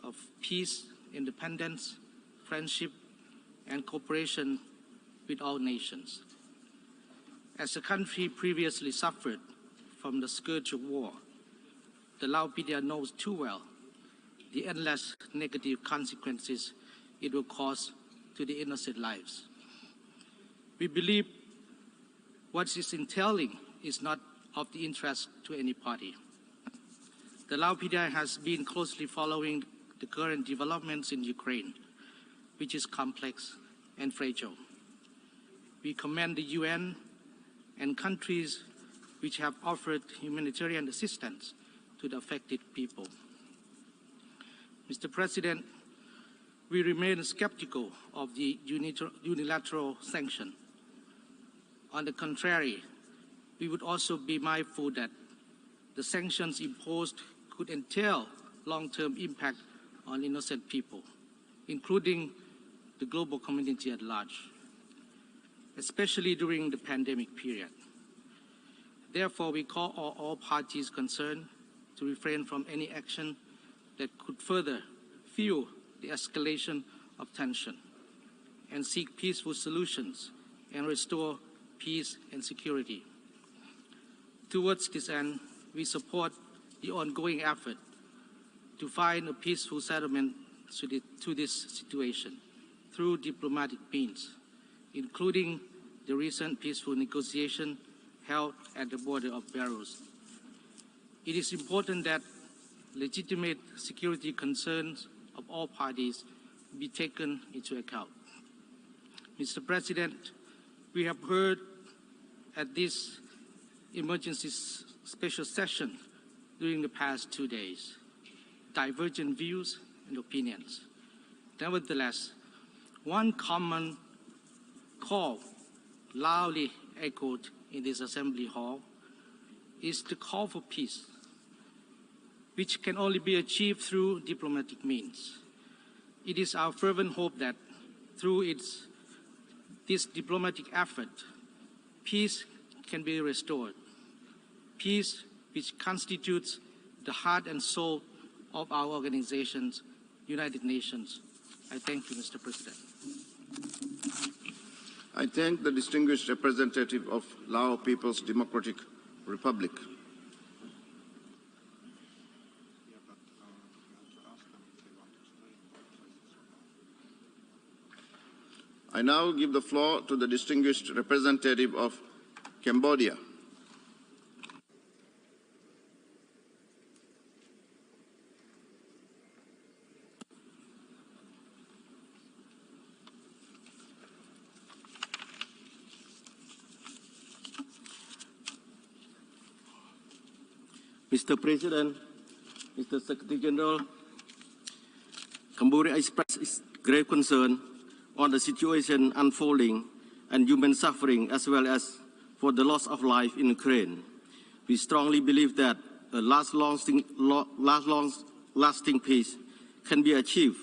of peace, independence, friendship, and cooperation with all nations. As the country previously suffered from the scourge of war, the Laopedia knows too well the endless negative consequences it will cause to the innocent lives. We believe what is entailing is not of the interest to any party. The Laopedia has been closely following the current developments in Ukraine, which is complex and fragile. We commend the UN and countries which have offered humanitarian assistance to the affected people. Mr. President, we remain skeptical of the unilateral sanction. On the contrary, we would also be mindful that the sanctions imposed could entail long-term impact on innocent people, including the global community at large, especially during the pandemic period. Therefore, we call on all parties concerned to refrain from any action that could further fuel the escalation of tension and seek peaceful solutions and restore peace and security. Towards this end, we support the ongoing effort to find a peaceful settlement to this situation through diplomatic means, including the recent peaceful negotiation held at the border of Belarus. It is important that legitimate security concerns of all parties be taken into account. Mr. President, we have heard at this emergency special session during the past 2 days divergent views and opinions. Nevertheless, one common call loudly echoed in this assembly hall is the call for peace, which can only be achieved through diplomatic means. It is our fervent hope that through this diplomatic effort, peace can be restored. Peace which constitutes the heart and soul of our organizations, United Nations. I thank you, Mr. President. I thank the distinguished representative of Lao People's Democratic Republic. I now give the floor to the distinguished representative of Cambodia. Mr. President, Mr. Secretary General, Cambodia expresses its grave concern on the situation unfolding and human suffering, as well as for the loss of life in Ukraine. We strongly believe that a lasting peace can be achieved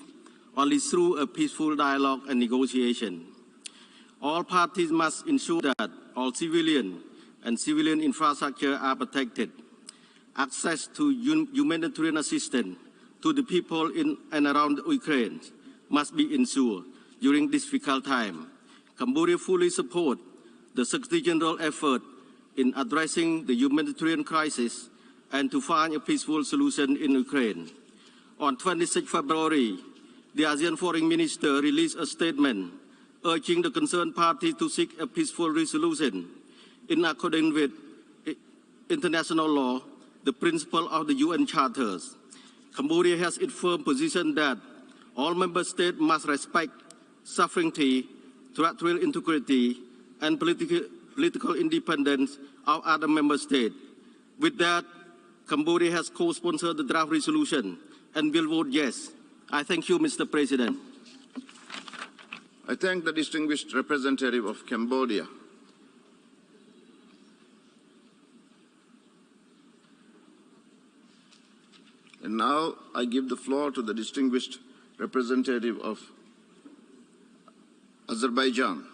only through a peaceful dialogue and negotiation. All parties must ensure that all civilian and civilian infrastructure are protected. Access to humanitarian assistance to the people in and around Ukraine must be ensured during this difficult time. Cambodia fully supports the Secretary General's effort in addressing the humanitarian crisis and to find a peaceful solution in Ukraine. On 26 February, the ASEAN Foreign Minister released a statement urging the concerned parties to seek a peaceful resolution in accordance with international law, the principle of the UN Charters. Cambodia has its firm position that all member states must respect sovereignty, territorial integrity, and political independence of other member states. With that, Cambodia has co-sponsored the draft resolution and will vote yes. I thank you, Mr. President. I thank the distinguished representative of Cambodia. And now I give the floor to the distinguished representative of Azerbaijan.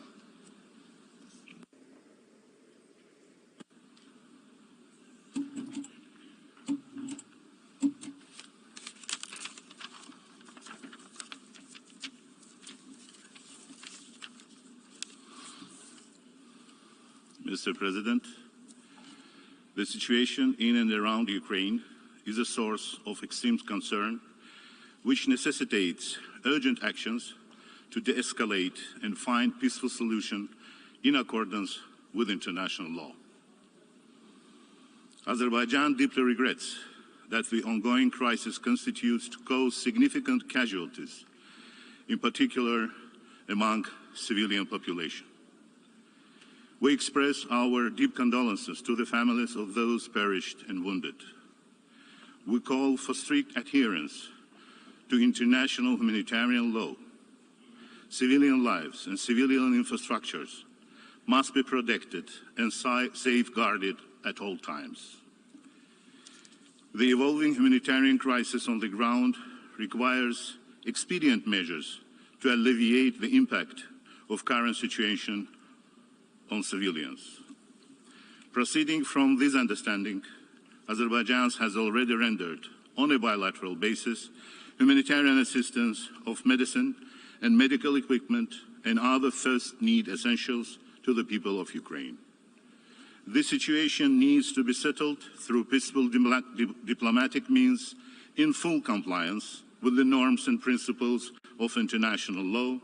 Mr. President. The situation in and around Ukraine is a source of extreme concern, which necessitates urgent actions to de-escalate and find peaceful solution in accordance with international law. Azerbaijan deeply regrets that the ongoing crisis continues to cause significant casualties, in particular among civilian population. We express our deep condolences to the families of those perished and wounded. We call for strict adherence to international humanitarian law. Civilian lives and civilian infrastructures must be protected and safeguarded at all times. The evolving humanitarian crisis on the ground requires expedient measures to alleviate the impact of current situation on civilians. Proceeding from this understanding, Azerbaijan has already rendered, on a bilateral basis, humanitarian assistance of medicine and medical equipment and other first-need essentials to the people of Ukraine. This situation needs to be settled through peaceful diplomatic means in full compliance with the norms and principles of international law,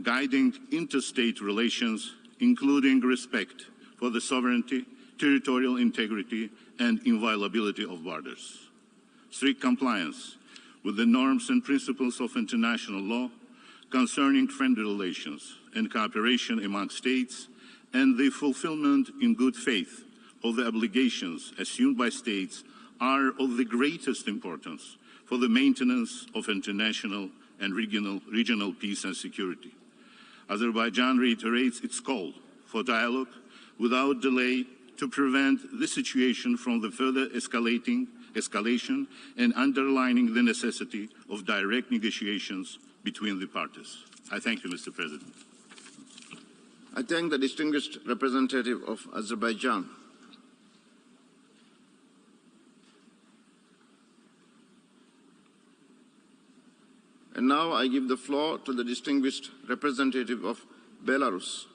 guiding interstate relations, including respect for the sovereignty, territorial integrity, and inviolability of borders. Strict compliance with the norms and principles of international law concerning friendly relations and cooperation among states, and the fulfillment in good faith of the obligations assumed by states are of the greatest importance for the maintenance of international and regional peace and security. Azerbaijan reiterates its call for dialogue without delay to prevent the situation from the further escalation and underlining the necessity of direct negotiations between the parties. I thank you, Mr. President. I thank the distinguished representative of Azerbaijan. And now I give the floor to the distinguished representative of Belarus.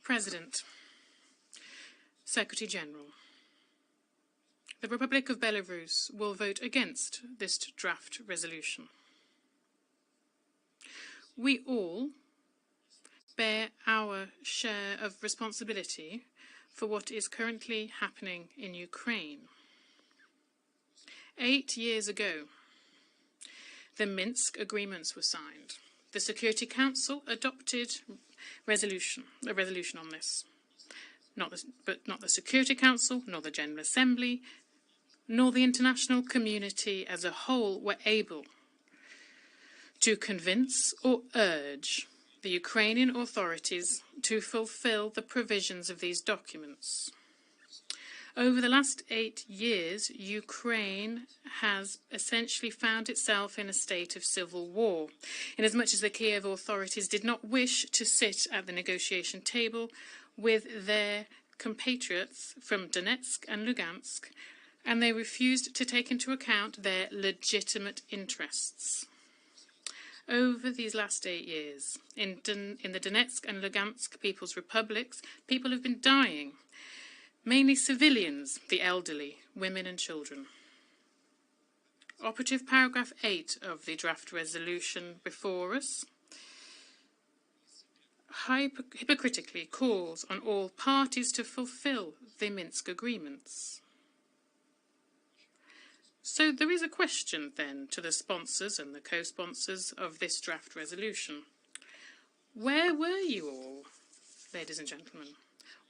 President, Secretary General, the Republic of Belarus will vote against this draft resolution. We all bear our share of responsibility for what is currently happening in Ukraine. 8 years ago, the Minsk agreements were signed. The Security Council adopted a resolution on this. But not the Security Council, nor the General Assembly, nor the international community as a whole were able to convince or urge the Ukrainian authorities to fulfill the provisions of these documents. Over the last 8 years, Ukraine has essentially found itself in a state of civil war, inasmuch as the Kiev authorities did not wish to sit at the negotiation table with their compatriots from Donetsk and Lugansk, and they refused to take into account their legitimate interests. Over these last 8 years, in the Donetsk and Lugansk People's Republics, people have been dying. Mainly civilians, the elderly, women and children. Operative paragraph 8 of the draft resolution before us hypocritically calls on all parties to fulfill the Minsk agreements. So there is a question then to the sponsors and the co-sponsors of this draft resolution. Where were you all, ladies and gentlemen?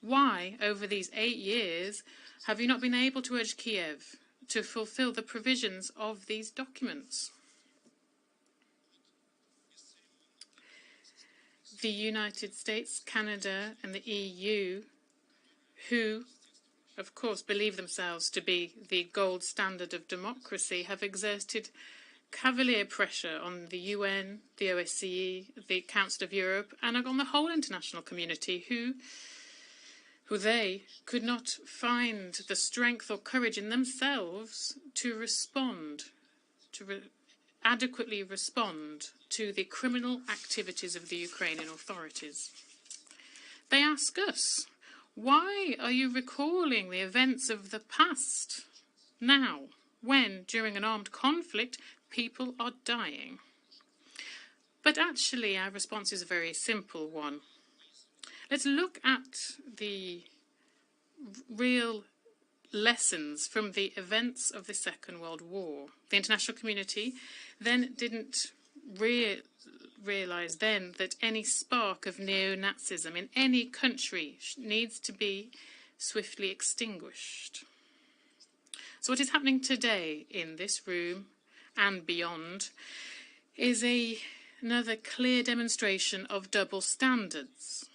Why, over these 8 years, have you not been able to urge Kiev to fulfill the provisions of these documents? The United States, Canada, and the EU, who of course, believe themselves to be the gold standard of democracy, have exerted cavalier pressure on the UN, the OSCE, the Council of Europe, and on the whole international community, who they could not find the strength or courage in themselves to respond, adequately respond to the criminal activities of the Ukrainian authorities. They ask us, why are you recalling the events of the past now, when, during an armed conflict, people are dying? But actually, our response is a very simple one. Let's look at the real lessons from the events of the Second World War. The international community then didn't realise then that any spark of neo-Nazism in any country needs to be swiftly extinguished. So what is happening today in this room and beyond is another clear demonstration of double standards,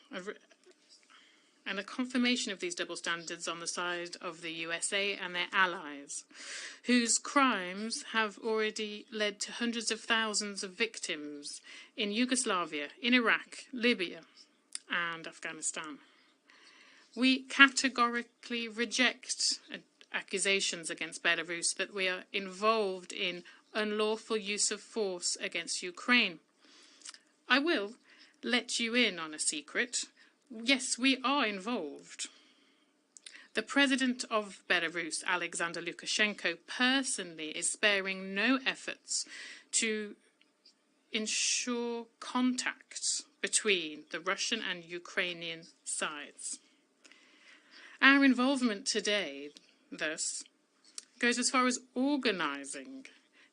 and a confirmation of these double standards on the side of the USA and their allies, whose crimes have already led to hundreds of thousands of victims in Yugoslavia, in Iraq, Libya, and Afghanistan. We categorically reject accusations against Belarus that we are involved in unlawful use of force against Ukraine. I will let you in on a secret. Yes, we are involved. The president of Belarus, Alexander Lukashenko, personally is sparing no efforts to ensure contact between the Russian and Ukrainian sides. Our involvement today, thus, goes as far as organising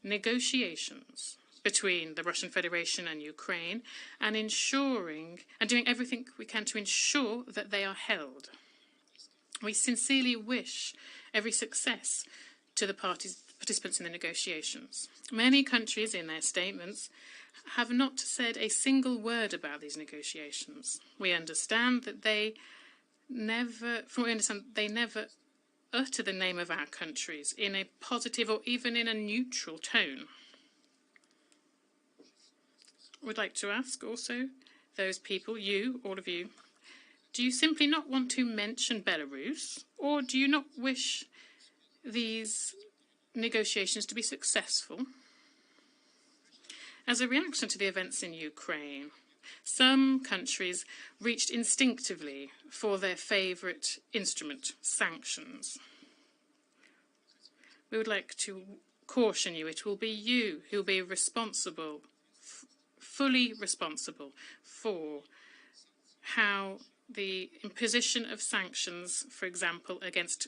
negotiations between the Russian Federation and Ukraine, and doing everything we can to ensure that they are held. We sincerely wish every success to the participants in the negotiations. Many countries in their statements have not said a single word about these negotiations. We understand that they never utter the name of our countries in a positive or even in a neutral tone. Would like to ask also those people, all of you, do you simply not want to mention Belarus, or do you not wish these negotiations to be successful? As a reaction to the events in Ukraine, some countries reached instinctively for their favourite instrument, sanctions. We would like to caution you, it will be you who will be responsible, fully responsible for how the imposition of sanctions, for example, against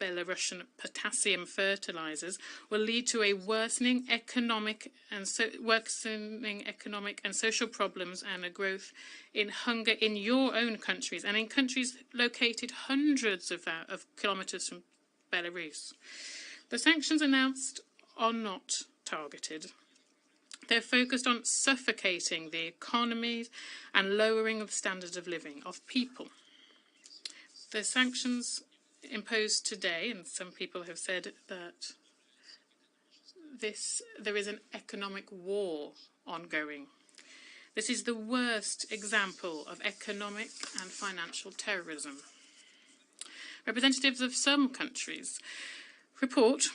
Belarusian potassium fertilizers, will lead to a worsening economic and social problems and a growth in hunger in your own countries and in countries located hundreds of kilometres from Belarus. The sanctions announced are not targeted. They're focused on suffocating the economies and lowering the standard of living of people. The sanctions imposed today, and some people have said that there is an economic war ongoing. This is the worst example of economic and financial terrorism. Representatives of some countries report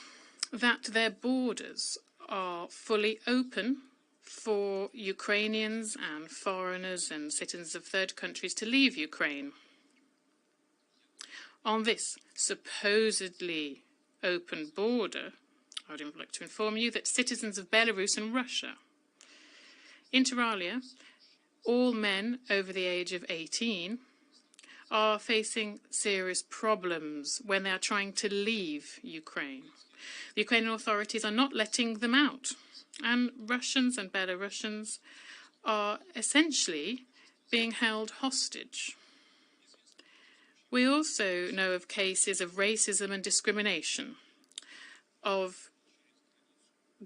that their borders are fully open for Ukrainians and foreigners and citizens of third countries to leave Ukraine. On this supposedly open border, I would like to inform you that citizens of Belarus and Russia, inter alia, all men over the age of 18, are facing serious problems when they are trying to leave Ukraine. The Ukrainian authorities are not letting them out, and Russians and Belarusians are essentially being held hostage. We also know of cases of racism and discrimination, of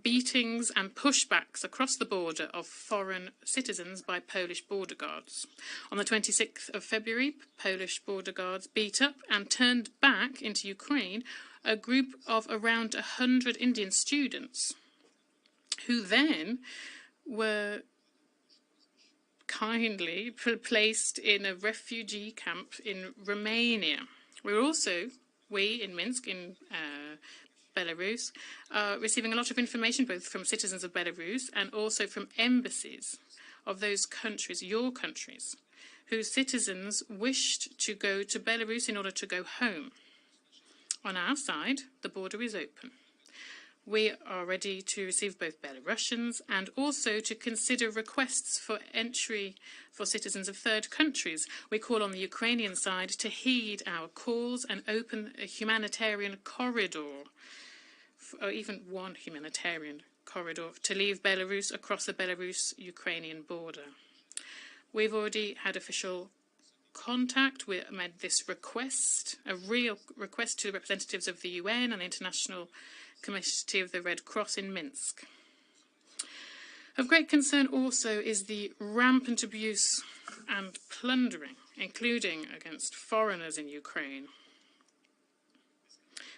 beatings and pushbacks across the border of foreign citizens by Polish border guards. On the 26th of February, Polish border guards beat up and turned back into Ukraine a group of around 100 Indian students who then were kindly placed in a refugee camp in Romania. We in Minsk, in Belarus, are receiving a lot of information both from citizens of Belarus and also from embassies of those countries, your countries, whose citizens wished to go to Belarus in order to go home. On our side, the border is open. We are ready to receive both Belarusians and also to consider requests for entry for citizens of third countries. We call on the Ukrainian side to heed our calls and open a humanitarian corridor, or even one humanitarian corridor, to leave Belarus across the Belarus-Ukrainian border. We've already had official contact. We made this request, a real request, to the representatives of the UN and the International Committee of the Red Cross in Minsk. Of great concern also is the rampant abuse and plundering, including against foreigners in Ukraine.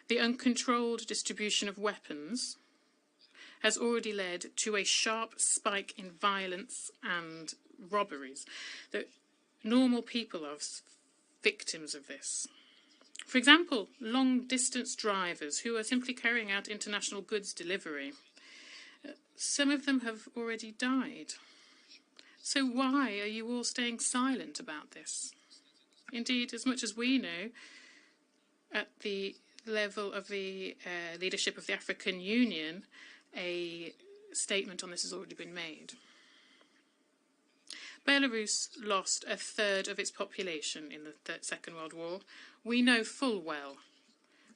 The uncontrolled distribution of weapons has already led to a sharp spike in violence and robberies. The normal people are victims of this. For example, long-distance drivers who are simply carrying out international goods delivery. Some of them have already died. So why are you all staying silent about this? Indeed, as much as we know, at the level of the leadership of the African Union, a statement on this has already been made. Belarus lost a third of its population in the Second World War. We know full well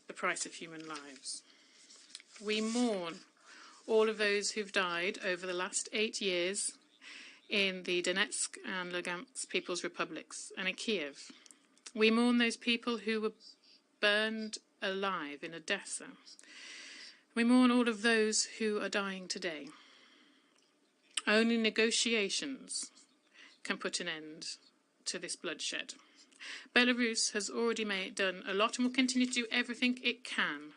the price of human lives. We mourn all of those who've died over the last 8 years in the Donetsk and Lugansk People's Republics and in Kiev. We mourn those people who were burned alive in Odessa. We mourn all of those who are dying today. Only negotiations can put an end to this bloodshed. Belarus has already done a lot and will continue to do everything it can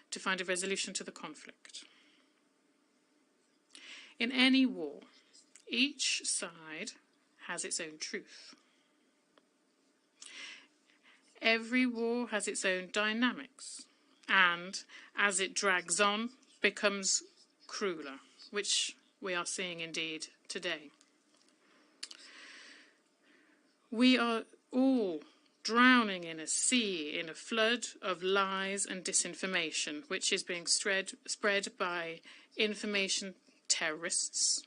to find a resolution to the conflict. In any war, each side has its own truth. Every war has its own dynamics, and as it drags on, becomes crueler, which we are seeing indeed today. We are all drowning in a sea, in a flood of lies and disinformation, which is being spread by information terrorists.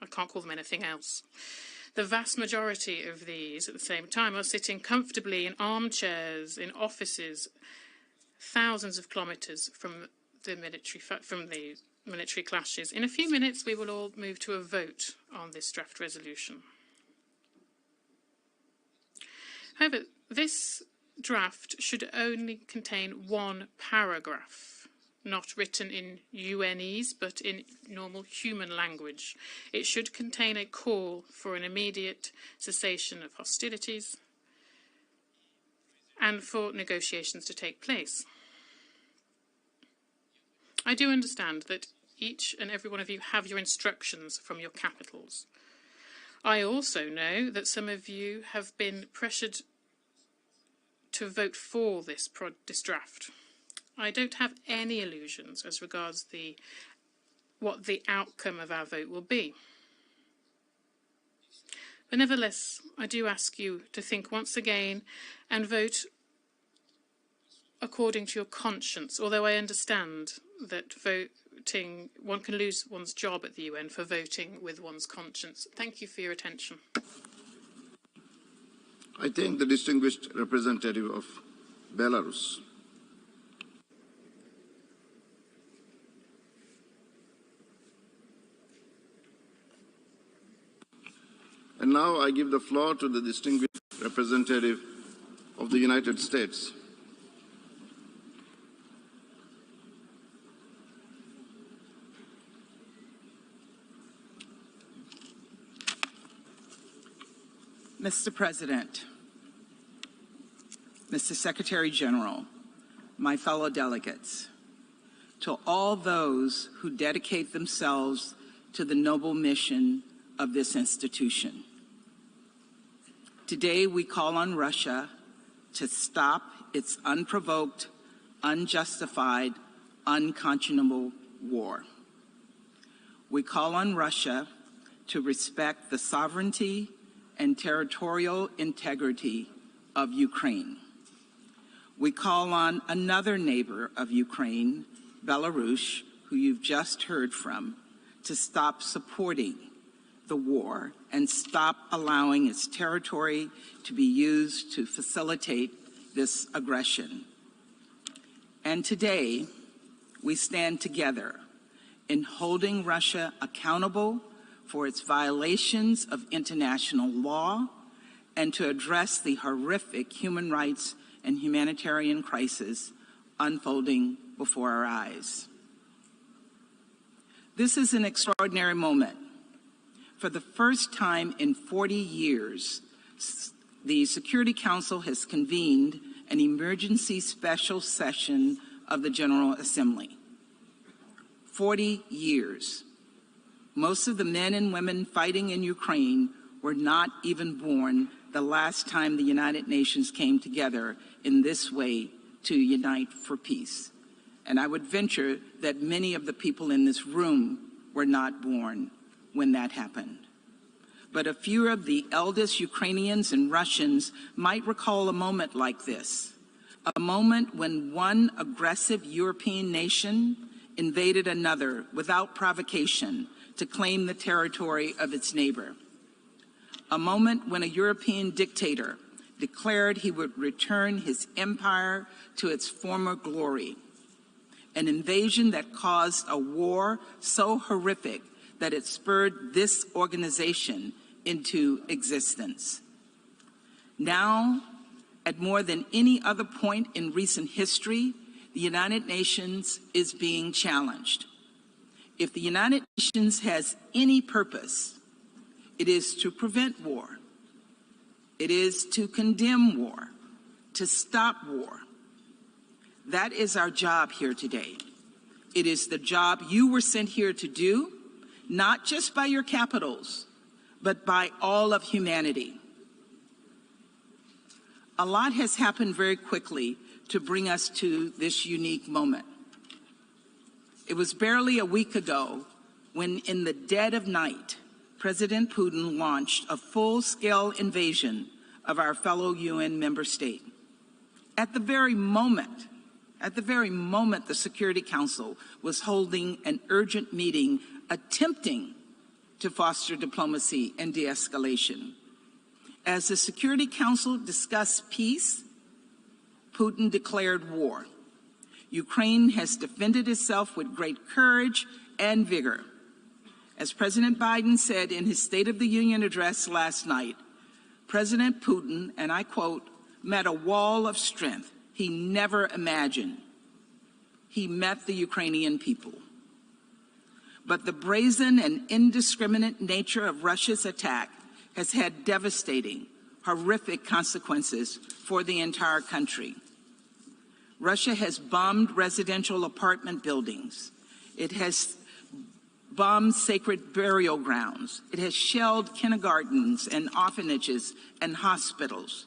I can't call them anything else. The vast majority of these, at the same time, are sitting comfortably in armchairs, in offices, thousands of kilometres from the military clashes. In a few minutes, we will all move to a vote on this draft resolution. However, this draft should only contain one paragraph, not written in UNese, but in normal human language. It should contain a call for an immediate cessation of hostilities and for negotiations to take place. I do understand that each and every one of you have your instructions from your capitals. I also know that some of you have been pressured to vote for this draft. I don't have any illusions as regards what the outcome of our vote will be. But nevertheless, I do ask you to think once again and vote according to your conscience, although I understand that one can lose one's job at the UN for voting with one's conscience. Thank you for your attention. I thank the distinguished representative of Belarus. And now I give the floor to the distinguished representative of the United States. Mr. President, Mr. Secretary General, my fellow delegates, to all those who dedicate themselves to the noble mission of this institution. Today we call on Russia to stop its unprovoked, unjustified, unconscionable war. We call on Russia to respect the sovereignty and territorial integrity of Ukraine. We call on another neighbor of Ukraine, Belarus, who you've just heard from, to stop supporting the war and stop allowing its territory to be used to facilitate this aggression. And today, we stand together in holding Russia accountable for its violations of international law and to address the horrific human rights and humanitarian crisis unfolding before our eyes. This is an extraordinary moment. For the first time in 40 years, the Security Council has convened an emergency special session of the General Assembly. 40 years. Most of the men and women fighting in Ukraine were not even born the last time the United Nations came together in this way to unite for peace. And I would venture that many of the people in this room were not born when that happened. But a few of the eldest Ukrainians and Russians might recall a moment like this, a moment when one aggressive European nation invaded another without provocation to claim the territory of its neighbor. A moment when a European dictator declared he would return his empire to its former glory. An invasion that caused a war so horrific that it spurred this organization into existence. Now, at more than any other point in recent history, the United Nations is being challenged. If the United Nations has any purpose, it is to prevent war. It is to condemn war, to stop war. That is our job here today. It is the job you were sent here to do, not just by your capitals, but by all of humanity. A lot has happened very quickly to bring us to this unique moment. It was barely a week ago when, in the dead of night, President Putin launched a full-scale invasion of our fellow UN member state. At the very moment the Security Council was holding an urgent meeting attempting to foster diplomacy and de-escalation. As the Security Council discussed peace, Putin declared war. Ukraine has defended itself with great courage and vigor. As President Biden said in his State of the Union address last night, President Putin, and I quote, met a wall of strength he never imagined. He met the Ukrainian people. But the brazen and indiscriminate nature of Russia's attack has had devastating, horrific consequences for the entire country. Russia has bombed residential apartment buildings. It has bombed sacred burial grounds. It has shelled kindergartens and orphanages and hospitals.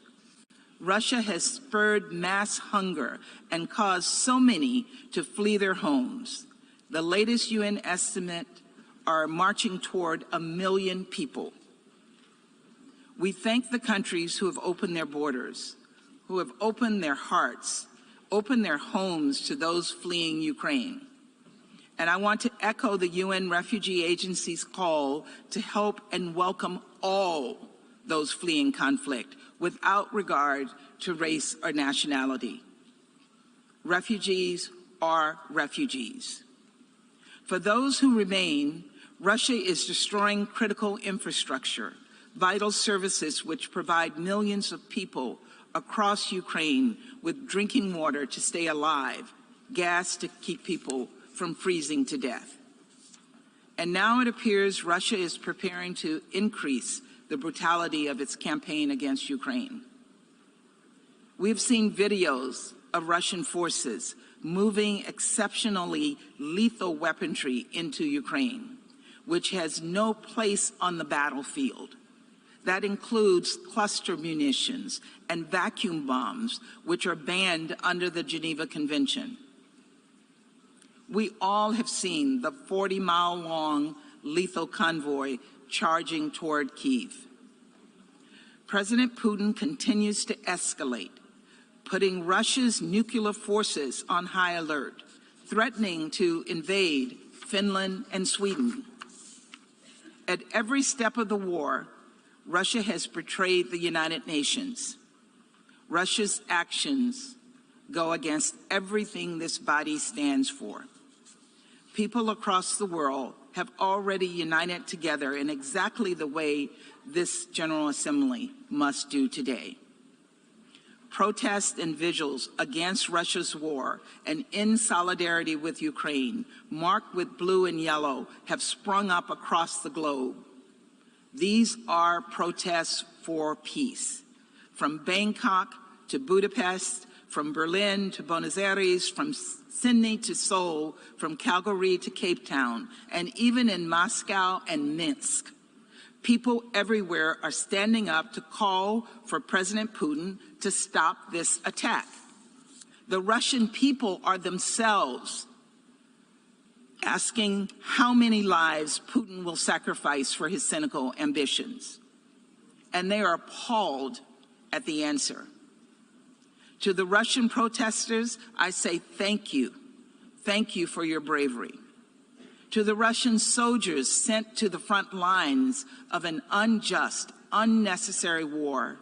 Russia has spurred mass hunger and caused so many to flee their homes. The latest UN estimate are marching toward 1 million people. We thank the countries who have opened their borders, who have opened their hearts, opened their homes to those fleeing Ukraine. And I want to echo the UN Refugee Agency's call to help and welcome all those fleeing conflict without regard to race or nationality. Refugees are refugees. For those who remain, Russia is destroying critical infrastructure, vital services which provide millions of people across Ukraine with drinking water to stay alive, gas to keep people from freezing to death. And now it appears Russia is preparing to increase the brutality of its campaign against Ukraine. We've seen videos of Russian forces moving exceptionally lethal weaponry into Ukraine, which has no place on the battlefield. That includes cluster munitions and vacuum bombs, which are banned under the Geneva Convention. We all have seen the 40-mile-long lethal convoy charging toward Kyiv. President Putin continues to escalate, putting Russia's nuclear forces on high alert, threatening to invade Finland and Sweden. At every step of the war, Russia has betrayed the United Nations. Russia's actions go against everything this body stands for. People across the world have already united together in exactly the way this General Assembly must do today. Protests and vigils against Russia's war and in solidarity with Ukraine, marked with blue and yellow, have sprung up across the globe. These are protests for peace. From Bangkok to Budapest, from Berlin to Buenos Aires, from Sydney to Seoul, from Calgary to Cape Town, and even in Moscow and Minsk. People everywhere are standing up to call for President Putin to stop this attack. The Russian people are themselves asking how many lives Putin will sacrifice for his cynical ambitions. And they are appalled at the answer. To the Russian protesters, I say thank you. Thank you for your bravery. To the Russian soldiers sent to the front lines of an unjust, unnecessary war,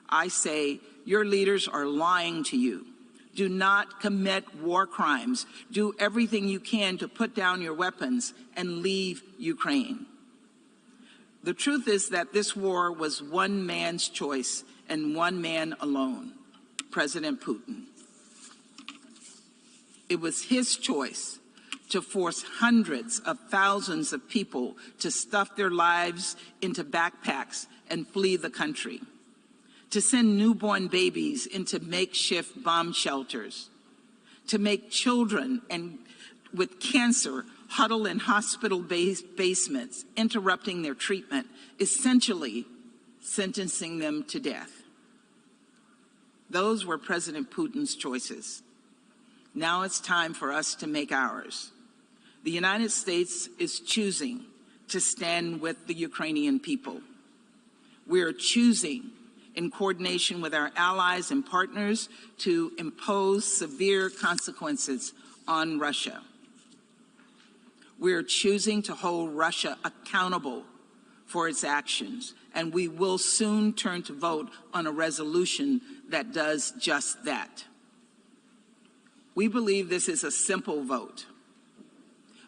I say your leaders are lying to you. Do not commit war crimes. Do everything you can to put down your weapons and leave Ukraine. The truth is that this war was one man's choice and one man alone, President Putin. It was his choice to force hundreds of thousands of people to stuff their lives into backpacks and flee the country, to send newborn babies into makeshift bomb shelters, to make children with cancer huddle in hospital basements, interrupting their treatment, essentially sentencing them to death. Those were President Putin's choices. Now it's time for us to make ours. The United States is choosing to stand with the Ukrainian people. We are choosing, in coordination with our allies and partners, to impose severe consequences on Russia. We are choosing to hold Russia accountable for its actions, and we will soon turn to vote on a resolution that does just that. We believe this is a simple vote.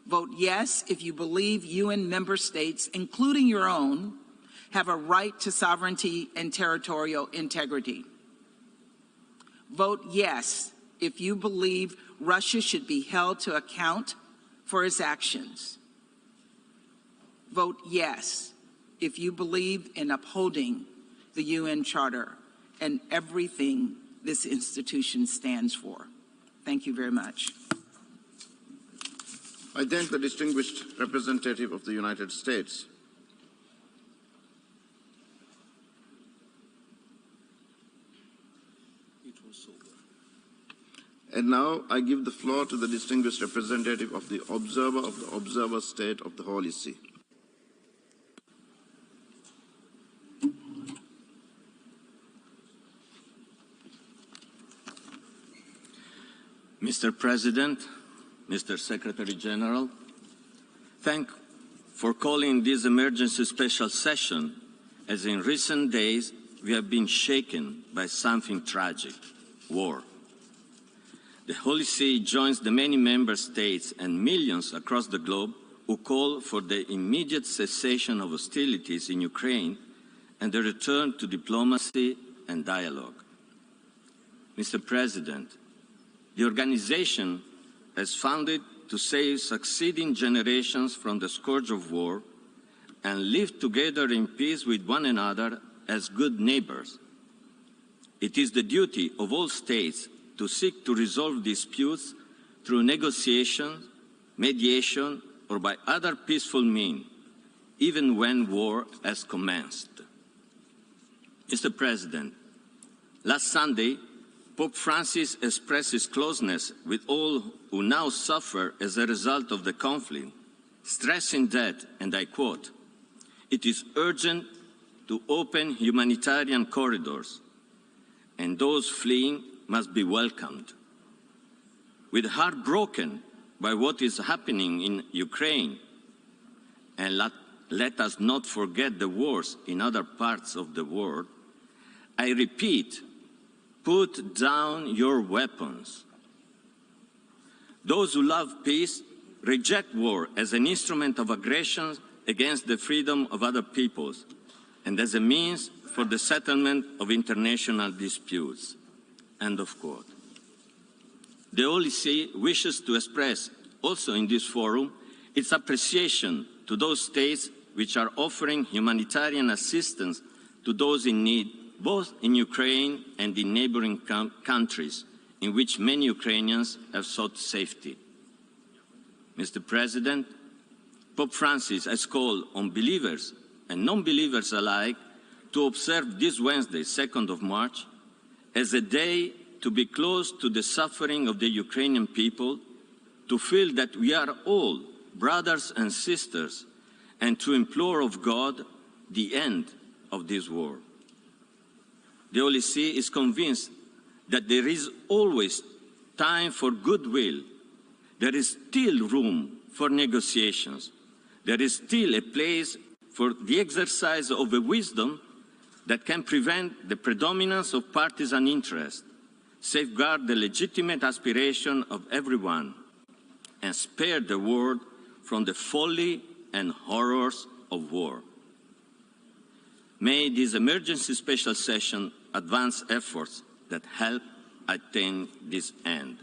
Vote yes if you believe UN member states, including your own, have a right to sovereignty and territorial integrity. Vote yes if you believe Russia should be held to account for its actions. Vote yes if you believe in upholding the UN Charter and everything this institution stands for. Thank you very much. I thank the distinguished representative of the United States. And now I give the floor to the distinguished representative of the Observer State of the Holy See. Mr. President, Mr. Secretary General, thank you for calling this emergency special session, as in recent days we have been shaken by something tragic, war. The Holy See joins the many member states and millions across the globe who call for the immediate cessation of hostilities in Ukraine and the return to diplomacy and dialogue. Mr. President, the organization has founded to save succeeding generations from the scourge of war and live together in peace with one another as good neighbors. It is the duty of all states to seek to resolve disputes through negotiation, mediation, or by other peaceful means, even when war has commenced. Mr. President, last Sunday, Pope Francis expressed his closeness with all who now suffer as a result of the conflict, stressing that, and I quote, "It is urgent to open humanitarian corridors, and those fleeing must be welcomed." With heart broken by what is happening in Ukraine, and let us not forget the wars in other parts of the world, I repeat, put down your weapons. Those who love peace reject war as an instrument of aggression against the freedom of other peoples and as a means for the settlement of international disputes. End of quote. The Holy See wishes to express, also in this forum, its appreciation to those states which are offering humanitarian assistance to those in need, both in Ukraine and in neighboring countries, in which many Ukrainians have sought safety. Mr. President, Pope Francis has called on believers and non-believers alike to observe this Wednesday, 2nd of March, as a day to be close to the suffering of the Ukrainian people, to feel that we are all brothers and sisters, and to implore of God the end of this war. The Holy See is convinced that there is always time for goodwill. There is still room for negotiations. There is still a place for the exercise of a wisdom that can prevent the predominance of partisan interest, safeguard the legitimate aspiration of everyone, and spare the world from the folly and horrors of war. May this emergency special session advance efforts that help attain this end.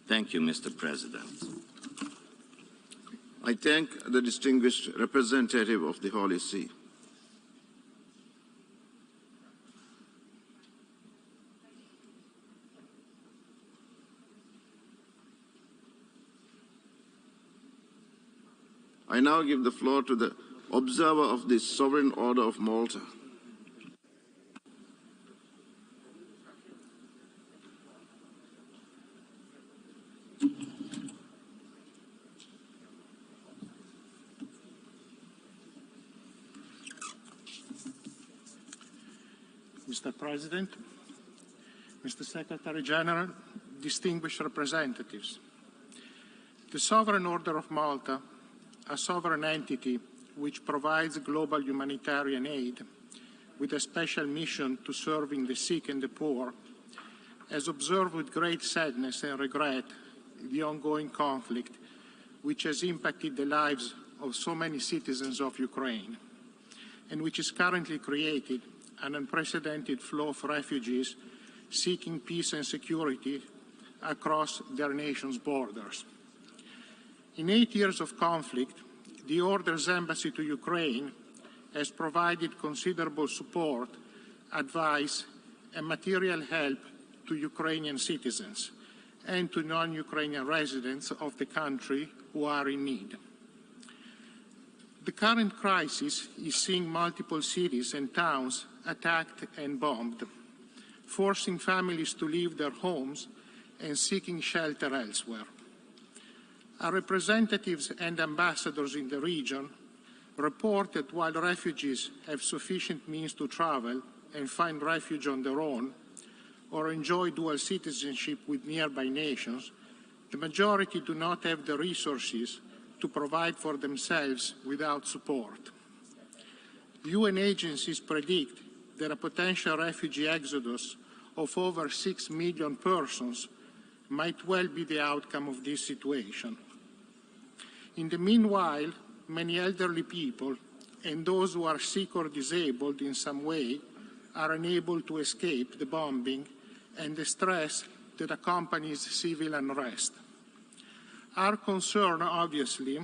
Thank you, Mr. President. I thank the distinguished representative of the Holy See. I now give the floor to the observer of the Sovereign Order of Malta. Mr. President, Mr. Secretary General, distinguished representatives, the Sovereign Order of Malta, a sovereign entity which provides global humanitarian aid with a special mission to serving the sick and the poor, has observed with great sadness and regret the ongoing conflict which has impacted the lives of so many citizens of Ukraine and which is currently created an unprecedented flow of refugees seeking peace and security across their nation's borders. In 8 years of conflict, the Order's embassy to Ukraine has provided considerable support, advice, and material help to Ukrainian citizens and to non-Ukrainian residents of the country who are in need. The current crisis is seeing multiple cities and towns attacked and bombed, forcing families to leave their homes and seeking shelter elsewhere. Our representatives and ambassadors in the region report that while refugees have sufficient means to travel and find refuge on their own, or enjoy dual citizenship with nearby nations, the majority do not have the resources to provide for themselves without support. UN agencies predict that a potential refugee exodus of over 6 million persons might well be the outcome of this situation. In the meanwhile, many elderly people and those who are sick or disabled in some way are unable to escape the bombing and the stress that accompanies civil unrest. Our concern, obviously,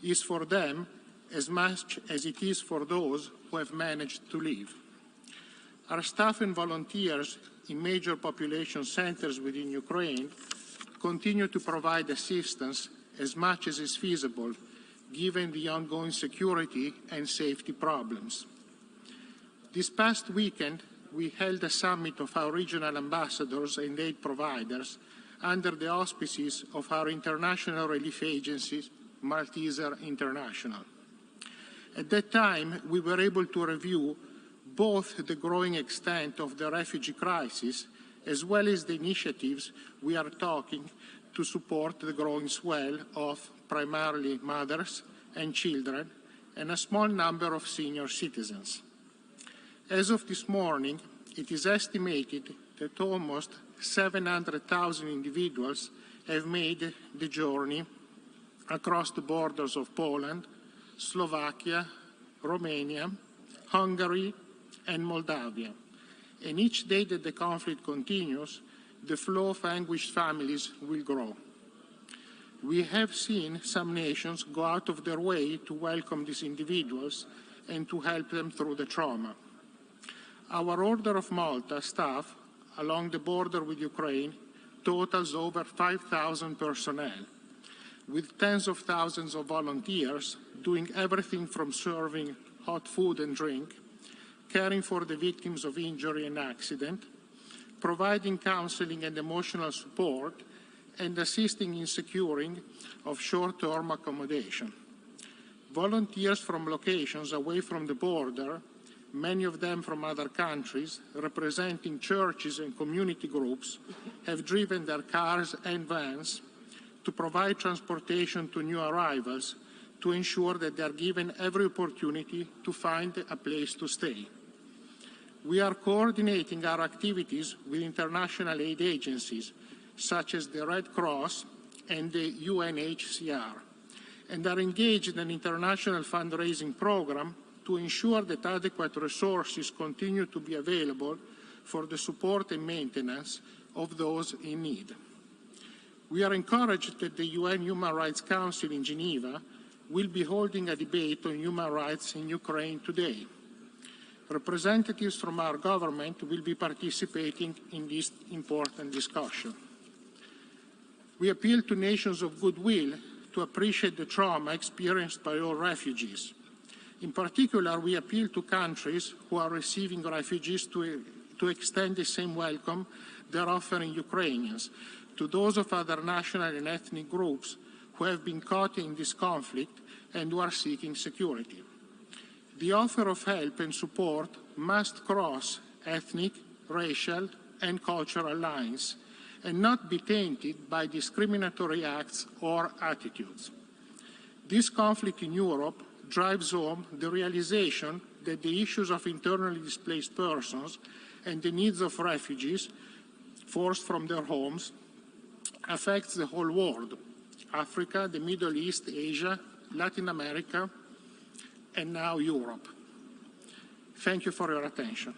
is for them as much as it is for those who have managed to leave. Our staff and volunteers in major population centers within Ukraine continue to provide assistance as much as is feasible, given the ongoing security and safety problems. This past weekend, we held a summit of our regional ambassadors and aid providers under the auspices of our international relief agency, Malteser International. At that time, we were able to review both the growing extent of the refugee crisis as well as the initiatives we are taking to support the growing swell of primarily mothers and children and a small number of senior citizens. As of this morning, it is estimated that almost 700,000 individuals have made the journey across the borders of Poland, Slovakia, Romania, Hungary, and Moldavia. And each day that the conflict continues, the flow of anguished families will grow. We have seen some nations go out of their way to welcome these individuals and to help them through the trauma. Our Order of Malta staff along the border with Ukraine totals over 5,000 personnel, with tens of thousands of volunteers doing everything from serving hot food and drink, caring for the victims of injury and accident, providing counseling and emotional support, and assisting in securing of short-term accommodation. Volunteers from locations away from the border, many of them from other countries, representing churches and community groups, have driven their cars and vans to provide transportation to new arrivals to ensure that they are given every opportunity to find a place to stay. We are coordinating our activities with international aid agencies, such as the Red Cross and the UNHCR, and are engaged in an international fundraising program to ensure that adequate resources continue to be available for the support and maintenance of those in need. We are encouraged that the UN Human Rights Council in Geneva will be holding a debate on human rights in Ukraine today. Representatives from our government will be participating in this important discussion. We appeal to nations of goodwill to appreciate the trauma experienced by all refugees. In particular, we appeal to countries who are receiving refugees to extend the same welcome they're offering Ukrainians, to those of other national and ethnic groups who have been caught in this conflict and who are seeking security. The offer of help and support must cross ethnic, racial, and cultural lines and not be tainted by discriminatory acts or attitudes. This conflict in Europe drives home the realization that the issues of internally displaced persons and the needs of refugees forced from their homes affects the whole world: Africa, the Middle East, Asia, Latin America, and now Europe. Thank you for your attention.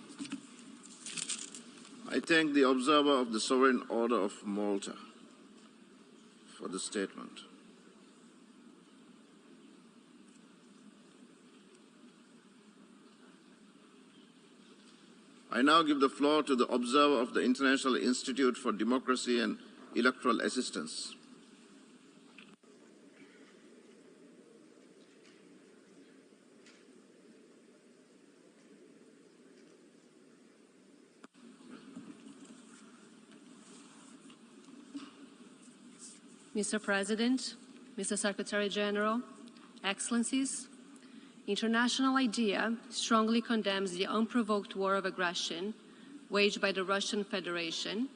I thank the observer of the Sovereign Order of Malta for the statement. I now give the floor to the observer of the International Institute for Democracy and Electoral Assistance. Mr. President, Mr. Secretary General, Excellencies, International IDEA strongly condemns the unprovoked war of aggression waged by the Russian Federation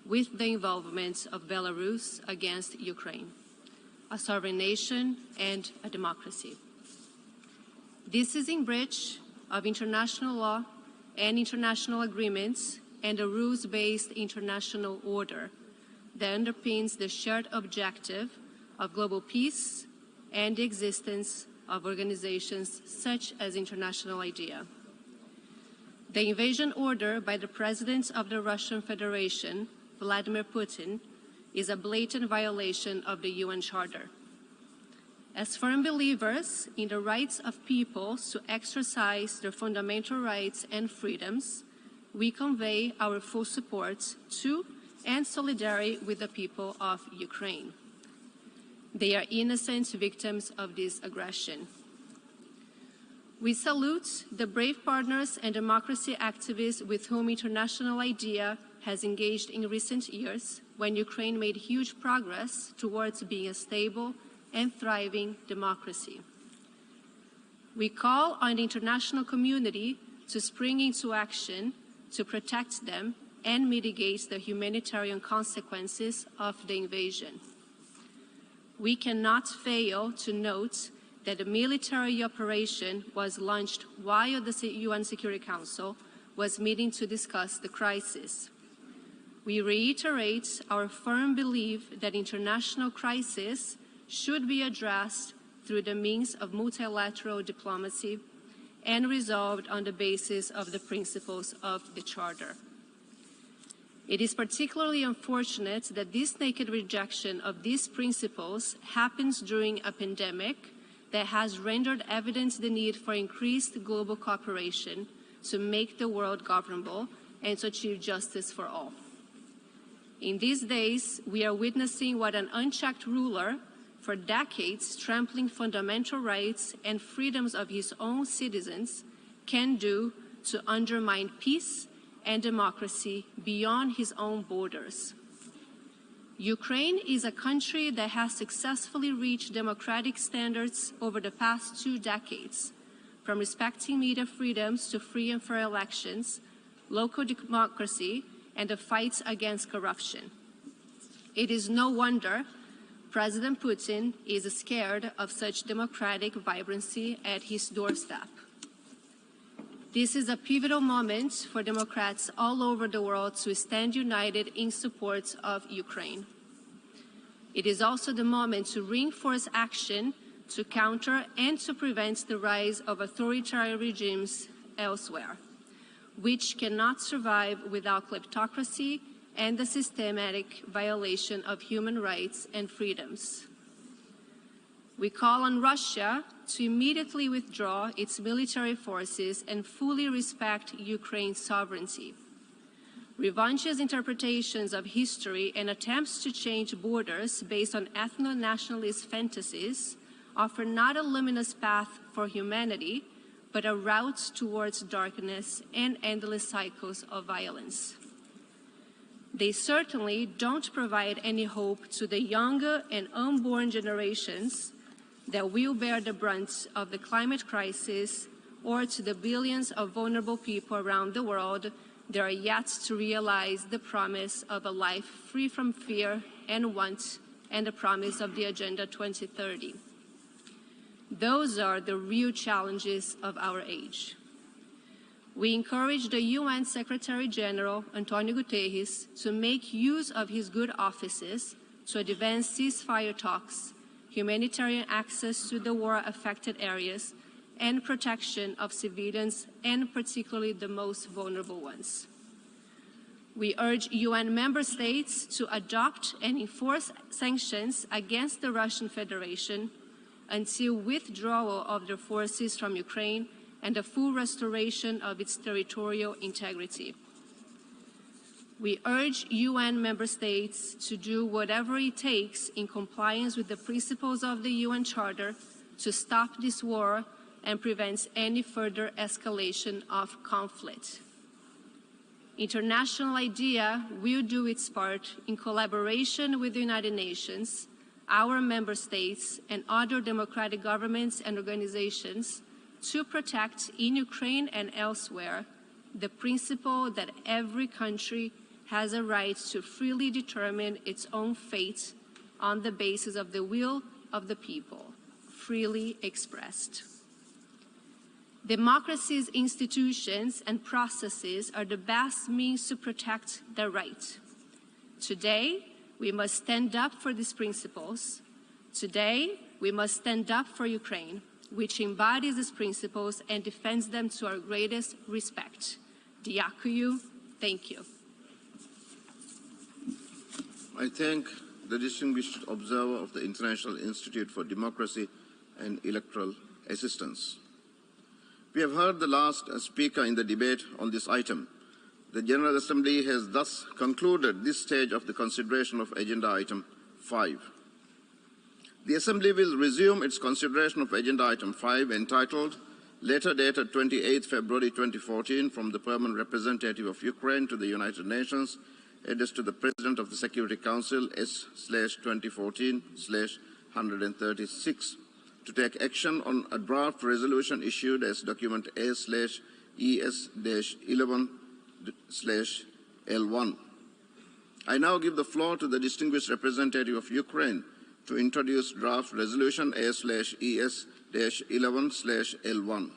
with the involvement of Belarus against Ukraine, a sovereign nation and a democracy. This is in breach of international law and international agreements and a rules-based international order that underpins the shared objective of global peace and the existence of organizations such as International IDEA. The invasion order by the President of the Russian Federation, Vladimir Putin, is a blatant violation of the UN Charter. As firm believers in the rights of peoples to exercise their fundamental rights and freedoms, we convey our full support to and solidarity with the people of Ukraine. They are innocent victims of this aggression. We salute the brave partners and democracy activists with whom International IDEA has engaged in recent years when Ukraine made huge progress towards being a stable and thriving democracy. We call on the international community to spring into action to protect them and mitigate the humanitarian consequences of the invasion. We cannot fail to note that the military operation was launched while the UN Security Council was meeting to discuss the crisis. We reiterate our firm belief that international crises should be addressed through the means of multilateral diplomacy and resolved on the basis of the principles of the Charter. It is particularly unfortunate that this naked rejection of these principles happens during a pandemic that has rendered evident the need for increased global cooperation to make the world governable and to achieve justice for all. In these days, we are witnessing what an unchecked ruler, for decades trampling fundamental rights and freedoms of his own citizens, can do to undermine peace and democracy beyond his own borders. Ukraine is a country that has successfully reached democratic standards over the past 2 decades, from respecting media freedoms to free and fair elections, local democracy, and the fight against corruption. It is no wonder President Putin is scared of such democratic vibrancy at his doorstep. This is a pivotal moment for Democrats all over the world to stand united in support of Ukraine. It is also the moment to reinforce action to counter and to prevent the rise of authoritarian regimes elsewhere, which cannot survive without kleptocracy and the systematic violation of human rights and freedoms. We call on Russia to immediately withdraw its military forces and fully respect Ukraine's sovereignty. Revanchist interpretations of history and attempts to change borders based on ethno-nationalist fantasies offer not a luminous path for humanity, but a route towards darkness and endless cycles of violence. They certainly don't provide any hope to the younger and unborn generations that will bear the brunt of the climate crisis, or to the billions of vulnerable people around the world that are yet to realize the promise of a life free from fear and want, and the promise of the Agenda 2030. Those are the real challenges of our age. We encourage the UN Secretary General, Antonio Guterres, to make use of his good offices to advance ceasefire talks, humanitarian access to the war-affected areas, and protection of civilians, and particularly the most vulnerable ones. We urge UN member states to adopt and enforce sanctions against the Russian Federation until withdrawal of their forces from Ukraine and the full restoration of its territorial integrity. We urge UN member states to do whatever it takes in compliance with the principles of the UN Charter to stop this war and prevent any further escalation of conflict. International IDEA will do its part in collaboration with the United Nations, our member states, and other democratic governments and organizations to protect in Ukraine and elsewhere the principle that every country has a right to freely determine its own fate on the basis of the will of the people, freely expressed. Democracy's institutions and processes are the best means to protect the right. Today, we must stand up for these principles. Today, we must stand up for Ukraine, which embodies these principles and defends them to our greatest respect. Diakuyu, thank you. I thank the distinguished observer of the International Institute for Democracy and electoral assistance. We have heard the last speaker in the debate on this item. The General Assembly has thus concluded this stage of the consideration of Agenda Item 5. The Assembly will resume its consideration of Agenda Item 5 entitled Letter dated 28 February 2014 from the Permanent Representative of Ukraine to the United Nations, addressed to the President of the Security Council S/2014/136, to take action on a draft resolution issued as document A/ES-11/L1. I now give the floor to the distinguished representative of Ukraine to introduce draft resolution A/ES-11/L1.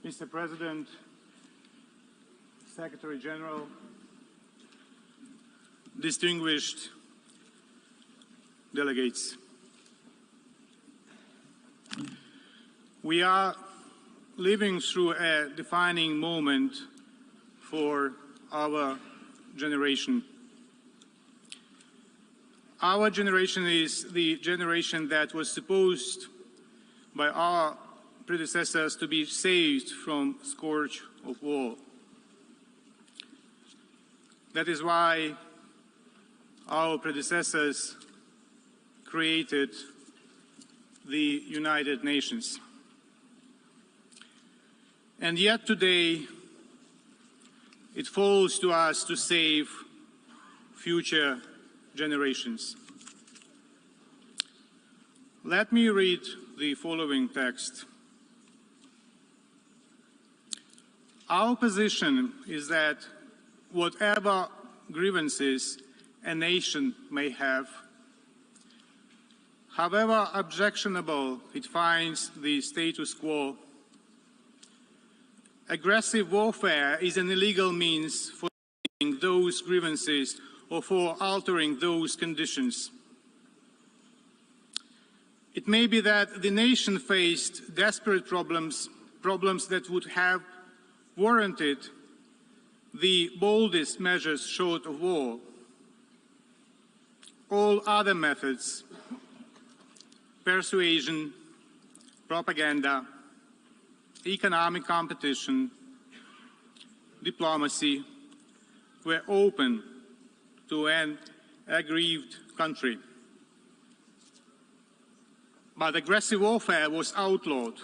Mr. President, Secretary General, distinguished delegates. We are living through a defining moment for our generation. Our generation is the generation that was supposed by our predecessors to be saved from scourge of war. That is why our predecessors created the United Nations. And yet today, it falls to us to save future generations. Let me read the following text. Our position is that whatever grievances a nation may have, however objectionable it finds the status quo, aggressive warfare is an illegal means for those grievances or for altering those conditions. It may be that the nation faced desperate problems that would have warranted the boldest measures short of war. All other methods, persuasion, propaganda, economic competition, diplomacy, were open to an aggrieved country. But aggressive warfare was outlawed.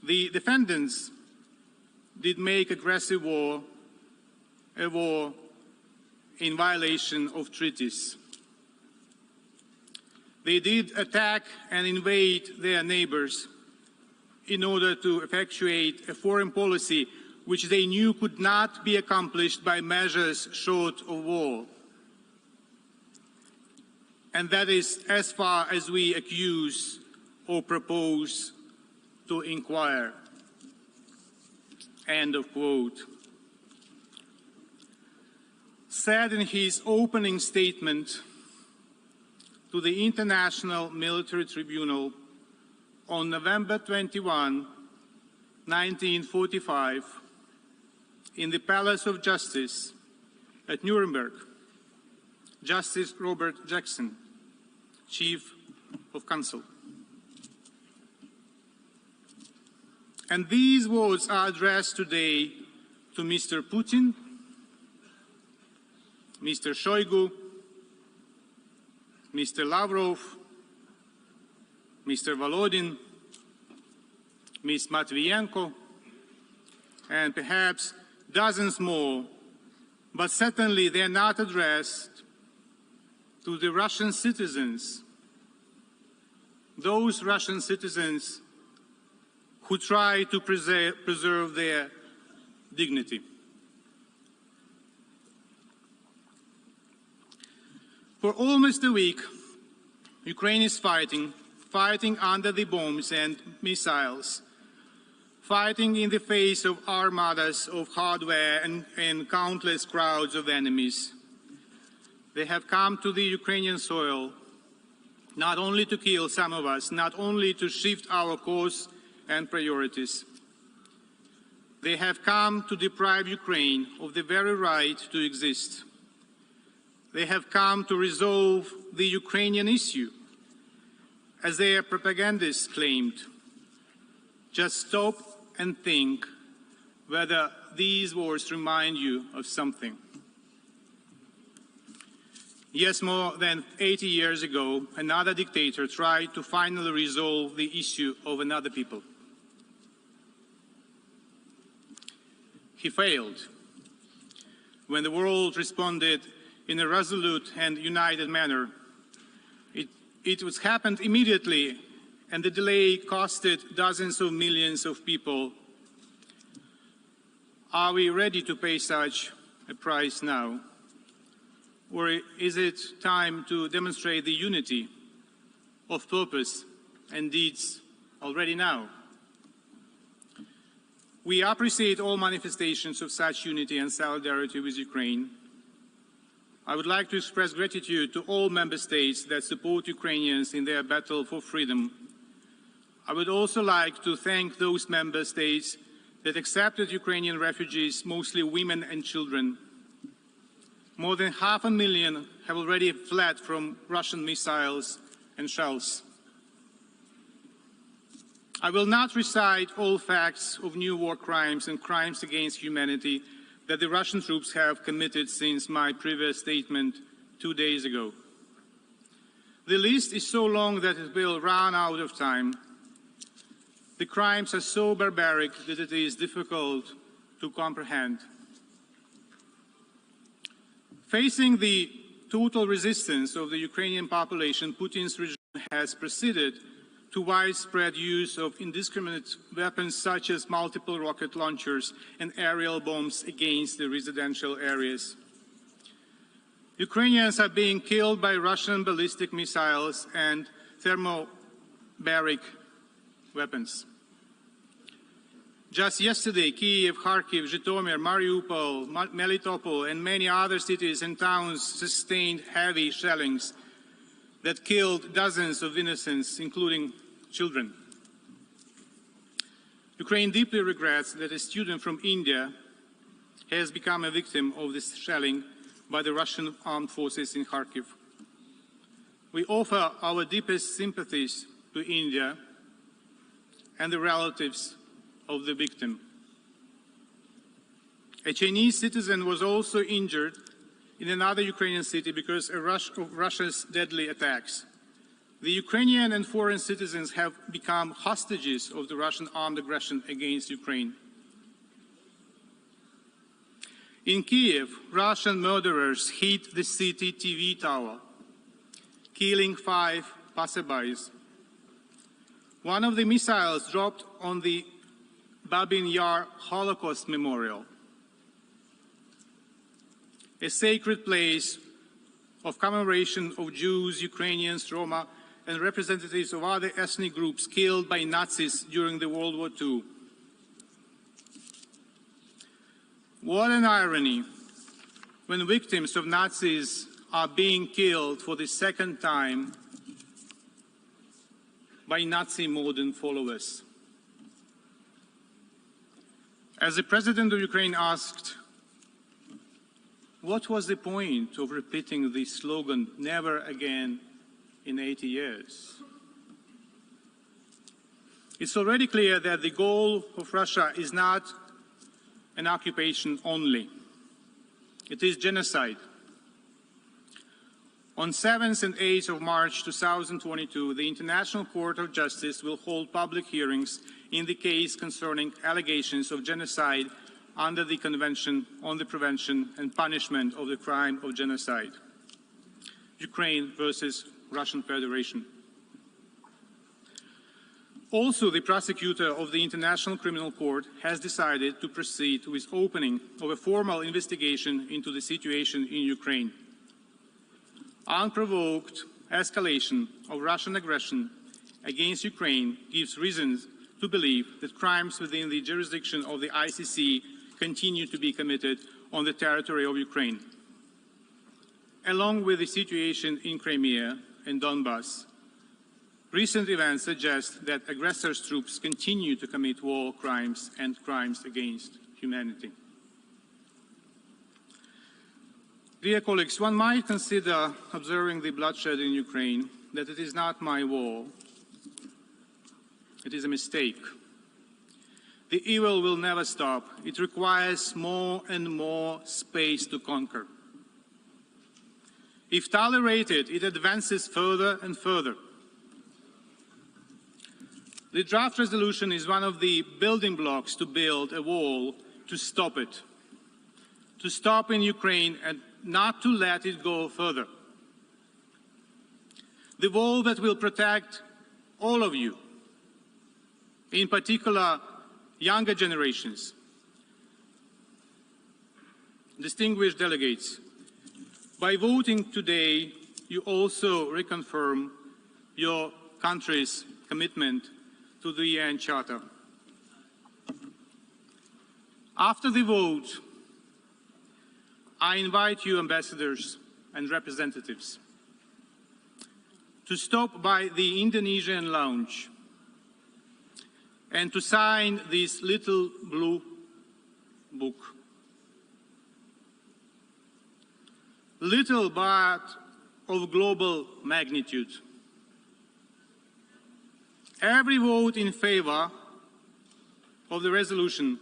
The defendants did make aggressive war a war in violation of treaties. They did attack and invade their neighbors in order to effectuate a foreign policy which they knew could not be accomplished by measures short of war. And that is as far as we accuse or propose to inquire. End of quote. Said in his opening statement to the International Military Tribunal on November 21, 1945, in the Palace of Justice at Nuremberg, Justice Robert Jackson, Chief of Counsel. And these words are addressed today to Mr. Putin, Mr. Shoigu, Mr. Lavrov, Mr. Volodin, Ms. Matvienko, and perhaps dozens more, but certainly they are not addressed to the Russian citizens, those Russian citizens who try to preserve their dignity. For almost a week, Ukraine is fighting under the bombs and missiles, fighting in the face of armadas of hardware and countless crowds of enemies. They have come to the Ukrainian soil not only to kill some of us, not only to shift our course and priorities. They have come to deprive Ukraine of the very right to exist. They have come to resolve the Ukrainian issue, as their propagandists claimed. Just stop and think whether these words remind you of something. Yes, more than 80 years ago, another dictator tried to finally resolve the issue of another people. He failed. When the world responded in a resolute and united manner, it was happened immediately, and the delay costed dozens of millions of people. Are we ready to pay such a price now? Or is it time to demonstrate the unity of purpose and deeds already now? We appreciate all manifestations of such unity and solidarity with Ukraine. I would like to express gratitude to all member states that support Ukrainians in their battle for freedom. I would also like to thank those member states that accepted Ukrainian refugees, mostly women and children. More than 500,000 have already fled from Russian missiles and shells. I will not recite all facts of new war crimes and crimes against humanity that the Russian troops have committed since my previous statement 2 days ago. The list is so long that it will run out of time. The crimes are so barbaric that it is difficult to comprehend. Facing the total resistance of the Ukrainian population, Putin's regime has proceeded to widespread use of indiscriminate weapons such as multiple rocket launchers and aerial bombs against the residential areas. Ukrainians are being killed by Russian ballistic missiles and thermobaric weapons. Just yesterday, Kyiv, Kharkiv, Zhytomyr, Mariupol, Melitopol, and many other cities and towns sustained heavy shellings that killed dozens of innocents, including children. Ukraine deeply regrets that a student from India has become a victim of this shelling by the Russian armed forces in Kharkiv. We offer our deepest sympathies to India and the relatives of the victim. A Chinese citizen was also injured in another Ukrainian city because of Russia's deadly attacks. The Ukrainian and foreign citizens have become hostages of the Russian armed aggression against Ukraine. In Kyiv, Russian murderers hit the city TV tower, killing 5 passerbys. One of the missiles dropped on the Babin Yar Holocaust Memorial, a sacred place of commemoration of Jews, Ukrainians, Roma, and representatives of other ethnic groups killed by Nazis during the World War II. What an irony when victims of Nazis are being killed for the second time by Nazi modern followers. As the President of Ukraine asked, what was the point of repeating the slogan, never again in 80 years? It's already clear that the goal of Russia is not an occupation only. It is genocide. On 7th and 8th of March 2022, the International Court of Justice will hold public hearings in the case concerning allegations of genocide under the Convention on the Prevention and Punishment of the Crime of Genocide, Ukraine versus Russian Federation. Also, the prosecutor of the International Criminal Court has decided to proceed with opening of a formal investigation into the situation in Ukraine. Unprovoked escalation of Russian aggression against Ukraine gives reasons to believe that crimes within the jurisdiction of the ICC continue to be committed on the territory of Ukraine. Along with the situation in Crimea and Donbass, recent events suggest that aggressors' troops continue to commit war crimes and crimes against humanity. Dear colleagues, one might consider observing the bloodshed in Ukraine that it is not my war. It is a mistake. The evil will never stop. It requires more and more space to conquer. If tolerated, it advances further and further. The draft resolution is one of the building blocks to build a wall to stop it, to stop in Ukraine and not to let it go further. The wall that will protect all of you, in particular younger generations. Distinguished delegates, by voting today, you also reconfirm your country's commitment to the UN Charter. After the vote, I invite you, ambassadors and representatives, to stop by the Indonesian lounge and to sign this little blue book. Little but of global magnitude. Every vote in favor of the resolution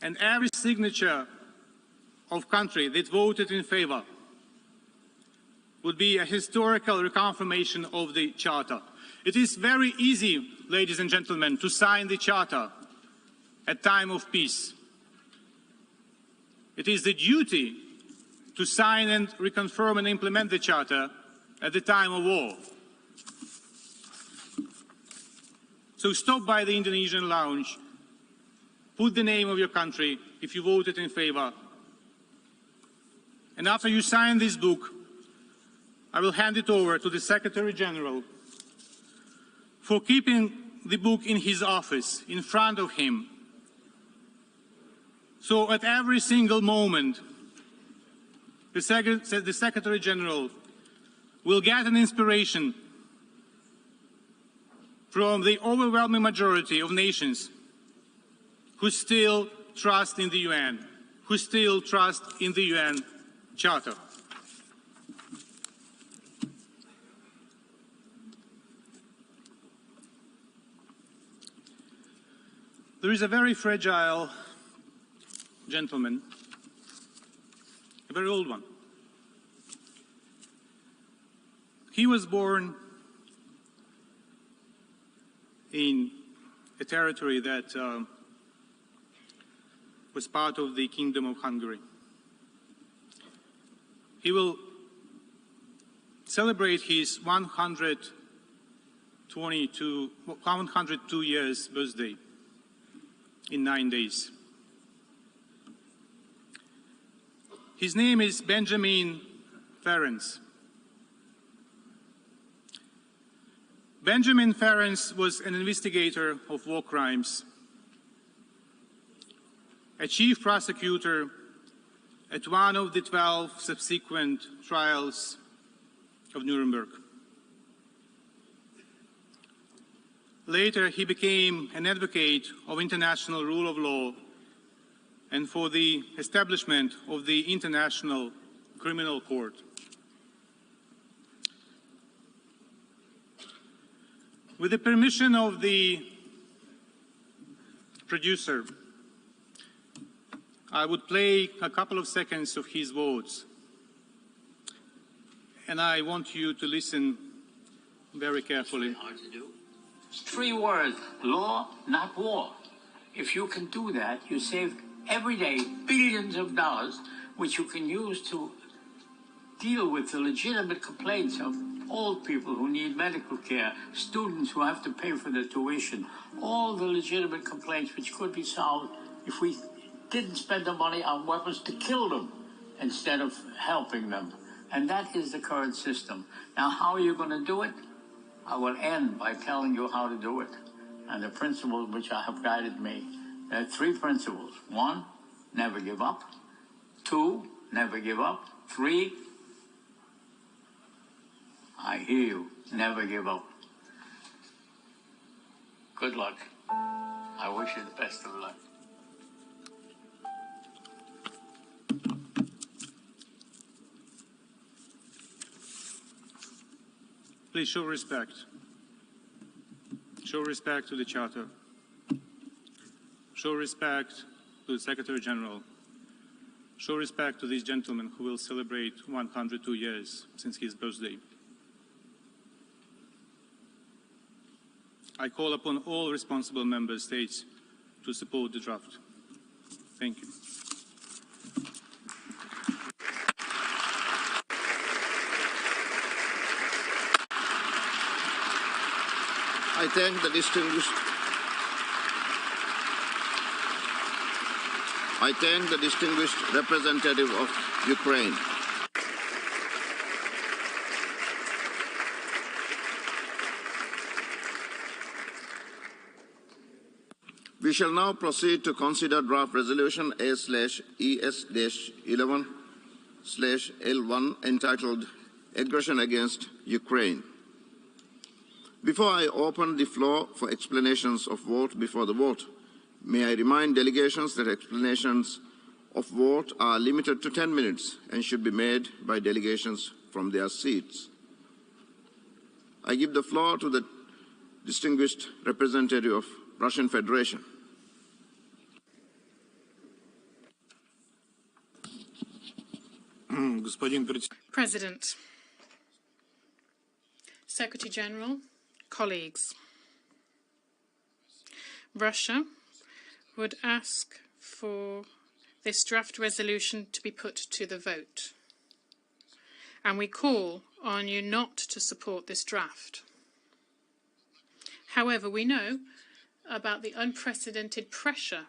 and every signature of country that voted in favor would be a historical reconfirmation of the Charter. It is very easy, ladies and gentlemen, to sign the Charter at time of peace. It is the duty to sign and reconfirm and implement the Charter at the time of war. So stop by the Indonesian lounge, put the name of your country if you voted in favor, and after you sign this book, I will hand it over to the Secretary General for keeping the book in his office, in front of him. So at every single moment, the Secretary General will get an inspiration from the overwhelming majority of nations who still trust in the UN, who still trust in the UN Charter. There is a very fragile gentleman, a very old one. He was born in a territory that was part of the Kingdom of Hungary. He will celebrate his 102 years birthday in 9 days. His name is Benjamin Ferenc. Benjamin Ferenc was an investigator of war crimes, a chief prosecutor at one of the 12 subsequent trials of Nuremberg. Later, he became an advocate of international rule of law and for the establishment of the International Criminal Court. With the permission of the producer, I would play a couple of seconds of his words, and I want you to listen very carefully. Hard to do. 3 words: law, not war. If you can do that, you save every day billions of dollars, which you can use to deal with the legitimate complaints of old people who need medical care, students who have to pay for their tuition, all the legitimate complaints which could be solved if we didn't spend the money on weapons to kill them instead of helping them. And that is the current system. Now, how are you going to do it? I will end by telling you how to do it and the principles which have guided me. There are 3 principles. 1, never give up. 2, never give up. 3, I hear you, never give up. Good luck. I wish you the best of luck. Please show respect. Show respect to the Charter. Show respect to the Secretary General. Show respect to this gentleman who will celebrate 102 years since his birthday. I call upon all responsible member states to support the draft. Thank you. I thank the distinguished representative of Ukraine. We shall now proceed to consider draft resolution A/ES-11/L1 entitled Aggression Against Ukraine. Before I open the floor for explanations of vote before the vote, may I remind delegations that explanations of vote are limited to 10 minutes and should be made by delegations from their seats. I give the floor to the distinguished representative of Russian Federation. President, Secretary General, colleagues, Russia would ask for this draft resolution to be put to the vote. And we call on you not to support this draft. However, we know about the unprecedented pressure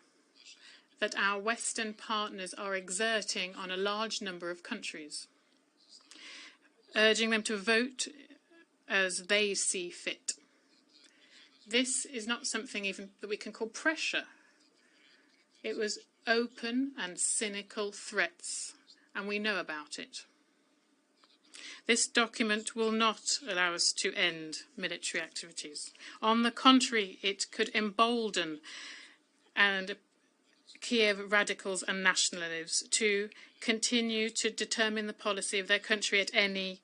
that our Western partners are exerting on a large number of countries, urging them to vote as they see fit. This is not something even that we can call pressure. It was open and cynical threats, and we know about it. This document will not allow us to end military activities. On the contrary, it could embolden Kiev radicals and nationalists to continue to determine the policy of their country at any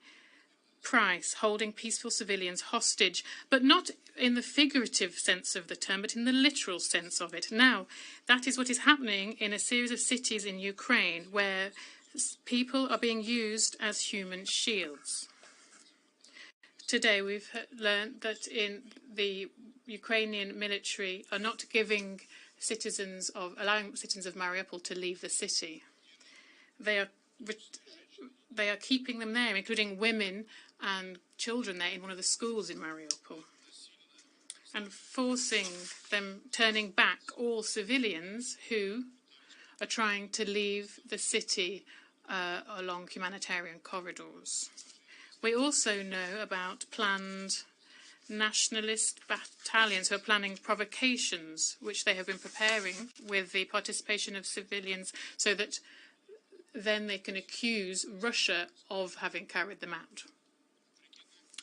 price, holding peaceful civilians hostage, but not in the figurative sense of the term, but in the literal sense of it. Now, that is what is happening in a series of cities in Ukraine where people are being used as human shields. Today, we've learned that in the Ukrainian military are not allowing citizens of Mariupol to leave the city. They are keeping them there, including women and children there in one of the schools in Mariupol, and forcing them, turning back all civilians who are trying to leave the city along humanitarian corridors. We also know about planned nationalist battalions who are planning provocations, which they have been preparing with the participation of civilians, so that then they can accuse Russia of having carried them out.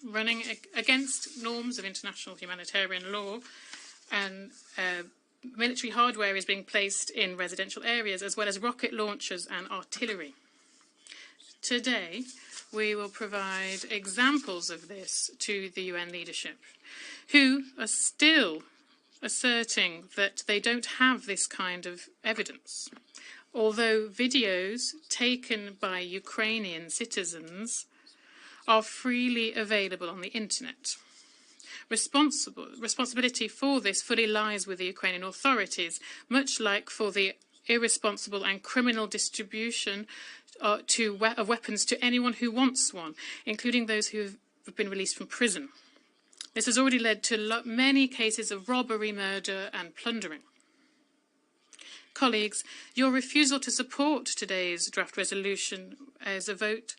Running against norms of international humanitarian law, and military hardware is being placed in residential areas, as well as rocket launchers and artillery. Today, we will provide examples of this to the UN leadership, who are still asserting that they don't have this kind of evidence, although videos taken by Ukrainian citizens are freely available on the internet. Responsibility for this fully lies with the Ukrainian authorities, much like for the irresponsible and criminal distribution of weapons to anyone who wants one, including those who have been released from prison. This has already led to many cases of robbery, murder and plundering. Colleagues, your refusal to support today's draft resolution as a vote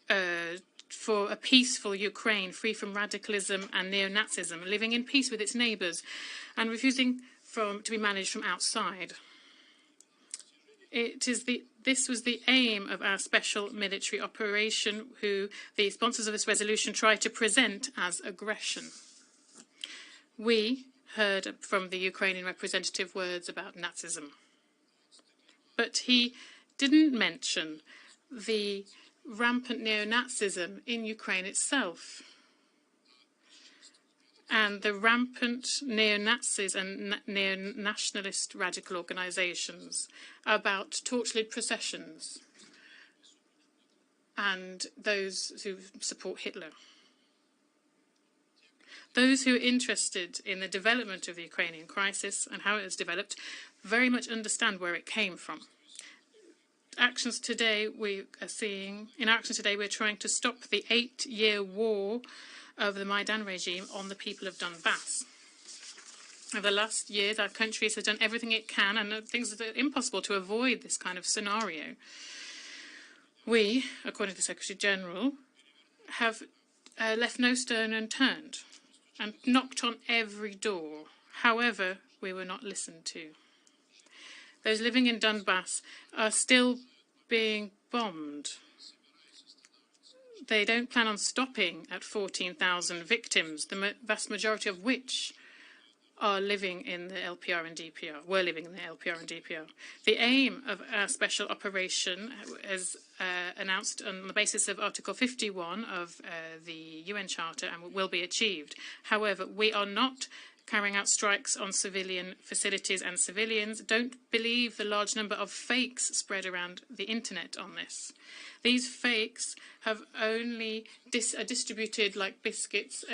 for a peaceful Ukraine, free from radicalism and neo-Nazism, living in peace with its neighbours and refusing to be managed from outside. This was the aim of our special military operation, who the sponsors of this resolution tried to present as aggression. We heard from the Ukrainian representative words about Nazism, but he didn't mention the rampant neo-Nazism in Ukraine itself and the rampant neo-Nazis and neo-nationalist radical organisations about torch-lit processions and those who support Hitler. Those who are interested in the development of the Ukrainian crisis and how it has developed very much understand where it came from. In actions today, we're trying to stop the 8-year war of the Maidan regime on the people of Donbass. Over the last years, our country has done everything it can, and things are impossible to avoid this kind of scenario. We, according to the Secretary General, have left no stone unturned and knocked on every door. However, we were not listened to. Those living in Donbass are still being bombed. They don't plan on stopping at 14,000 victims, the vast majority of which are living in the LPR and DPR, were living in the LPR and DPR. The aim of our special operation is announced on the basis of Article 51 of the UN Charter and will be achieved. However, we are not carrying out strikes on civilian facilities and civilians. Don't believe the large number of fakes spread around the internet on this. These fakes have only distributed like biscuits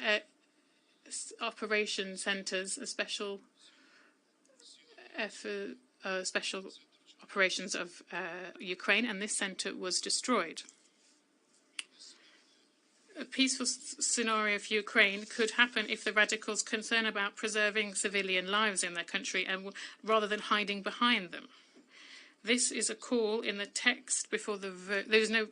at operation centres, special operations of Ukraine, and this centre was destroyed. A peaceful scenario for Ukraine could happen if the radicals concern about preserving civilian lives in their country and rather than hiding behind them. This is a call in the text before the vote. There is no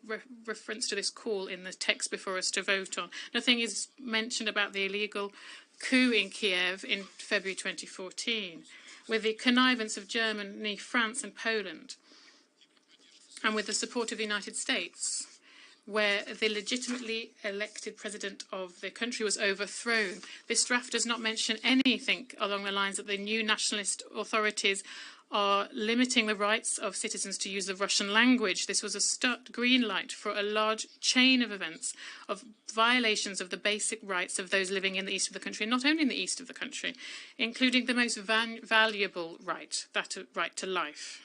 reference to this call in the text before us to vote on. Nothing is mentioned about the illegal coup in Kiev in February 2014, with the connivance of Germany, France and Poland, and with the support of the United States, where the legitimately elected president of the country was overthrown. This draft does not mention anything along the lines that the new nationalist authorities are limiting the rights of citizens to use the Russian language. This was a green light for a large chain of events of violations of the basic rights of those living in the east of the country, and not only in the east of the country, including the most valuable right, that right to life.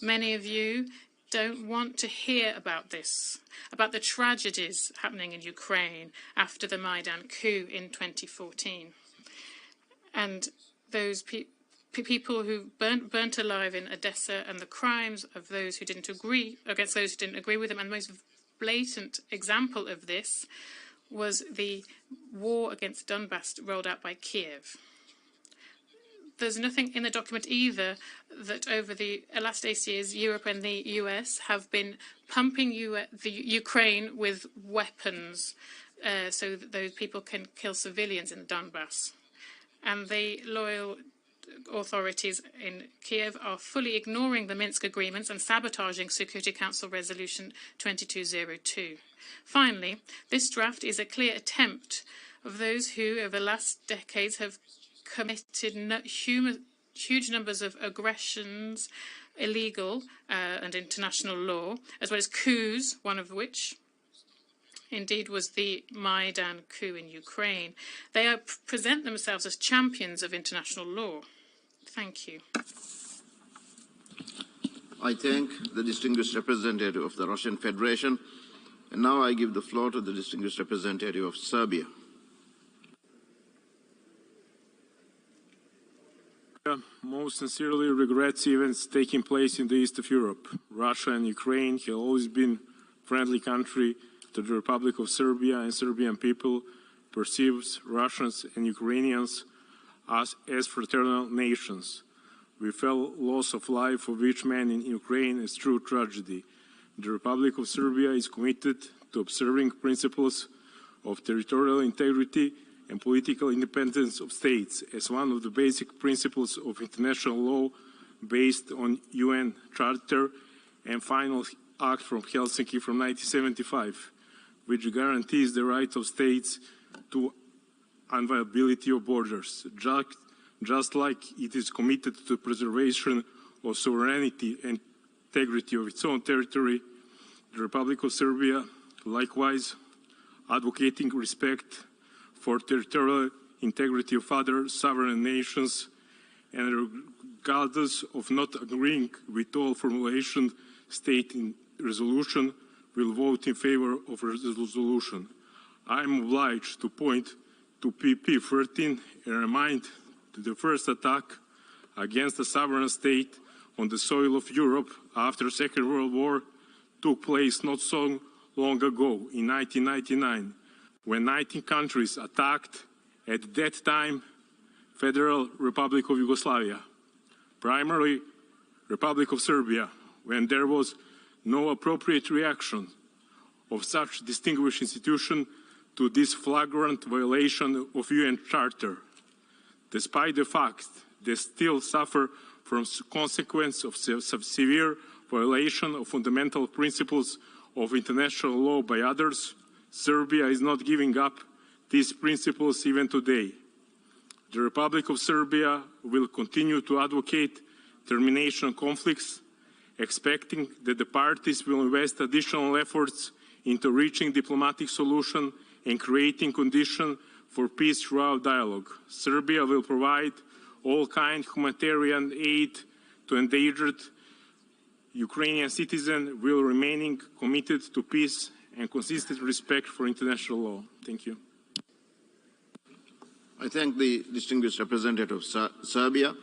Many of you don't want to hear about this, about the tragedies happening in Ukraine after the Maidan coup in 2014. And those people who burnt alive in Odessa, and the crimes of those who didn't agree, against those who didn't agree with them. And the most blatant example of this was the war against Donbass rolled out by Kiev. There's nothing in the document either that over the last 8 years, Europe and the US have been pumping the Ukraine with weapons so that those people can kill civilians in Donbass. And the loyal authorities in Kiev are fully ignoring the Minsk agreements and sabotaging Security Council Resolution 2202. Finally, this draft is a clear attempt of those who, over the last decades, have committed huge numbers of aggressions, illegal and international law, as well as coups, one of which indeed was the Maidan coup in Ukraine. They present themselves as champions of international law. Thank you. I thank the distinguished representative of the Russian Federation, and now I give the floor to the distinguished representative of Serbia. Most sincerely regrets events taking place in the east of Europe. Russia and Ukraine have always been friendly country to the Republic of Serbia, and Serbian people perceives Russians and Ukrainians as fraternal nations. We felt loss of life of each man in Ukraine is true tragedy. The Republic of Serbia is committed to observing principles of territorial integrity and political independence of states as one of the basic principles of international law based on UN Charter and Final Act from Helsinki from 1975, which guarantees the right of states to inviolability of borders, just like it is committed to the preservation of sovereignty and integrity of its own territory. The Republic of Serbia, likewise, advocating respect for territorial integrity of other sovereign nations, and regardless of not agreeing with all formulation stated in resolution, will vote in favor of resolution. I am obliged to point to PP 13 and remind that the first attack against a sovereign state on the soil of Europe after the Second World War took place not so long ago, in 1999, when 19 countries attacked, at that time, Federal Republic of Yugoslavia, primarily Republic of Serbia, when there was no appropriate reaction of such distinguished institution to this flagrant violation of UN Charter, despite the fact they still suffer from consequence of severe violation of fundamental principles of international law by others. Serbia is not giving up these principles even today. The Republic of Serbia will continue to advocate termination of conflicts, expecting that the parties will invest additional efforts into reaching diplomatic solution and creating conditions for peace throughout dialogue. Serbia will provide all kinds of humanitarian aid to endangered Ukrainian citizens while remaining committed to peace and consistent respect for international law. Thank you. I thank the distinguished representative of Serbia.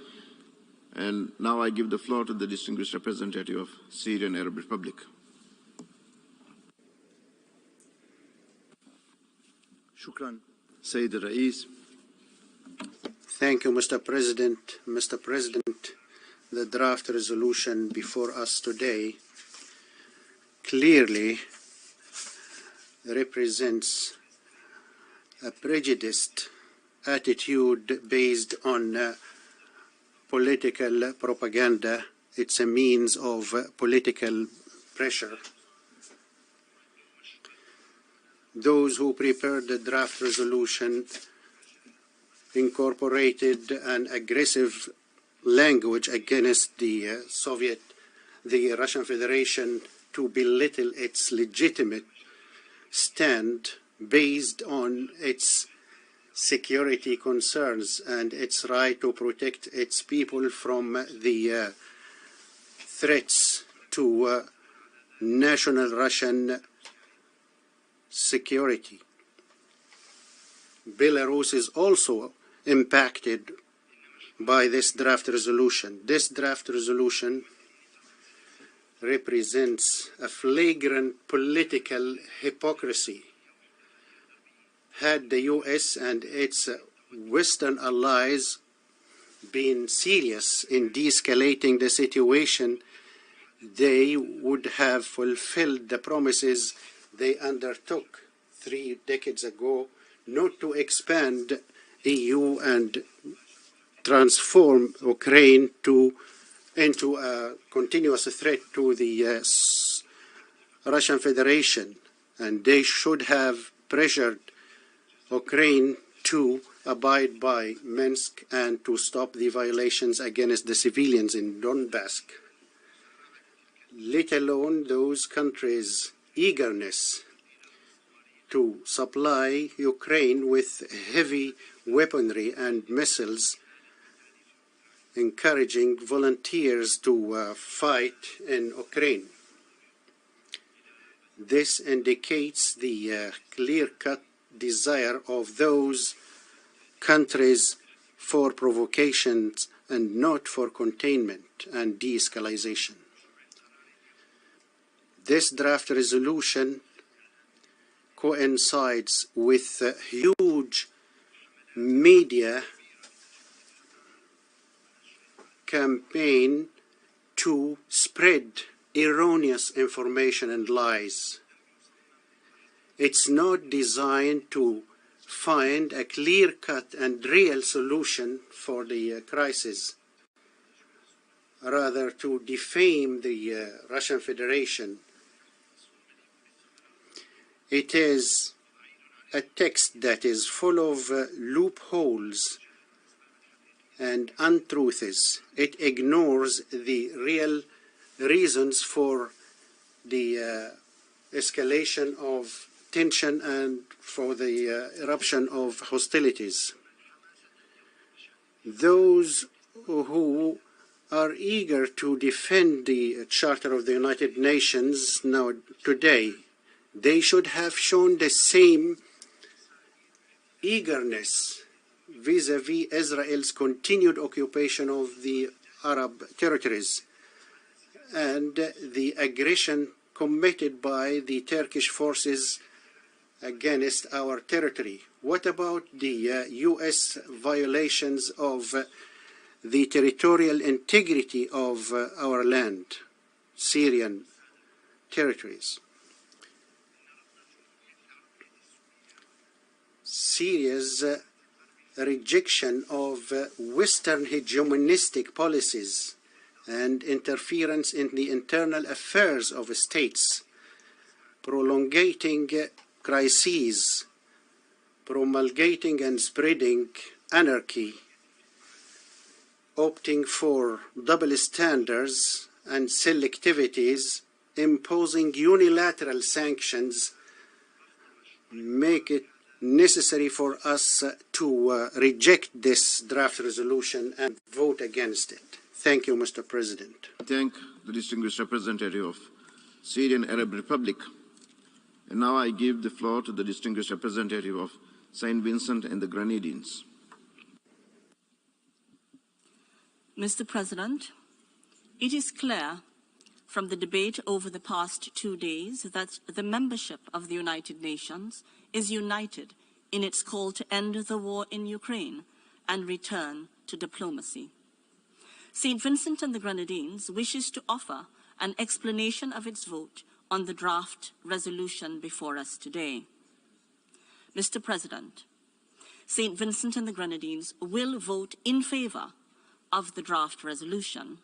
And now I give the floor to the distinguished representative of Syrian Arab Republic. Shukran, Sayyid Rais. Thank you, Mr. President. Mr. President, the draft resolution before us today clearly represents a prejudiced attitude based on political propaganda. It's a means of political pressure. Those who prepared the draft resolution incorporated an aggressive language against the Russian Federation to belittle its legitimate stand based on its security concerns and its right to protect its people from the threats to national Russian security. Belarus is also impacted by this draft resolution. This draft resolution represents a flagrant political hypocrisy. Had the US and its Western allies been serious in de-escalating the situation, they would have fulfilled the promises they undertook 3 decades ago, not to expand EU and transform Ukraine into a continuous threat to the Russian Federation. And they should have pressured Ukraine to abide by Minsk and to stop the violations against the civilians in Donbass, let alone those countries' eagerness to supply Ukraine with heavy weaponry and missiles, encouraging volunteers to fight in Ukraine. This indicates the clear-cut desire of those countries for provocations and not for containment and de-escalation. This draft resolution coincides with a huge media campaign to spread erroneous information and lies. It's not designed to find a clear-cut and real solution for the crisis, rather to defame the Russian Federation. It is a text that is full of loopholes and untruths. It ignores the real reasons for the escalation of tension and for the eruption of hostilities. Those who are eager to defend the Charter of the United Nations now today, they should have shown the same eagerness vis-à-vis Israel's continued occupation of the Arab territories and the aggression committed by the Turkish forces against our territory. What about the U.S. violations of the territorial integrity of our land, Syrian territories? Syria's rejection of Western hegemonistic policies and interference in the internal affairs of states, prolongating crises, promulgating and spreading anarchy, opting for double standards and selectivities, imposing unilateral sanctions, make it necessary for us to reject this draft resolution and vote against it. Thank you, Mr. President. I thank the distinguished representative of Syrian Arab Republic. And now I give the floor to the distinguished representative of St. Vincent and the Grenadines. Mr. President, it is clear from the debate over the past 2 days that the membership of the United Nations is united in its call to end the war in Ukraine and return to diplomacy. St. Vincent and the Grenadines wishes to offer an explanation of its vote on the draft resolution before us today. Mr. President, St. Vincent and the Grenadines will vote in favor of the draft resolution.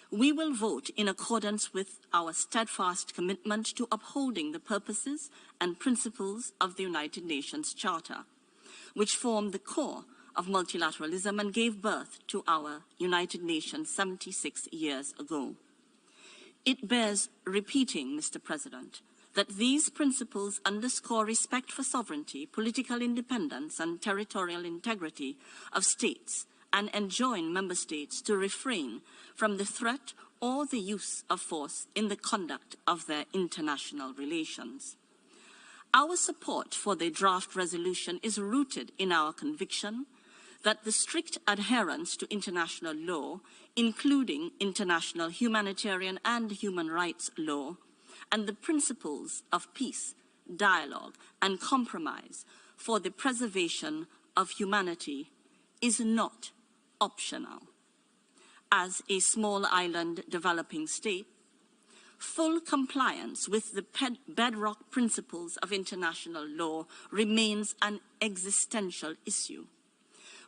We will vote in accordance with our steadfast commitment to upholding the purposes and principles of the United Nations Charter, which form the core of multilateralism and gave birth to our United Nations 76 years ago. It bears repeating, Mr. President, that these principles underscore respect for sovereignty, political independence, and territorial integrity of states and enjoin member states to refrain from the threat or the use of force in the conduct of their international relations. Our support for the draft resolution is rooted in our conviction that the strict adherence to international law, including international humanitarian and human rights law, and the principles of peace, dialogue, and compromise for the preservation of humanity is not optional. As a small island developing state, full compliance with the bedrock principles of international law remains an existential issue.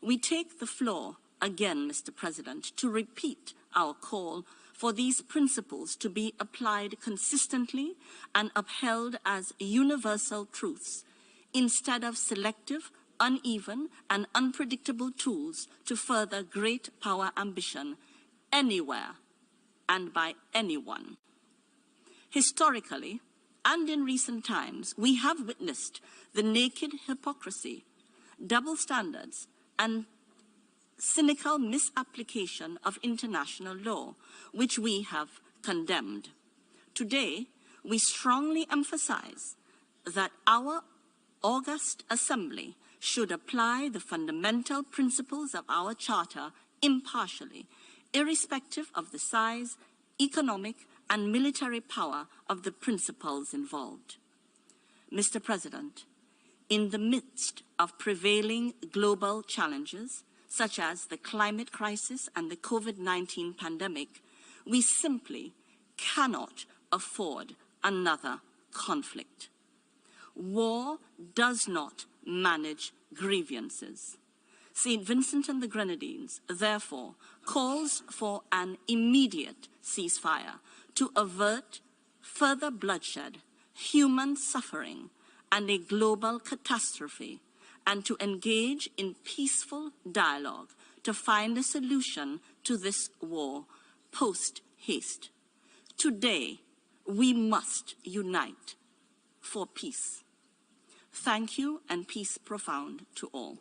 We take the floor again, Mr. President, to repeat our call for these principles to be applied consistently and upheld as universal truths, instead of selective, uneven, and unpredictable tools to further great power ambition anywhere and by anyone. Historically, and in recent times, we have witnessed the naked hypocrisy, double standards, and cynical misapplication of international law, which we have condemned. Today, we strongly emphasize that our august assembly should apply the fundamental principles of our charter impartially, irrespective of the size, economic, and military power of the principles involved. Mr. President, in the midst of prevailing global challenges, such as the climate crisis and the COVID-19 pandemic, we simply cannot afford another conflict. War does not manage grievances. St. Vincent and the Grenadines, therefore, calls for an immediate ceasefire to avert further bloodshed, human suffering, and a global catastrophe, and to engage in peaceful dialogue to find a solution to this war post-haste. Today, we must unite for peace. Thank you, and peace profound to all.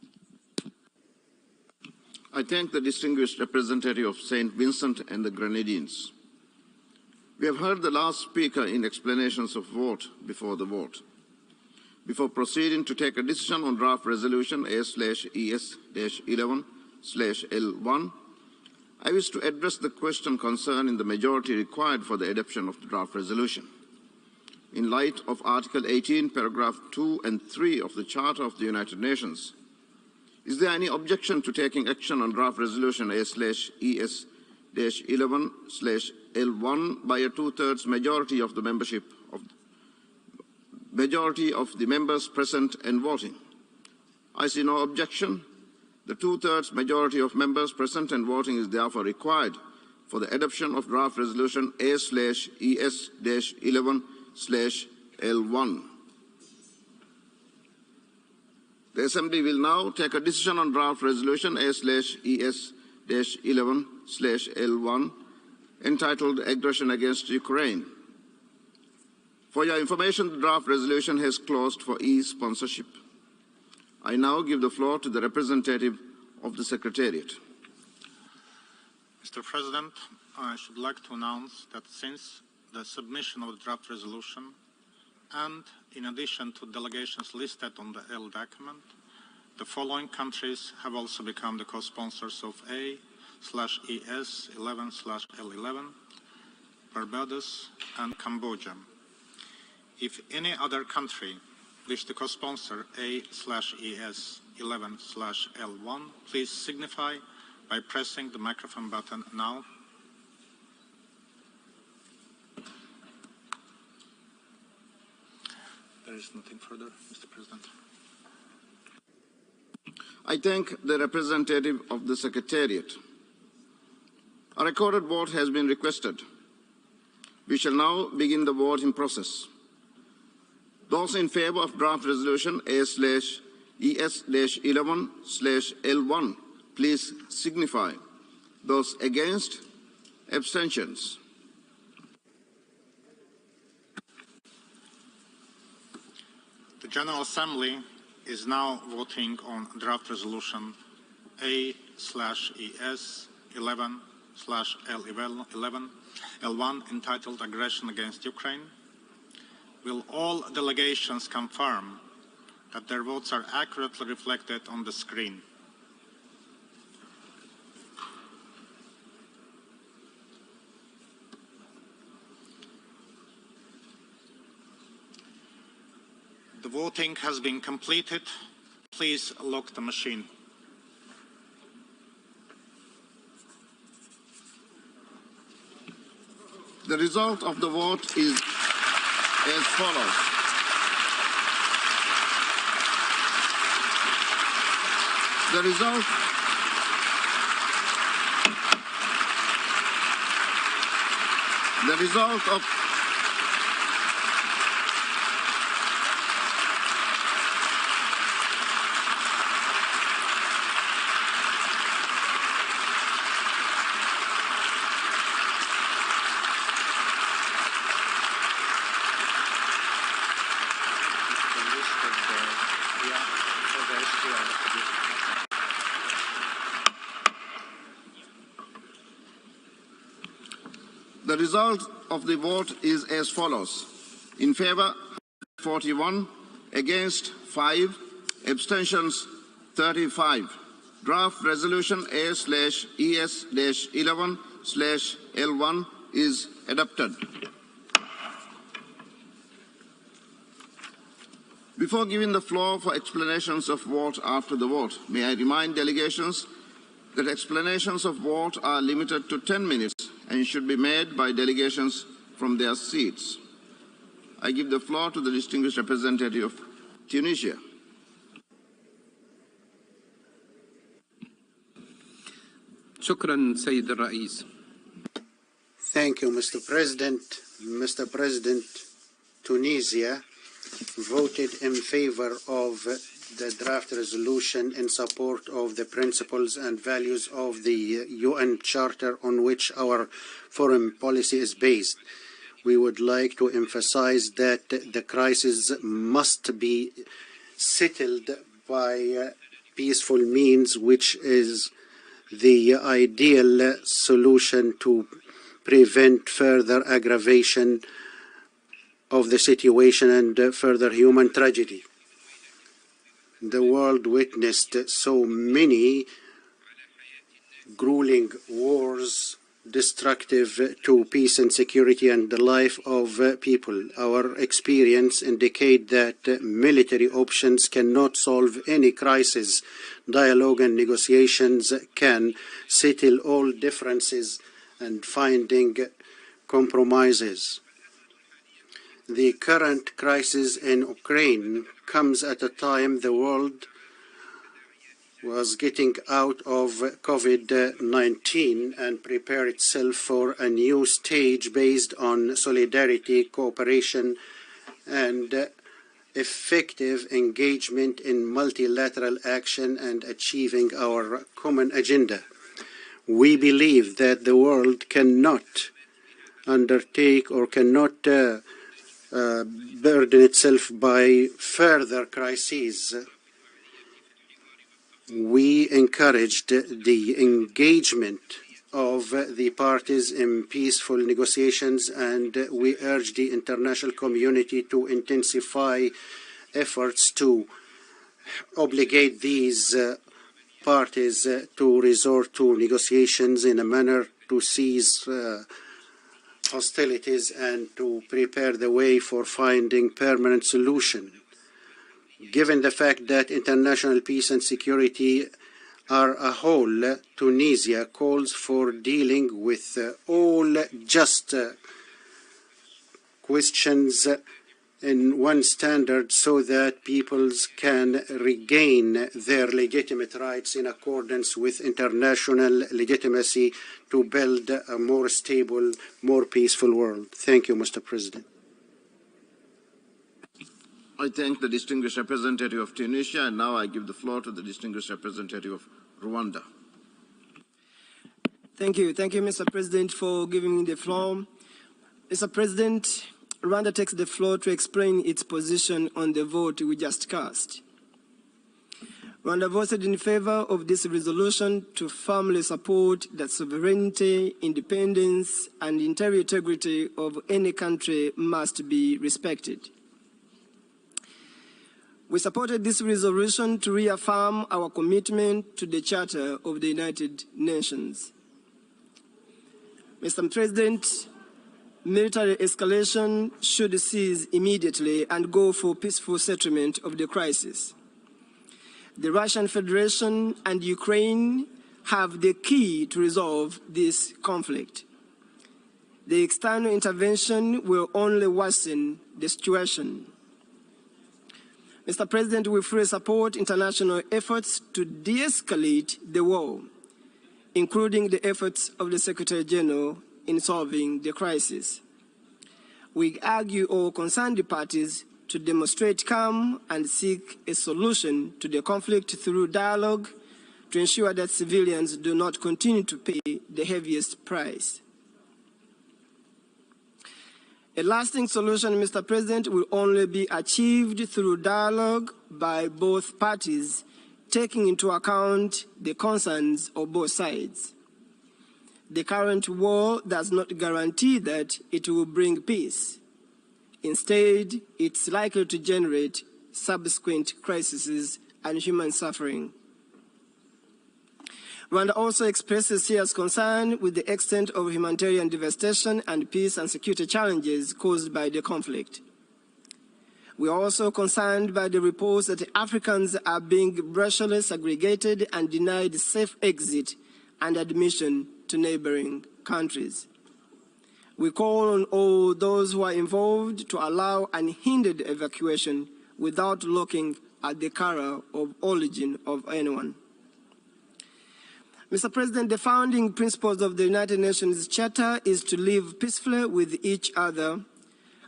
I thank the distinguished representative of St. Vincent and the Grenadines. We have heard the last speaker in explanations of vote before the vote. Before proceeding to take a decision on draft resolution A/ES-11/L1, I wish to address the question concerning the majority required for the adoption of the draft resolution. In light of Article 18, paragraph 2 and 3 of the Charter of the United Nations, is there any objection to taking action on draft resolution A/ES-11/L1 by a two-thirds majority of the members present and voting? I see no objection. The two-thirds majority of members present and voting is therefore required for the adoption of draft resolution A/ES-11/L1. The Assembly will now take a decision on draft resolution A/ES-11/L1 entitled Aggression Against Ukraine. For your information, the draft resolution has closed for e-sponsorship. I now give the floor to the representative of the Secretariat. Mr. President, I should like to announce that since the submission of the draft resolution, and in addition to delegations listed on the L document, the following countries have also become the co-sponsors of A/ES-11/L11, Barbados and Cambodia. If any other country wish to co-sponsor A/ES-11/L1, please signify by pressing the microphone button now. There is nothing further, Mr. President. I thank the representative of the Secretariat. A recorded vote has been requested. We shall now begin the voting process. Those in favour of draft resolution A/ES-11/L1, please signify. Those against, abstentions. The General Assembly is now voting on draft resolution A/ES-11/L1 entitled Aggression Against Ukraine. Will all delegations confirm that their votes are accurately reflected on the screen? The voting has been completed. Please lock the machine. The result of the vote is as follows. The result of The result of the vote is as follows. In favour, 41, against 5, abstentions 35. Draft resolution A/ES-11/L1 is adopted. Before giving the floor for explanations of vote after the vote, may I remind delegations that explanations of vote are limited to 10 minutes and should be made by delegations from their seats. I give the floor to the distinguished representative of Tunisia. شكرا سيد الرئيس. Thank you, Mr. President. Mr. President, Tunisia voted in favor of the draft resolution in support of the principles and values of the UN Charter on which our foreign policy is based. We would like to emphasize that the crisis must be settled by peaceful means, which is the ideal solution to prevent further aggravation of the situation and further human tragedy. The world witnessed so many grueling wars destructive to peace and security and the life of people. Our experience indicates that military options cannot solve any crisis. Dialogue and negotiations can settle all differences and finding compromises. The current crisis in Ukraine comes at a time the world was getting out of COVID-19 and prepare itself for a new stage based on solidarity, cooperation, and effective engagement in multilateral action and achieving our common agenda. We believe that the world cannot undertake or cannot burden itself by further crises. We encouraged the engagement of the parties in peaceful negotiations, and we urge the international community to intensify efforts to obligate these parties to resort to negotiations in a manner to cease hostilities and to prepare the way for finding permanent solution. Given the fact that international peace and security are a whole, Tunisia calls for dealing with all just questions in one standard so that peoples can regain their legitimate rights in accordance with international legitimacy to build a more stable, more peaceful world. Thank you, Mr. President. I thank the distinguished representative of Tunisia, and now I give the floor to the distinguished representative of Rwanda. Thank you, Mr. President, for giving me the floor. Mr. President, Rwanda takes the floor to explain its position on the vote we just cast. Rwanda voted in favor of this resolution to firmly support that sovereignty, independence, and interior integrity of any country must be respected. We supported this resolution to reaffirm our commitment to the Charter of the United Nations. Mr. President, military escalation should cease immediately and go for peaceful settlement of the crisis. The Russian Federation and Ukraine have the key to resolve this conflict. The external intervention will only worsen the situation. Mr. President, we fully support international efforts to de-escalate the war, including the efforts of the Secretary General in solving the crisis. We urge all concerned parties to demonstrate calm and seek a solution to the conflict through dialogue to ensure that civilians do not continue to pay the heaviest price. A lasting solution, Mr. President, will only be achieved through dialogue by both parties, taking into account the concerns of both sides. The current war does not guarantee that it will bring peace. Instead, it's likely to generate subsequent crises and human suffering. Rwanda also expresses serious concern with the extent of humanitarian devastation and peace and security challenges caused by the conflict. We are also concerned by the reports that Africans are being racially segregated and denied safe exit and admission to neighboring countries. We call on all those who are involved to allow unhindered evacuation without looking at the color of origin of anyone. Mr. President, the founding principles of the United Nations Charter is to live peacefully with each other,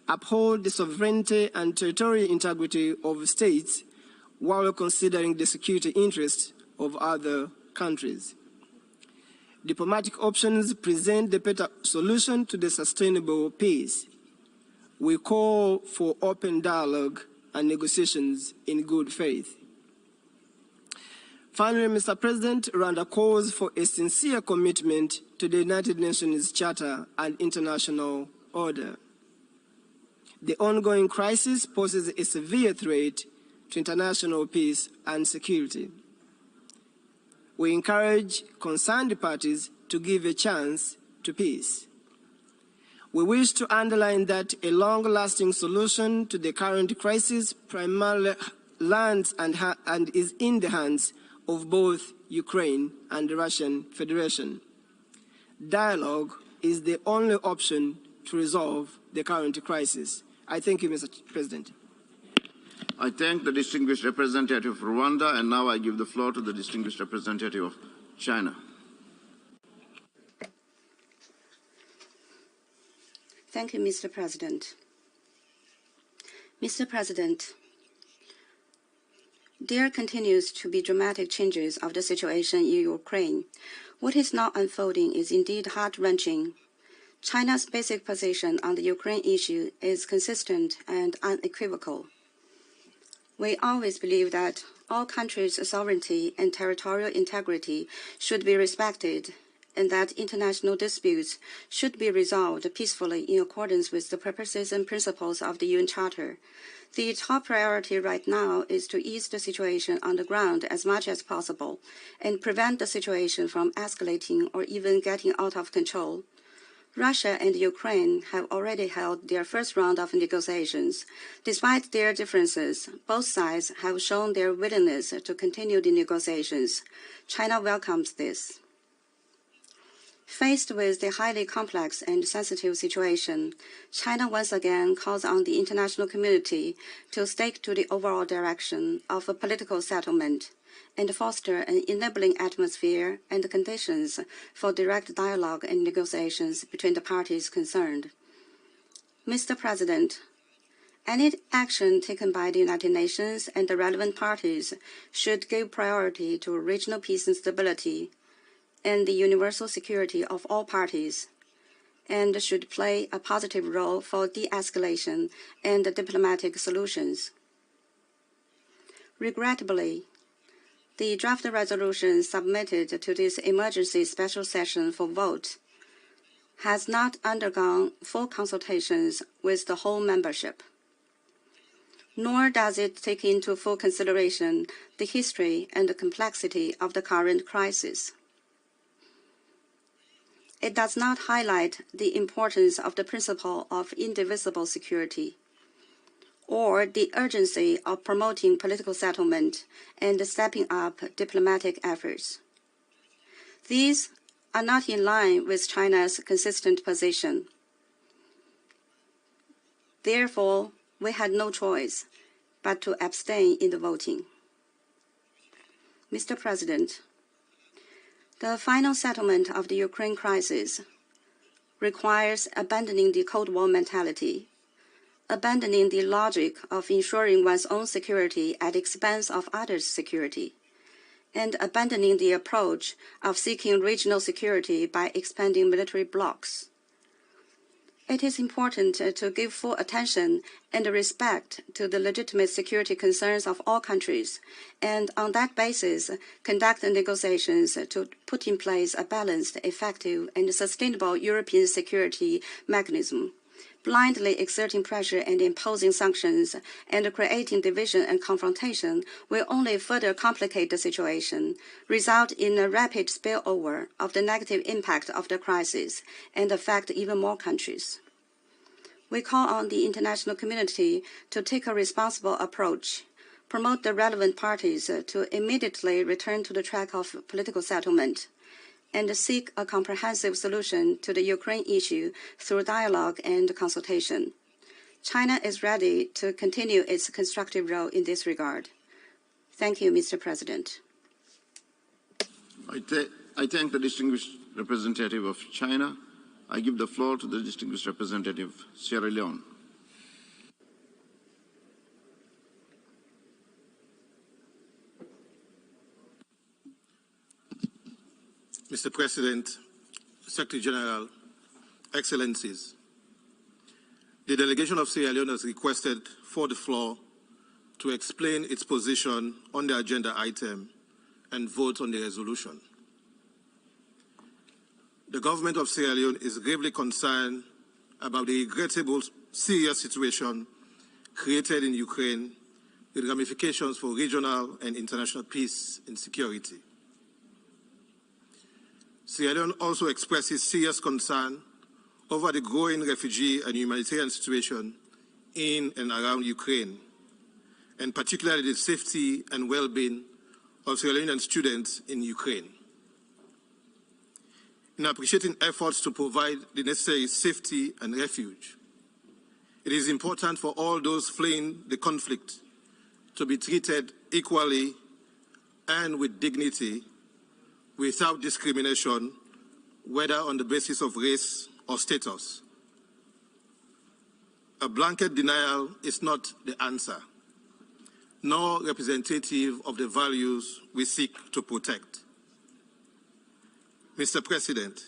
uphold the sovereignty and territorial integrity of states while considering the security interests of other countries. Diplomatic options present the better solution to the sustainable peace. We call for open dialogue and negotiations in good faith. Finally, Mr. President, Rwanda calls for a sincere commitment to the United Nations Charter and international order. The ongoing crisis poses a severe threat to international peace and security. We encourage concerned parties to give a chance to peace. We wish to underline that a long-lasting solution to the current crisis primarily lands and is in the hands of both Ukraine and the Russian Federation. Dialogue is the only option to resolve the current crisis. I thank you, Mr. President. I thank the distinguished representative of Rwanda, and now I give the floor to the distinguished representative of China. Thank you, Mr. President. Mr. President, there continues to be dramatic changes of the situation in Ukraine. What is now unfolding is indeed heart-wrenching. China's basic position on the Ukraine issue is consistent and unequivocal. We always believe that all countries' sovereignty and territorial integrity should be respected, and that international disputes should be resolved peacefully in accordance with the purposes and principles of the UN Charter. The top priority right now is to ease the situation on the ground as much as possible and prevent the situation from escalating or even getting out of control. Russia and Ukraine have already held their first round of negotiations. Despite their differences, both sides have shown their willingness to continue the negotiations. China welcomes this. Faced with the highly complex and sensitive situation, China once again calls on the international community to stick to the overall direction of a political settlement and foster an enabling atmosphere and conditions for direct dialogue and negotiations between the parties concerned. Mr. President, any action taken by the United Nations and the relevant parties should give priority to regional peace and stability and the universal security of all parties, and should play a positive role for de-escalation and diplomatic solutions. Regrettably, the draft resolution submitted to this emergency special session for vote has not undergone full consultations with the whole membership, nor does it take into full consideration the history and the complexity of the current crisis. It does not highlight the importance of the principle of indivisible security, or the urgency of promoting political settlement and stepping up diplomatic efforts. These are not in line with China's consistent position. Therefore, we had no choice but to abstain in the voting. Mr. President, the final settlement of the Ukraine crisis requires abandoning the Cold War mentality, abandoning the logic of ensuring one's own security at the expense of others' security, and abandoning the approach of seeking regional security by expanding military blocs. It is important to give full attention and respect to the legitimate security concerns of all countries, and on that basis, conduct negotiations to put in place a balanced, effective, and sustainable European security mechanism. Blindly exerting pressure and imposing sanctions and creating division and confrontation will only further complicate the situation, result in a rapid spillover of the negative impact of the crisis, and affect even more countries. We call on the international community to take a responsible approach, promote the relevant parties to immediately return to the track of political settlement, and seek a comprehensive solution to the Ukraine issue through dialogue and consultation. China is ready to continue its constructive role in this regard. Thank you, Mr. President. I thank the distinguished representative of China. I give the floor to the distinguished representative of Sierra Leone. Mr. President, Secretary General, Excellencies, the delegation of Sierra Leone has requested for the floor to explain its position on the agenda item and vote on the resolution. The government of Sierra Leone is gravely concerned about the regrettable serious situation created in Ukraine with ramifications for regional and international peace and security. Sierra Leone also expresses serious concern over the growing refugee and humanitarian situation in and around Ukraine, and particularly the safety and well-being of Sierra Leonean students in Ukraine. In appreciating efforts to provide the necessary safety and refuge, it is important for all those fleeing the conflict to be treated equally and with dignity, without discrimination, whether on the basis of race or status. A blanket denial is not the answer, nor representative of the values we seek to protect. Mr. President,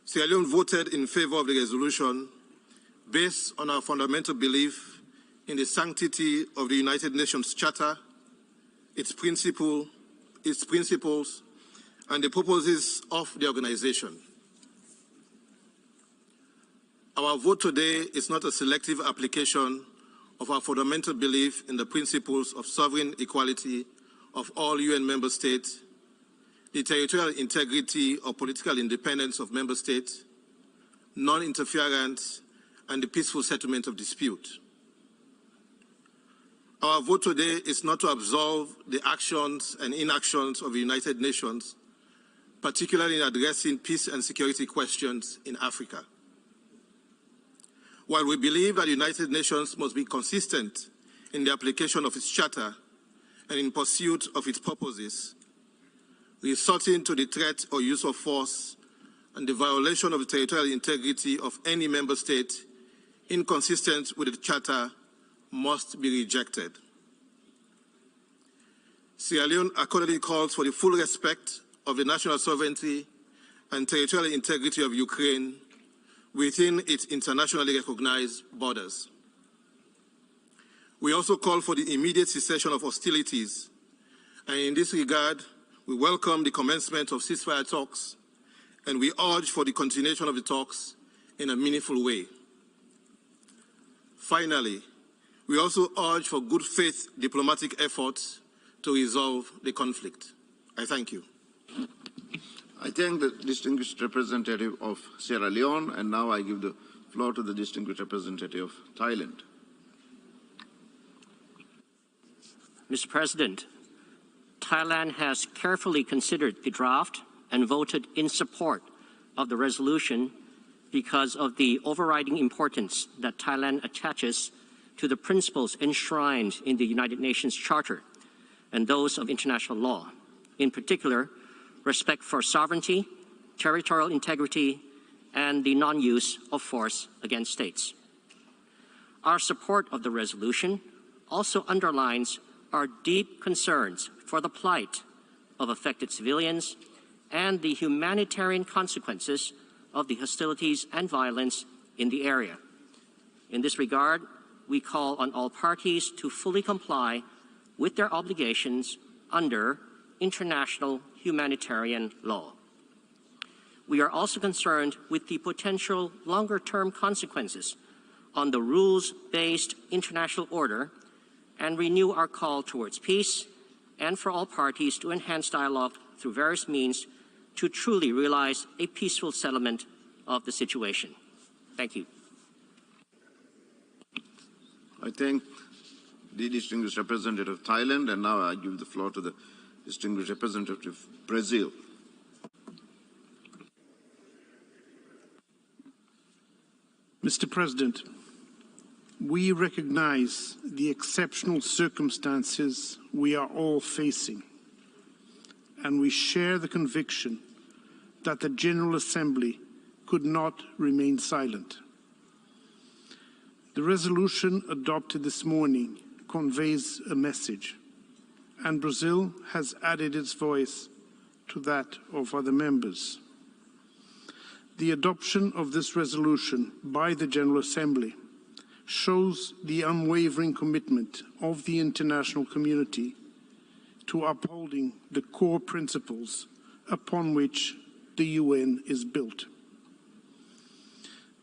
Sierra Leone voted in favor of the resolution based on our fundamental belief in the sanctity of the United Nations Charter, its principles, and the purposes of the organization. Our vote today is not a selective application of our fundamental belief in the principles of sovereign equality of all UN member states, the territorial integrity or political independence of member states, non-interference, and the peaceful settlement of dispute. Our vote today is not to absolve the actions and inactions of the United Nations, particularly in addressing peace and security questions in Africa. While we believe that the United Nations must be consistent in the application of its charter and in pursuit of its purposes, resorting to the threat or use of force and the violation of the territorial integrity of any member state inconsistent with the charter must be rejected. Sierra Leone accordingly calls for the full respect of the national sovereignty and territorial integrity of Ukraine within its internationally recognized borders. We also call for the immediate cessation of hostilities, and in this regard, we welcome the commencement of ceasefire talks, and we urge for the continuation of the talks in a meaningful way. Finally, we also urge for good faith diplomatic efforts to resolve the conflict. I thank you. I thank the distinguished representative of Sierra Leone, and now I give the floor to the distinguished representative of Thailand. Mr. President, Thailand has carefully considered the draft and voted in support of the resolution because of the overriding importance that Thailand attaches to the principles enshrined in the United Nations Charter and those of international law, in particular, respect for sovereignty, territorial integrity, and the non-use of force against states. Our support of the resolution also underlines our deep concerns for the plight of affected civilians and the humanitarian consequences of the hostilities and violence in the area. In this regard, we call on all parties to fully comply with their obligations under international humanitarian law. We are also concerned with the potential longer-term consequences on the rules-based international order and renew our call towards peace and for all parties to enhance dialogue through various means to truly realize a peaceful settlement of the situation. Thank you. I thank the distinguished representative of Thailand, and now I give the floor to the distinguished representative of Brazil. Mr. President, we recognize the exceptional circumstances we are all facing, and we share the conviction that the General Assembly could not remain silent. The resolution adopted this morning conveys a message, and Brazil has added its voice to that of other members. The adoption of this resolution by the General Assembly shows the unwavering commitment of the international community to upholding the core principles upon which the UN is built.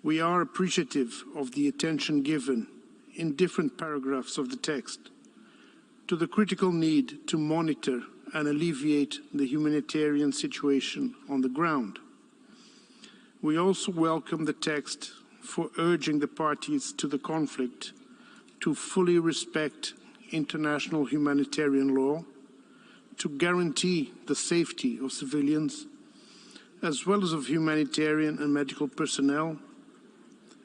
We are appreciative of the attention given in different paragraphs of the text to the critical need to monitor and alleviate the humanitarian situation on the ground. We also welcome the text for urging the parties to the conflict to fully respect international humanitarian law, to guarantee the safety of civilians, as well as of humanitarian and medical personnel,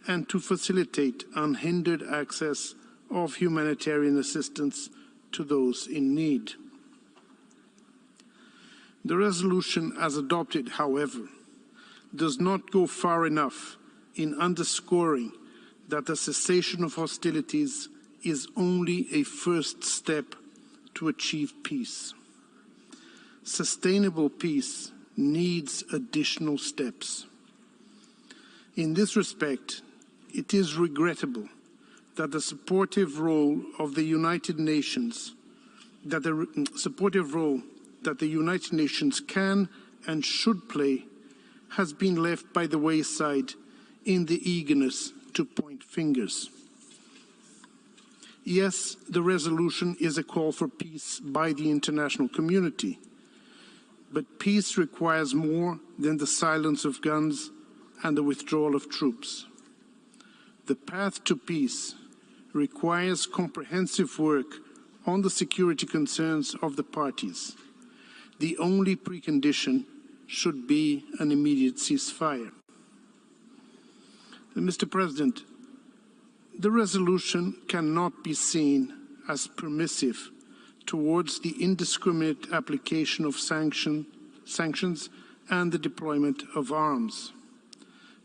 and to facilitate unhindered access of humanitarian assistance to those in need. The resolution as adopted, however, does not go far enough in underscoring that the cessation of hostilities is only a first step to achieve peace. Sustainable peace needs additional steps. In this respect, it is regrettable that the supportive role of the United Nations, that the United Nations can and should play, has been left by the wayside in the eagerness to point fingers. Yes, the resolution is a call for peace by the international community, but peace requires more than the silence of guns and the withdrawal of troops. The path to peace requires comprehensive work on the security concerns of the parties. The only precondition should be an immediate ceasefire. Mr. President, the resolution cannot be seen as permissive towards the indiscriminate application of sanctions and the deployment of arms.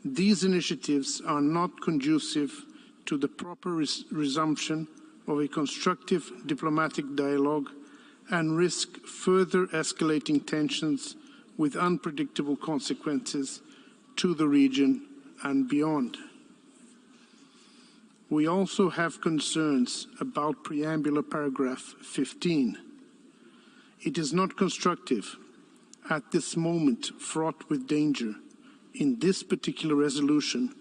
These initiatives are not conducive to the proper resumption of a constructive diplomatic dialogue and risk further escalating tensions with unpredictable consequences to the region and beyond. We also have concerns about preambular paragraph 15. It is not constructive at this moment fraught with danger in this particular resolution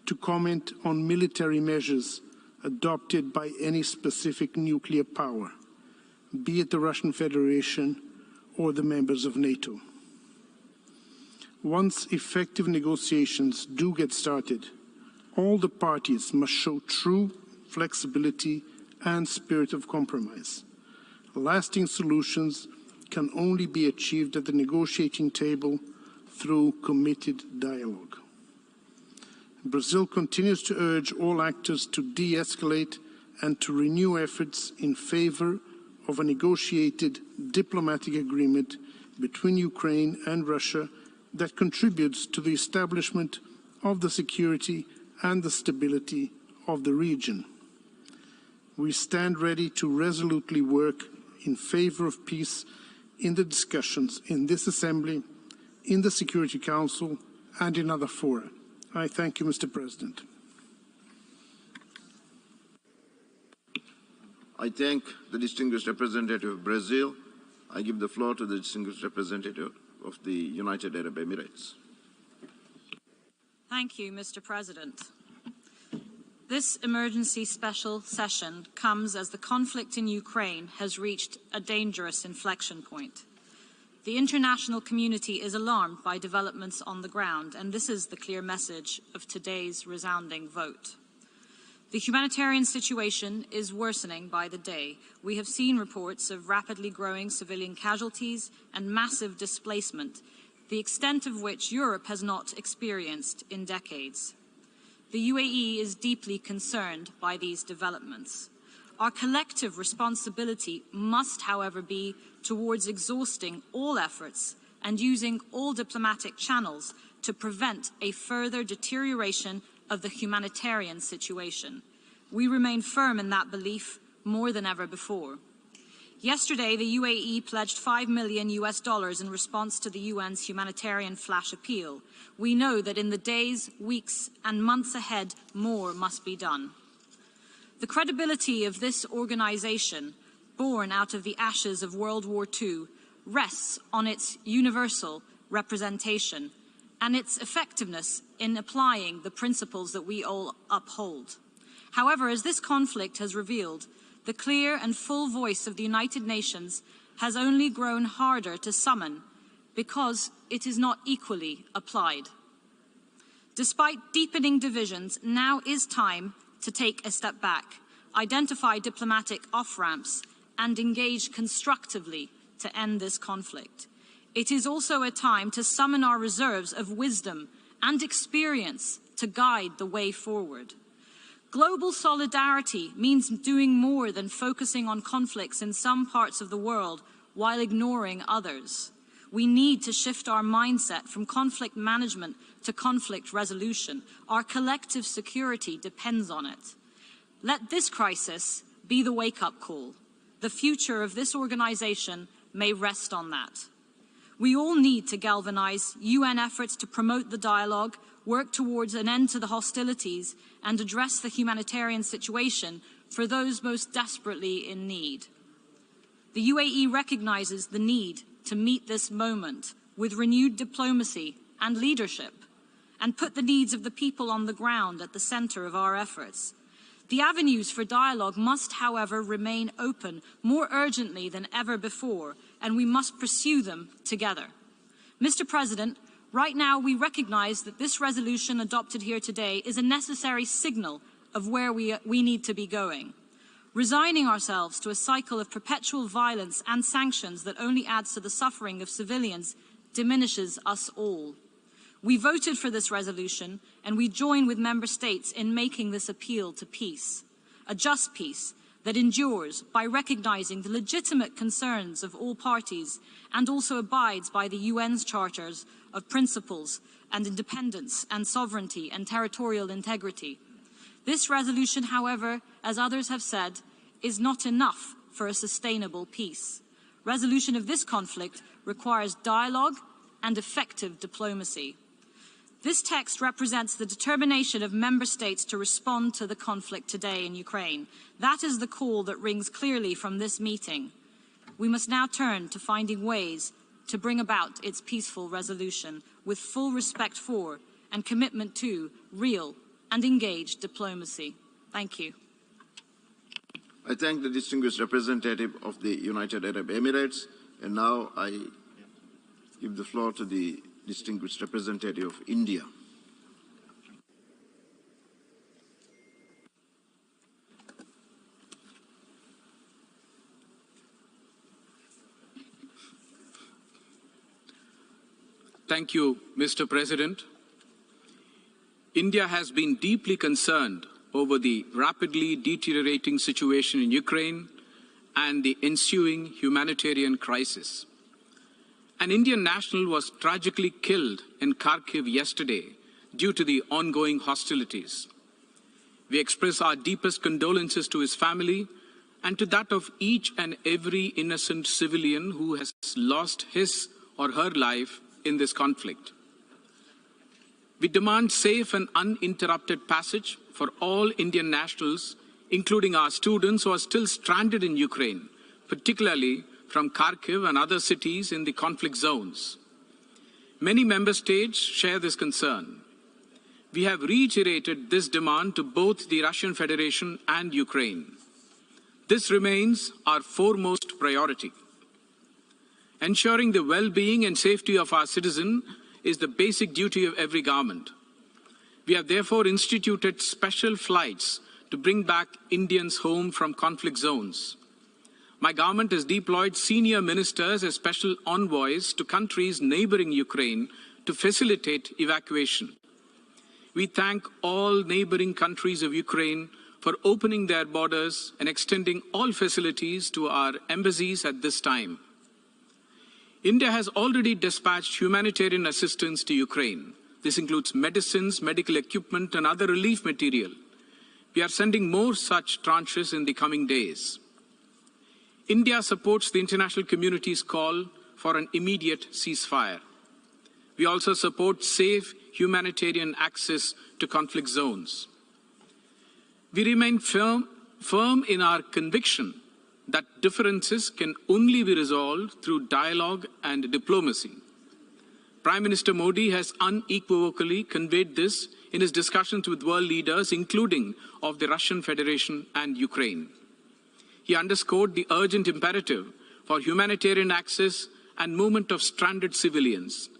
to comment on military measures adopted by any specific nuclear power, be it the Russian Federation or the members of NATO. Once effective negotiations do get started, all the parties must show true flexibility and spirit of compromise. Lasting solutions can only be achieved at the negotiating table through committed dialogue. Brazil continues to urge all actors to de-escalate and to renew efforts in favor of a negotiated diplomatic agreement between Ukraine and Russia that contributes to the establishment of the security and the stability of the region. We stand ready to resolutely work in favor of peace in the discussions in this Assembly, in the Security Council, and in other fora. I thank you, Mr. President. I thank the distinguished representative of Brazil. I give the floor to the distinguished representative of the United Arab Emirates. Thank you, Mr. President. This emergency special session comes as the conflict in Ukraine has reached a dangerous inflection point. The international community is alarmed by developments on the ground, and this is the clear message of today's resounding vote. The humanitarian situation is worsening by the day. We have seen reports of rapidly growing civilian casualties and massive displacement, the extent of which Europe has not experienced in decades. the UAE is deeply concerned by these developments. Our collective responsibility must, however, be towards exhausting all efforts and using all diplomatic channels to prevent a further deterioration of the humanitarian situation. We remain firm in that belief more than ever before. Yesterday, the UAE pledged $5 million in response to the UN's humanitarian flash appeal. We know that in the days, weeks, and months ahead, more must be done. The credibility of this organization, born out of the ashes of World War II, rests on its universal representation and its effectiveness in applying the principles that we all uphold. However, as this conflict has revealed, the clear and full voice of the United Nations has only grown harder to summon because it is not equally applied. Despite deepening divisions, now is time to take a step back, identify diplomatic off-ramps, and engage constructively to end this conflict. It is also a time to summon our reserves of wisdom and experience to guide the way forward. Global solidarity means doing more than focusing on conflicts in some parts of the world while ignoring others. We need to shift our mindset from conflict management to conflict resolution. Our collective security depends on it. Let this crisis be the wake-up call. The future of this organization may rest on that. We all need to galvanize UN efforts to promote the dialogue, work towards an end to the hostilities, and address the humanitarian situation for those most desperately in need. The UAE recognizes the need to meet this moment with renewed diplomacy and leadership, and put the needs of the people on the ground at the center of our efforts. The avenues for dialogue must, however, remain open more urgently than ever before, and we must pursue them together. Mr. President, right now we recognize that this resolution adopted here today is a necessary signal of where we need to be going. Resigning ourselves to a cycle of perpetual violence and sanctions that only adds to the suffering of civilians diminishes us all. We voted for this resolution, and we join with member states in making this appeal to peace, a just peace that endures by recognizing the legitimate concerns of all parties and also abides by the UN's charters of principles and independence and sovereignty and territorial integrity. This resolution, however, as others have said, is not enough for a sustainable peace. Resolution of this conflict requires dialogue and effective diplomacy. This text represents the determination of member states to respond to the conflict today in Ukraine. That is the call that rings clearly from this meeting. We must now turn to finding ways to bring about its peaceful resolution with full respect for and commitment to real and engaged diplomacy. Thank you. I thank the distinguished representative of the United Arab Emirates, and now I give the floor to the distinguished representative of India. Thank you, Mr. President. India has been deeply concerned over the rapidly deteriorating situation in Ukraine and the ensuing humanitarian crisis. An Indian national was tragically killed in Kharkiv yesterday due to the ongoing hostilities. We express our deepest condolences to his family and to that of each and every innocent civilian who has lost his or her life in this conflict. We demand safe and uninterrupted passage for all Indian nationals, including our students who are still stranded in Ukraine, particularly from Kharkiv and other cities in the conflict zones. Many member states share this concern. We have reiterated this demand to both the Russian Federation and Ukraine. This remains our foremost priority. Ensuring the well-being and safety of our citizens is the basic duty of every government. We have therefore instituted special flights to bring back Indians home from conflict zones. My government has deployed senior ministers as special envoys to countries neighboring Ukraine to facilitate evacuation. We thank all neighboring countries of Ukraine for opening their borders and extending all facilities to our embassies at this time. India has already dispatched humanitarian assistance to Ukraine. This includes medicines, medical equipment, and other relief material. We are sending more such tranches in the coming days. India supports the international community's call for an immediate ceasefire. We also support safe humanitarian access to conflict zones. We remain firm in our conviction that differences can only be resolved through dialogue and diplomacy. Prime Minister Modi has unequivocally conveyed this in his discussions with world leaders, including of the Russian Federation and Ukraine. He underscored the urgent imperative for humanitarian access and movement of stranded civilians.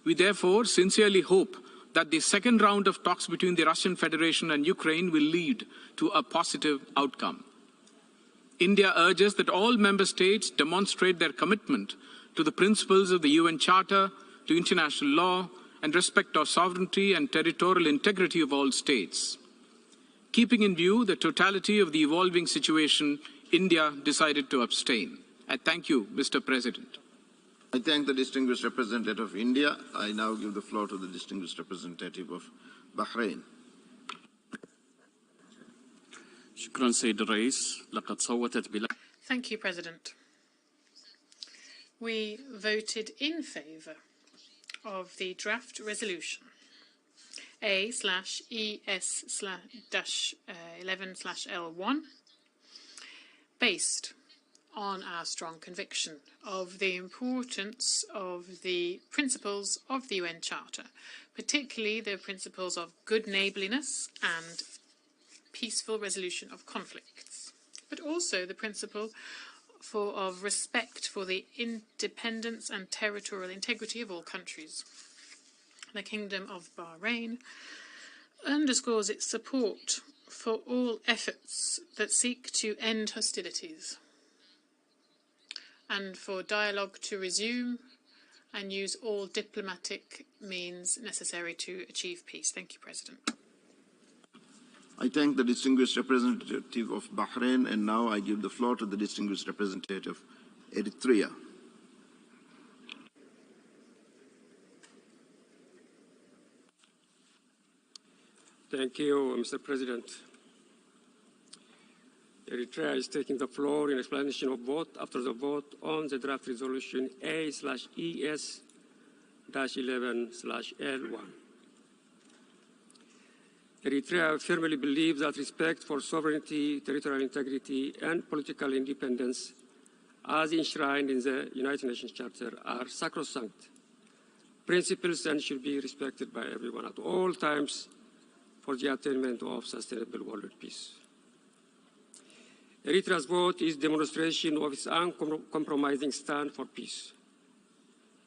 We therefore sincerely hope that the second round of talks between the Russian Federation and Ukraine will lead to a positive outcome. India urges that all member states demonstrate their commitment to the principles of the UN Charter, to international law, and respect of sovereignty and territorial integrity of all states. Keeping in view the totality of the evolving situation, India decided to abstain. I thank you, Mr. President. I thank the distinguished representative of India. I now give the floor to the distinguished representative of Bahrain. Thank you, President. We voted in favour of the draft resolution A/ES/11/L1 based on our strong conviction of the importance of the principles of the UN Charter, particularly the principles of good neighbourliness and peaceful resolution of conflicts, but also the principle of respect for the independence and territorial integrity of all countries. The Kingdom of Bahrain underscores its support for all efforts that seek to end hostilities and for dialogue to resume and use all diplomatic means necessary to achieve peace. Thank you, President. I thank the distinguished representative of Bahrain, and now I give the floor to the distinguished representative of Eritrea. Thank you, Mr. President. Eritrea is taking the floor in explanation of vote after the vote on the draft resolution A/ES-11/L1. Eritrea firmly believes that respect for sovereignty, territorial integrity, and political independence, as enshrined in the United Nations Charter, are sacrosanct principles and should be respected by everyone at all times for the attainment of sustainable world peace. Eritrea's vote is demonstration of its uncompromising stand for peace.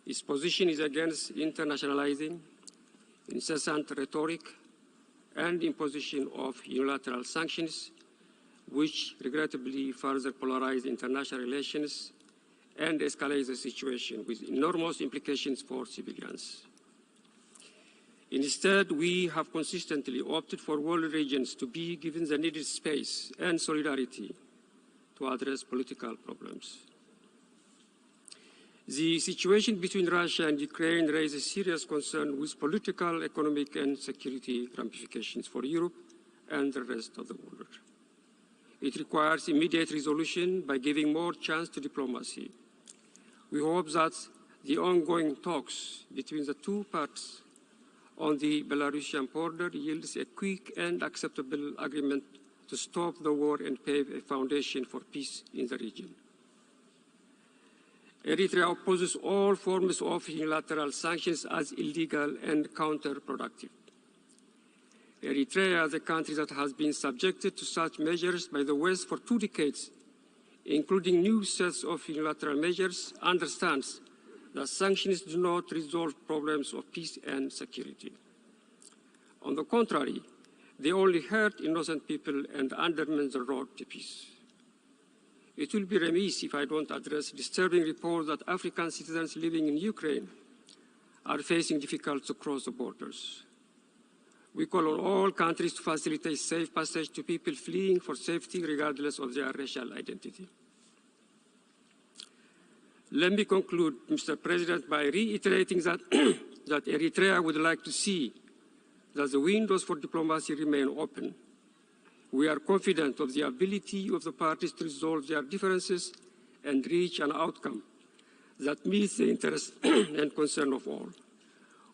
Its position is against internationalizing, incessant rhetoric, and imposition of unilateral sanctions, which regrettably further polarize international relations and escalate the situation with enormous implications for civilians. Instead, we have consistently opted for world regions to be given the needed space and solidarity to address political problems. The situation between Russia and Ukraine raises serious concern with political, economic, and security ramifications for Europe and the rest of the world. It requires immediate resolution by giving more chance to diplomacy. We hope that the ongoing talks between the two parties on the Belarusian border yields a quick and acceptable agreement to stop the war and pave a foundation for peace in the region. Eritrea opposes all forms of unilateral sanctions as illegal and counterproductive. Eritrea, the country that has been subjected to such measures by the West for 2 decades, including new sets of unilateral measures, understands that sanctions do not resolve problems of peace and security. On the contrary, they only hurt innocent people and undermine the road to peace. It will be remiss if I don't address disturbing reports that African citizens living in Ukraine are facing difficulties to cross the borders. We call on all countries to facilitate safe passage to people fleeing for safety regardless of their racial identity. Let me conclude, Mr. President, by reiterating that, that Eritrea would like to see that the windows for diplomacy remain open. We are confident of the ability of the parties to resolve their differences and reach an outcome that meets the interests and concern of all.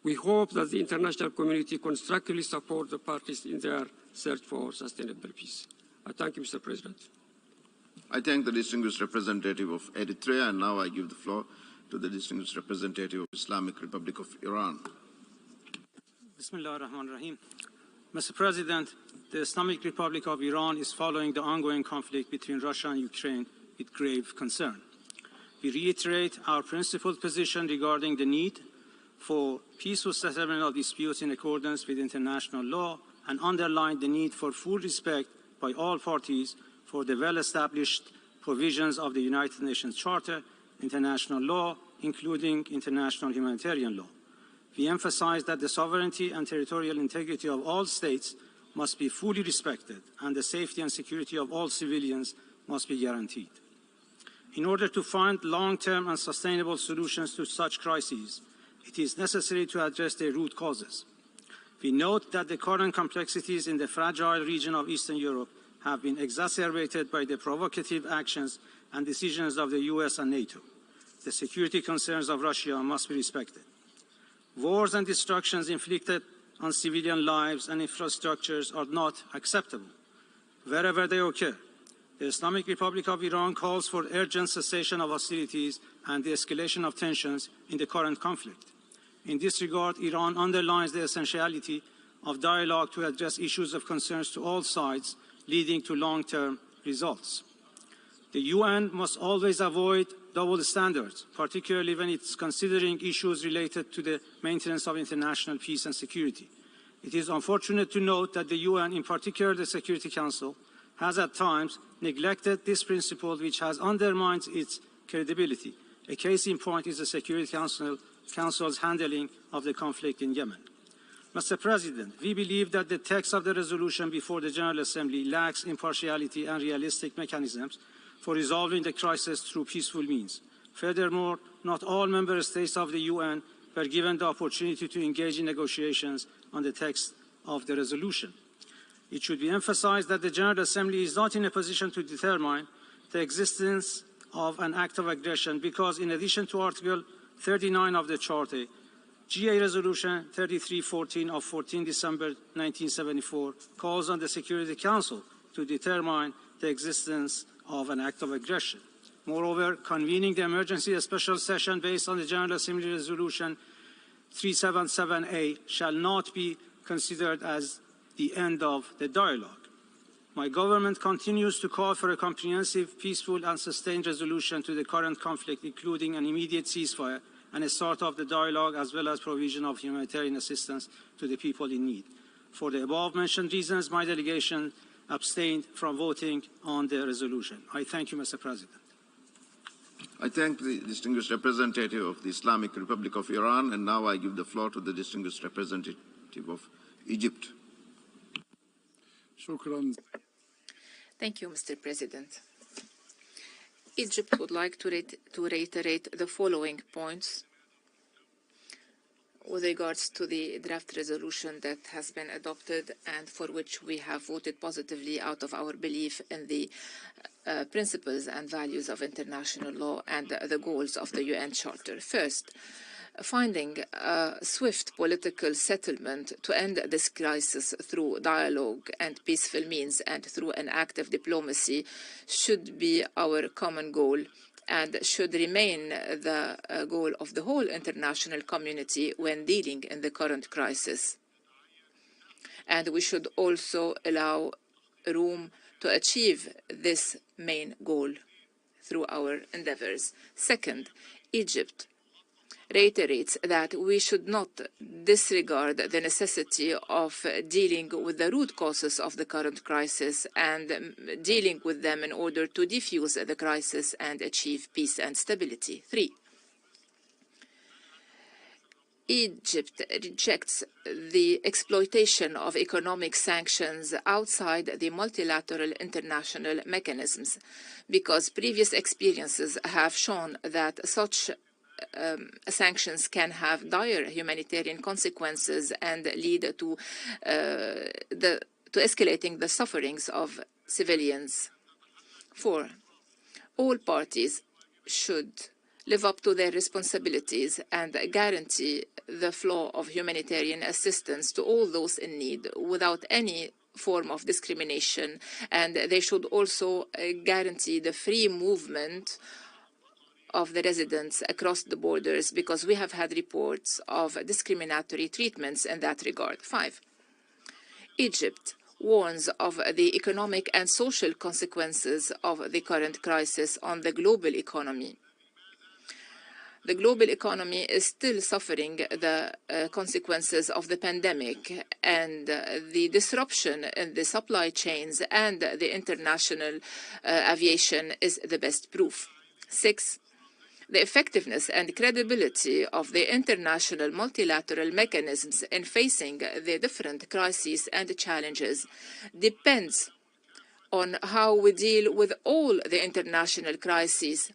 We hope that the international community constructively support the parties in their search for sustainable peace. I thank you, Mr. President. I thank the distinguished representative of Eritrea, and now I give the floor to the distinguished representative of Islamic Republic of Iran. Bismillah ar-Rahman ar-Rahim. Mr. President, the Islamic Republic of Iran is following the ongoing conflict between Russia and Ukraine with grave concern. We reiterate our principled position regarding the need for peaceful settlement of disputes in accordance with international law and underline the need for full respect by all parties for the well-established provisions of the United Nations Charter, international law, including international humanitarian law. We emphasize that the sovereignty and territorial integrity of all states must be fully respected and the safety and security of all civilians must be guaranteed. In order to find long-term and sustainable solutions to such crises, it is necessary to address their root causes. We note that the current complexities in the fragile region of Eastern Europe have been exacerbated by the provocative actions and decisions of the US and NATO. The security concerns of Russia must be respected. Wars and destructions inflicted on civilian lives and infrastructures are not acceptable, wherever they occur. The Islamic Republic of Iran calls for urgent cessation of hostilities and the escalation of tensions in the current conflict. In this regard, Iran underlines the essentiality of dialogue to address issues of concern to all sides, leading to long-term results. The UN must always avoid double standards, particularly when it's considering issues related to the maintenance of international peace and security. It is unfortunate to note that the UN, in particular the Security Council, has at times neglected this principle, which has undermined its credibility. A case in point is the Security Council's handling of the conflict in Yemen. Mr. President, we believe that the text of the resolution before the General Assembly lacks impartiality and realistic mechanisms for resolving the crisis through peaceful means. Furthermore, not all member states of the UN were given the opportunity to engage in negotiations on the text of the resolution. It should be emphasized that the General Assembly is not in a position to determine the existence of an act of aggression because, in addition to Article 39 of the Charter, GA Resolution 3314 of 14 December 1974 calls on the Security Council to determine the existence of an act of aggression. Moreover, convening the emergency special session based on the General Assembly Resolution 377A shall not be considered as the end of the dialogue. My government continues to call for a comprehensive, peaceful and sustained resolution to the current conflict, including an immediate ceasefire and a start of the dialogue, as well as provision of humanitarian assistance to the people in need. For the above-mentioned reasons, my delegation abstained from voting on the resolution. I thank you, Mr. President. I thank the distinguished representative of the Islamic Republic of Iran, and now I give the floor to the distinguished representative of Egypt. Thank you, Mr. President. Egypt would like to reiterate the following points with regards to the draft resolution that has been adopted and for which we have voted positively out of our belief in the principles and values of international law and the goals of the UN Charter. First, finding a swift political settlement to end this crisis through dialogue and peaceful means and through an active diplomacy should be our common goal and should remain the goal of the whole international community when dealing in the current crisis. And we should also allow room to achieve this main goal through our endeavors. Second, Egypt reiterates that we should not disregard the necessity of dealing with the root causes of the current crisis and dealing with them in order to defuse the crisis and achieve peace and stability. 3. Egypt rejects the exploitation of economic sanctions outside the multilateral international mechanisms because previous experiences have shown that such sanctions can have dire humanitarian consequences and lead to escalating the sufferings of civilians. 4. All parties should live up to their responsibilities and guarantee the flow of humanitarian assistance to all those in need without any form of discrimination, and they should also guarantee the free movement of the residents across the borders because we have had reports of discriminatory treatments in that regard. 5. Egypt warns of the economic and social consequences of the current crisis on the global economy. The global economy is still suffering the consequences of the pandemic, and the disruption in the supply chains and the international aviation is the best proof. 6. The effectiveness and credibility of the international multilateral mechanisms in facing the different crises and challenges depends on how we deal with all the international crises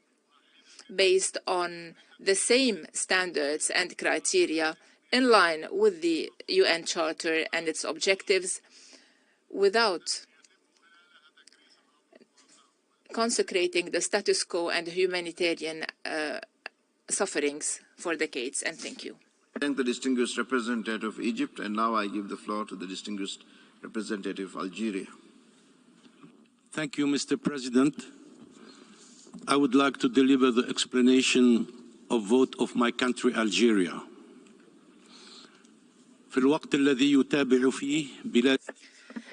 based on the same standards and criteria in line with the UN Charter and its objectives without consecrating the status quo and humanitarian sufferings for decades. And thank you. I thank the distinguished representative of Egypt, and now I give the floor to the distinguished representative of Algeria. Thank you, Mr. President. I would like to deliver the explanation of vote of my country, Algeria. في الوقت الذي يتابع فيه بلاد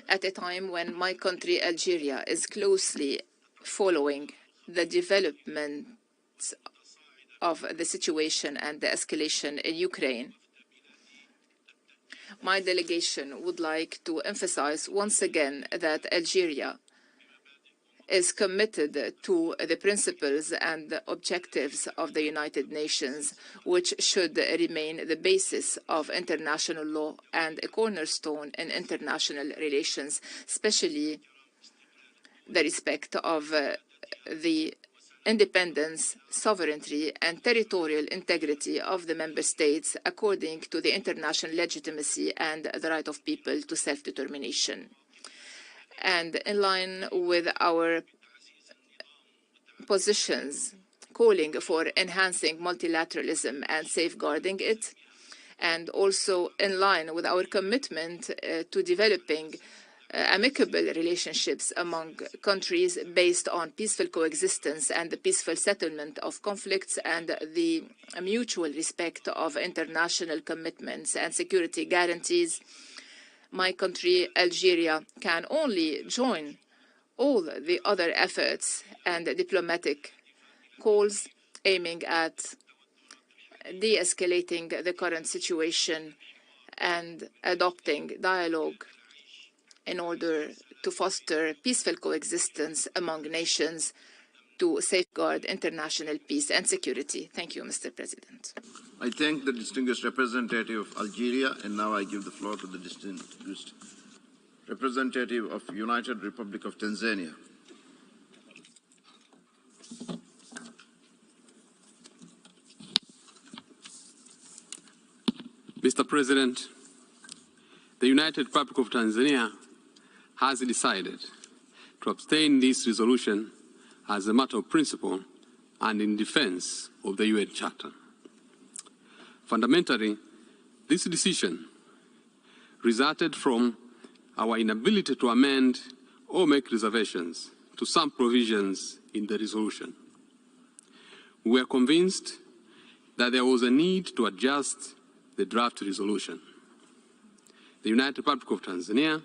At a time when my country, Algeria, is closely following the development of the situation and the escalation in Ukraine, my delegation would like to emphasize once again that Algeria is committed to the principles and the objectives of the United Nations, which should remain the basis of international law and a cornerstone in international relations, especially the respect of the independence, sovereignty, and territorial integrity of the member states according to the international legitimacy and the right of people to self-determination. And in line with our positions calling for enhancing multilateralism and safeguarding it, and also in line with our commitment to developing amicable relationships among countries based on peaceful coexistence and the peaceful settlement of conflicts and the mutual respect of international commitments and security guarantees, my country, Algeria, can only join all the other efforts and diplomatic calls aiming at de-escalating the current situation and adopting dialogue in order to foster peaceful coexistence among nations to safeguard international peace and security. Thank you, Mr. President. I thank the distinguished representative of Algeria, and now I give the floor to the distinguished representative of United Republic of Tanzania. Mr. President, the United Republic of Tanzania has decided to abstain this resolution as a matter of principle and in defense of the UN Charter. Fundamentally, this decision resulted from our inability to amend or make reservations to some provisions in the resolution. We were convinced that there was a need to adjust the draft resolution. The United Republic of Tanzania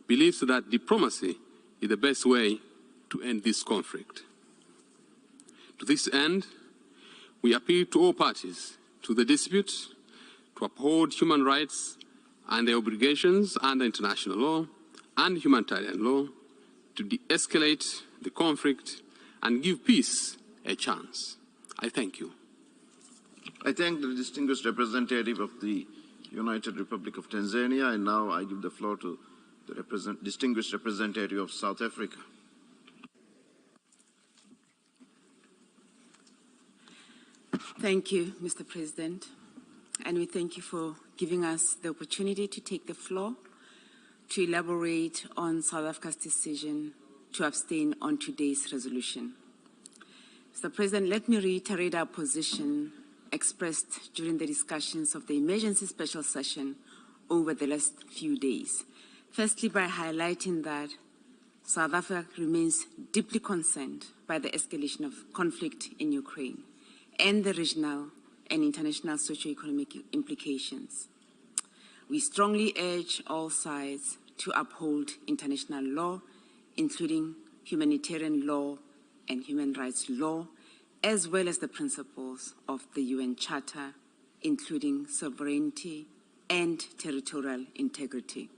believes that diplomacy is the best way to end this conflict. To this end, we appeal to all parties to the dispute to uphold human rights and their obligations under international law and humanitarian law, to de-escalate the conflict and give peace a chance. I thank you. I thank the distinguished representative of the United Republic of Tanzania, and now I give the floor to the distinguished representative of South Africa. Thank you, Mr. President, and we thank you for giving us the opportunity to take the floor to elaborate on South Africa's decision to abstain on today's resolution. Mr. President, let me reiterate our position expressed during the discussions of the emergency special session over the last few days. Firstly, by highlighting that South Africa remains deeply concerned by the escalation of conflict in Ukraine and the regional and international socio-economic implications. We strongly urge all sides to uphold international law, including humanitarian law and human rights law, as well as the principles of the UN Charter, including sovereignty and territorial integrity.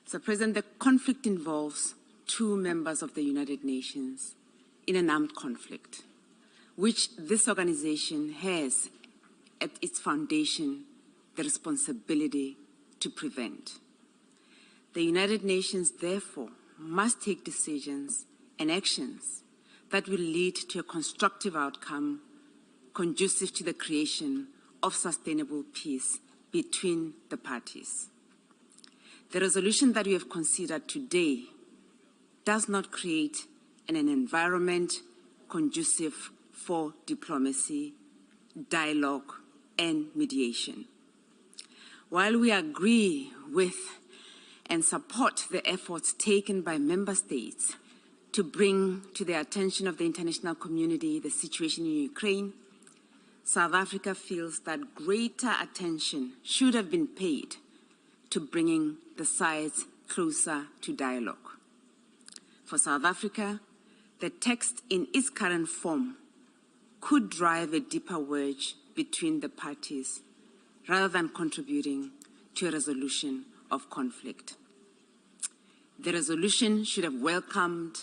Mr. President, the conflict involves two members of the United Nations in an armed conflict, which this organization has at its foundation the responsibility to prevent. The United Nations, therefore, must take decisions and actions that will lead to a constructive outcome conducive to the creation of sustainable peace between the parties. The resolution that we have considered today does not create an environment conducive for diplomacy, dialogue, and mediation. While we agree with and support the efforts taken by member states to bring to the attention of the international community the situation in Ukraine, South Africa feels that greater attention should have been paid to bringing the sides closer to dialogue. For South Africa, the text in its current form could drive a deeper wedge between the parties rather than contributing to a resolution of conflict. The resolution should have welcomed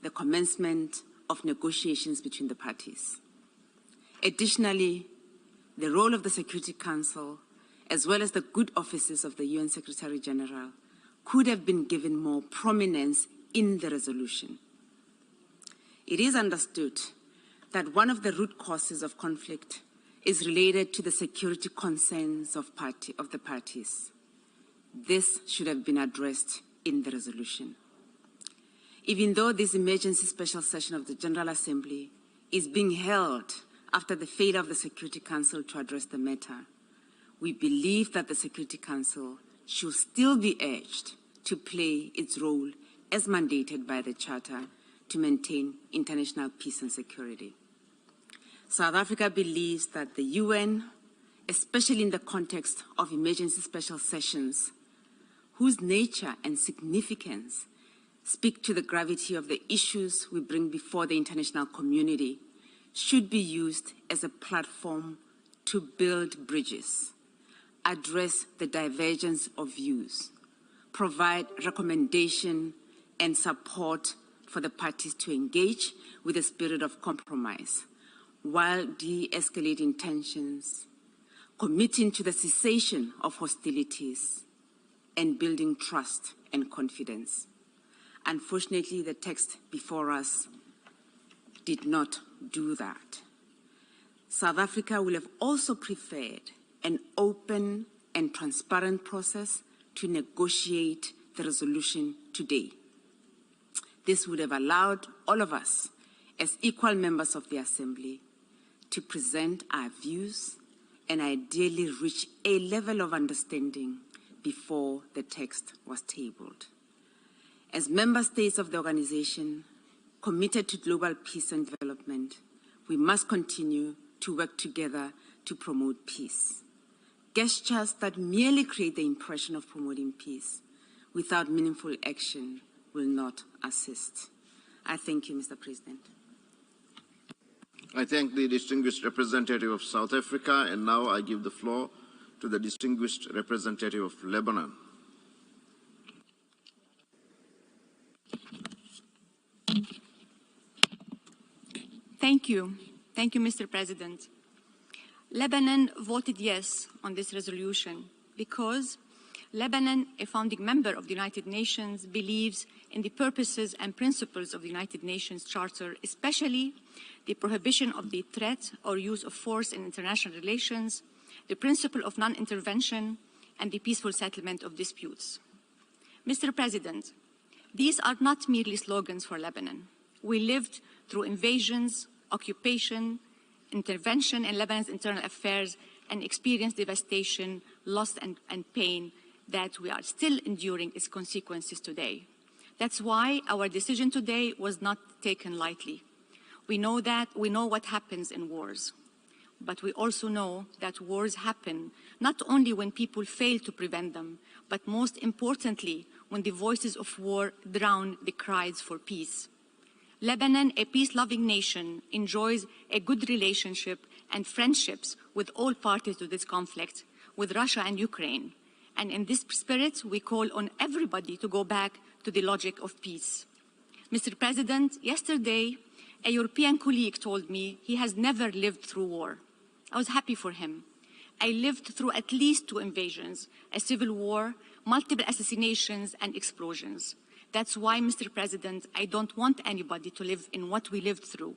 the commencement of negotiations between the parties. Additionally, the role of the Security Council, as well as the good offices of the UN Secretary General, could have been given more prominence in the resolution. It is understood that one of the root causes of conflict is related to the security concerns of the parties. This should have been addressed in the resolution. Even though this emergency special session of the General Assembly is being held after the failure of the Security Council to address the matter, we believe that the Security Council should still be urged to play its role as mandated by the Charter to maintain international peace and security. South Africa believes that the UN, especially in the context of emergency special sessions, whose nature and significance speak to the gravity of the issues we bring before the international community, should be used as a platform to build bridges, address the divergence of views, provide recommendation and support for the parties to engage with a spirit of compromise, while de-escalating tensions, committing to the cessation of hostilities, and building trust and confidence. Unfortunately, the text before us did not do that. South Africa will have also preferred an open and transparent process to negotiate the resolution today. This would have allowed all of us, as equal members of the Assembly, to present our views and ideally reach a level of understanding before the text was tabled. As member states of the organization committed to global peace and development, we must continue to work together to promote peace. Gestures that merely create the impression of promoting peace without meaningful action will not assist. I thank you, Mr. President. I thank the distinguished representative of South Africa, and now I give the floor to the distinguished representative of Lebanon. Thank you. Thank you, Mr. President. Lebanon voted yes on this resolution because Lebanon, a founding member of the United Nations, believes in the purposes and principles of the United Nations Charter, especially the prohibition of the threat or use of force in international relations, the principle of non-intervention, and the peaceful settlement of disputes. Mr. President, these are not merely slogans for Lebanon. We lived through invasions, occupation, intervention in Lebanon's internal affairs, and experienced devastation, loss, and pain that we are still enduring its consequences today. That's why our decision today was not taken lightly. We know what happens in wars, but we also know that wars happen not only when people fail to prevent them, but most importantly, when the voices of war drown the cries for peace. Lebanon, a peace-loving nation, enjoys a good relationship and friendships with all parties to this conflict, with Russia and Ukraine. And in this spirit, we call on everybody to go back to the logic of peace. Mr. President, yesterday, a European colleague told me he has never lived through war. I was happy for him. I lived through at least 2 invasions, a civil war, multiple assassinations, and explosions. That's why, Mr. President, I don't want anybody to live in what we lived through.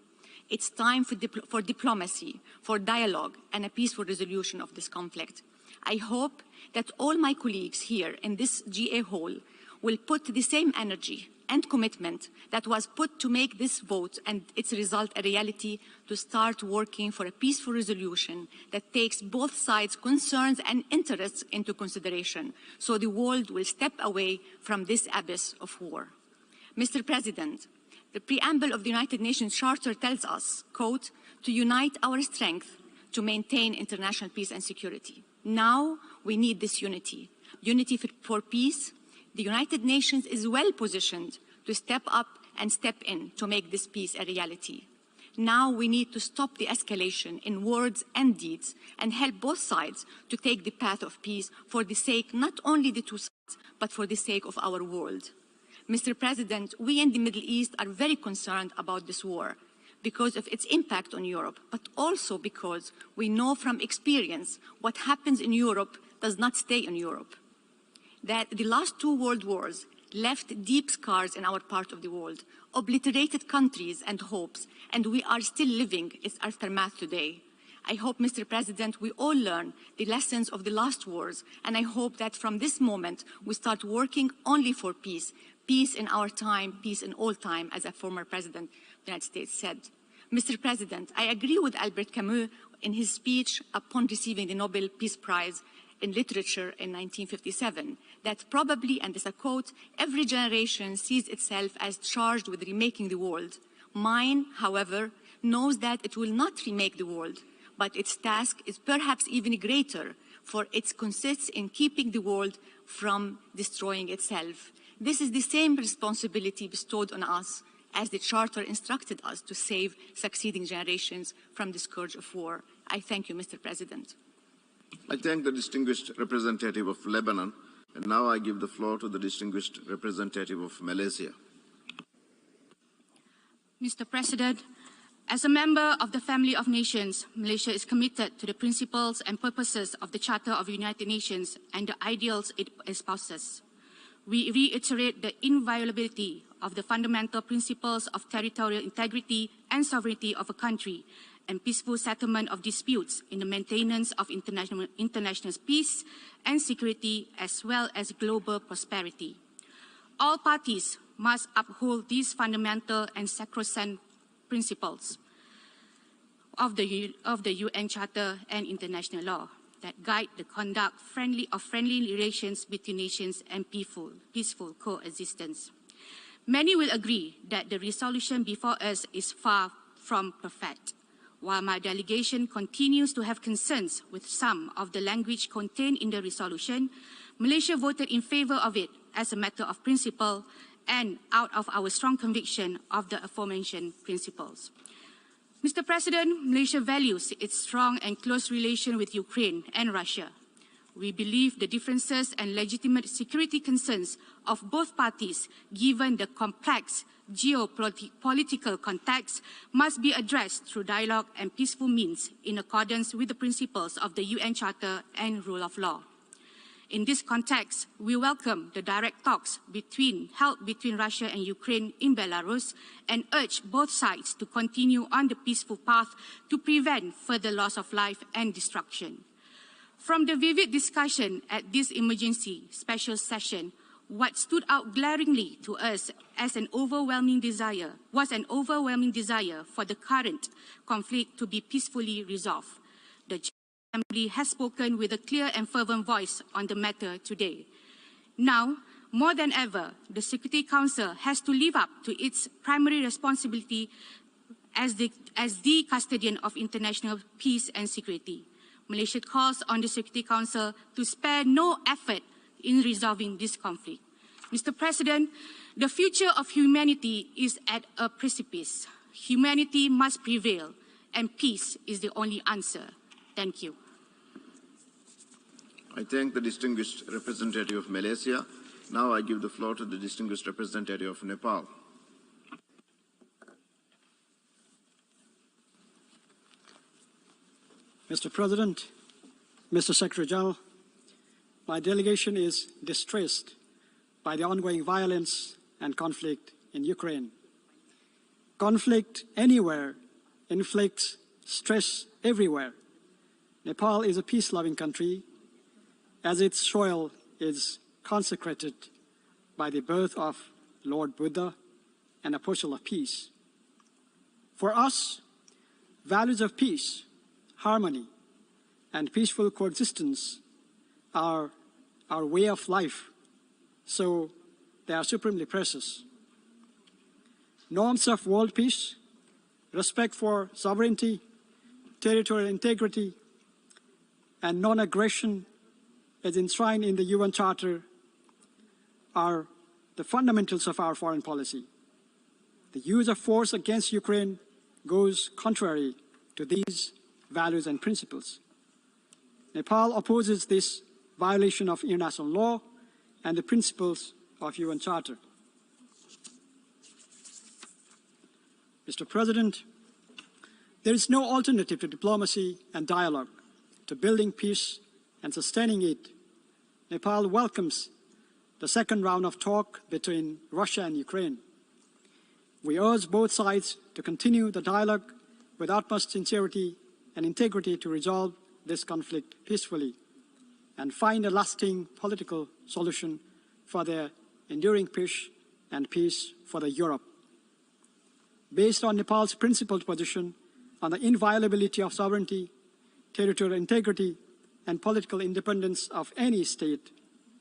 It's time for diplomacy, for dialogue, and a peaceful resolution of this conflict. I hope that all my colleagues here in this GA hall will put the same energy and commitment that was put to make this vote and its result a reality, to start working for a peaceful resolution that takes both sides' concerns and interests into consideration, so the world will step away from this abyss of war. Mr. President, the preamble of the United Nations Charter tells us, quote, to unite our strength to maintain international peace and security. Now we need this unity. Unity for peace. The United Nations is well positioned to step up and step in to make this peace a reality. Now we need to stop the escalation in words and deeds and help both sides to take the path of peace for the sake not only the 2 sides, but for the sake of our world. Mr. President, we in the Middle East are very concerned about this war because of its impact on Europe, but also because we know from experience what happens in Europe does not stay in Europe. That the last 2 world wars left deep scars in our part of the world, obliterated countries and hopes, and we are still living its aftermath today. I hope, Mr. President, we all learn the lessons of the last wars, and I hope that from this moment we start working only for peace. Peace in our time, peace in all time, as a former president of the United States said. Mr. President, I agree with Albert Camus in his speech upon receiving the Nobel Peace Prize in Literature in 1957, that probably, and as a quote, every generation sees itself as charged with remaking the world. Mine, however, knows that it will not remake the world, but its task is perhaps even greater, for it consists in keeping the world from destroying itself. This is the same responsibility bestowed on us as the Charter instructed us to save succeeding generations from the scourge of war. I thank you, Mr. President. I thank the distinguished representative of Lebanon, and now I give the floor to the distinguished representative of Malaysia. Mr. President, as a member of the family of nations, Malaysia is committed to the principles and purposes of the Charter of the United Nations and the ideals it espouses. We reiterate the inviolability of the fundamental principles of territorial integrity and sovereignty of a country, and peaceful settlement of disputes in the maintenance of international peace and security, as well as global prosperity. All parties must uphold these fundamental and sacrosanct principles of the UN Charter and international law that guide the conduct of friendly relations between nations and peaceful coexistence. Many will agree that the resolution before us is far from perfect. While my delegation continues to have concerns with some of the language contained in the resolution, Malaysia voted in favor of it as a matter of principle and out of our strong conviction of the aforementioned principles. Mr. President, Malaysia values its strong and close relation with Ukraine and Russia. We believe the differences and legitimate security concerns of both parties, given the complex geopolitical context, must be addressed through dialogue and peaceful means in accordance with the principles of the UN Charter and rule of law. In this context, we welcome the direct talks held between Russia and Ukraine in Belarus and urge both sides to continue on the peaceful path to prevent further loss of life and destruction. From the vivid discussion at this emergency special session, what stood out glaringly to us as was an overwhelming desire for the current conflict to be peacefully resolved. The Assembly has spoken with a clear and fervent voice on the matter today. Now, more than ever, the Security Council has to live up to its primary responsibility as the custodian of international peace and security. Malaysia calls on the Security Council to spare no effort in resolving this conflict. Mr. President, the future of humanity is at a precipice. Humanity must prevail, and peace is the only answer. Thank you. I thank the distinguished representative of Malaysia. Now I give the floor to the distinguished representative of Nepal. Mr. President, Mr. Secretary General, my delegation is distressed by the ongoing violence and conflict in Ukraine. Conflict anywhere inflicts stress everywhere. Nepal is a peace-loving country, as its soil is consecrated by the birth of Lord Buddha, an apostle of peace. For us, values of peace, harmony, and peaceful coexistence are our way of life, so they are supremely precious. Norms of world peace, respect for sovereignty, territorial integrity, and non-aggression as enshrined in the UN Charter are the fundamentals of our foreign policy. The use of force against Ukraine goes contrary to these values and principles. Nepal opposes this violation of international law and the principles of UN Charter. Mr. President, there is no alternative to diplomacy and dialogue, to building peace and sustaining it. Nepal welcomes the second round of talk between Russia and Ukraine. We urge both sides to continue the dialogue with utmost sincerity and integrity to resolve this conflict peacefully and find a lasting political solution for their enduring peace and peace for the Europe. Based on Nepal's principled position on the inviolability of sovereignty, territorial integrity, and political independence of any state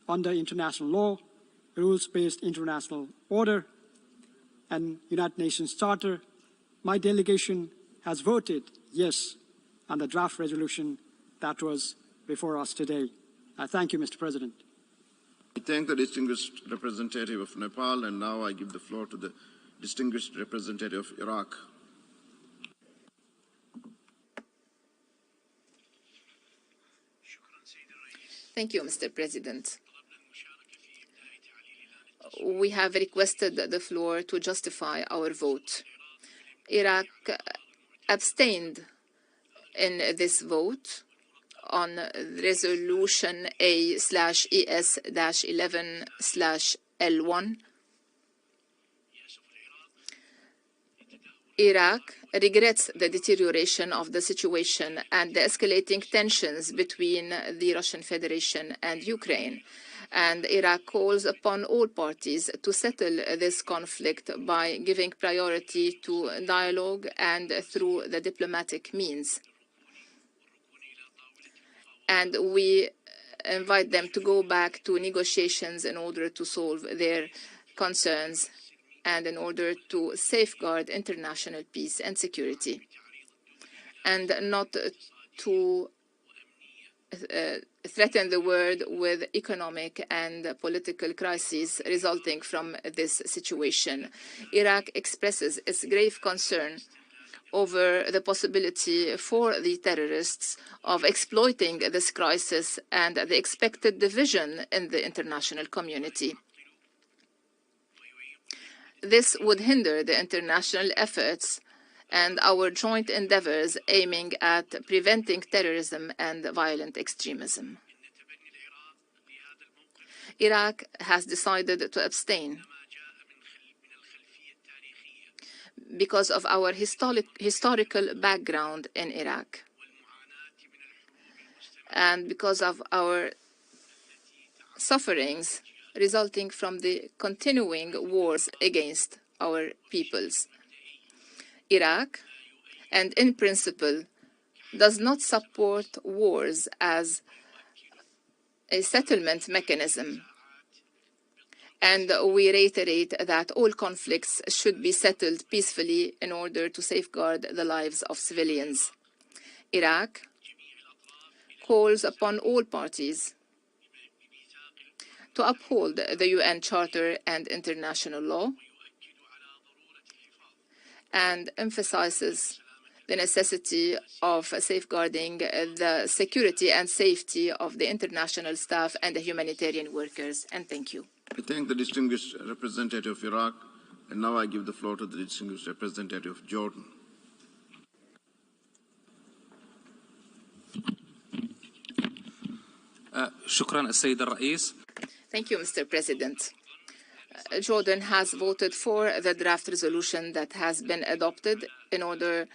under international law, rules-based international order, and United Nations Charter, my delegation has voted yes on the draft resolution that was before us today. I thank you, Mr. President. I thank the distinguished representative of Nepal, and now I give the floor to the distinguished representative of Iraq. Thank you, Mr. President. We have requested the floor to justify our vote. Iraq abstained in this vote on Resolution A/ES-11/L1. Iraq regrets the deterioration of the situation and the escalating tensions between the Russian Federation and Ukraine. And Iraq calls upon all parties to settle this conflict by giving priority to dialogue and through the diplomatic means. And we invite them to go back to negotiations in order to solve their concerns and in order to safeguard international peace and security, and not to threaten the world with economic and political crises resulting from this situation. Iraq expresses its grave concern over the possibility for the terrorists of exploiting this crisis and the expected division in the international community. This would hinder the international efforts and our joint endeavors aiming at preventing terrorism and violent extremism. Iraq has decided to abstain because of our historical background in Iraq and because of our sufferings resulting from the continuing wars against our peoples. Iraq, and in principle, does not support wars as a settlement mechanism. And we reiterate that all conflicts should be settled peacefully in order to safeguard the lives of civilians. Iraq calls upon all parties to uphold the UN Charter and international law and emphasizes the necessity of safeguarding the security and safety of the international staff and the humanitarian workers. And thank you. I thank the distinguished representative of Iraq, and now I give the floor to the distinguished representative of Jordan. شكرا السيد الرئيس. Thank you, Mr. President. Jordan has voted for the draft resolution that has been adopted in order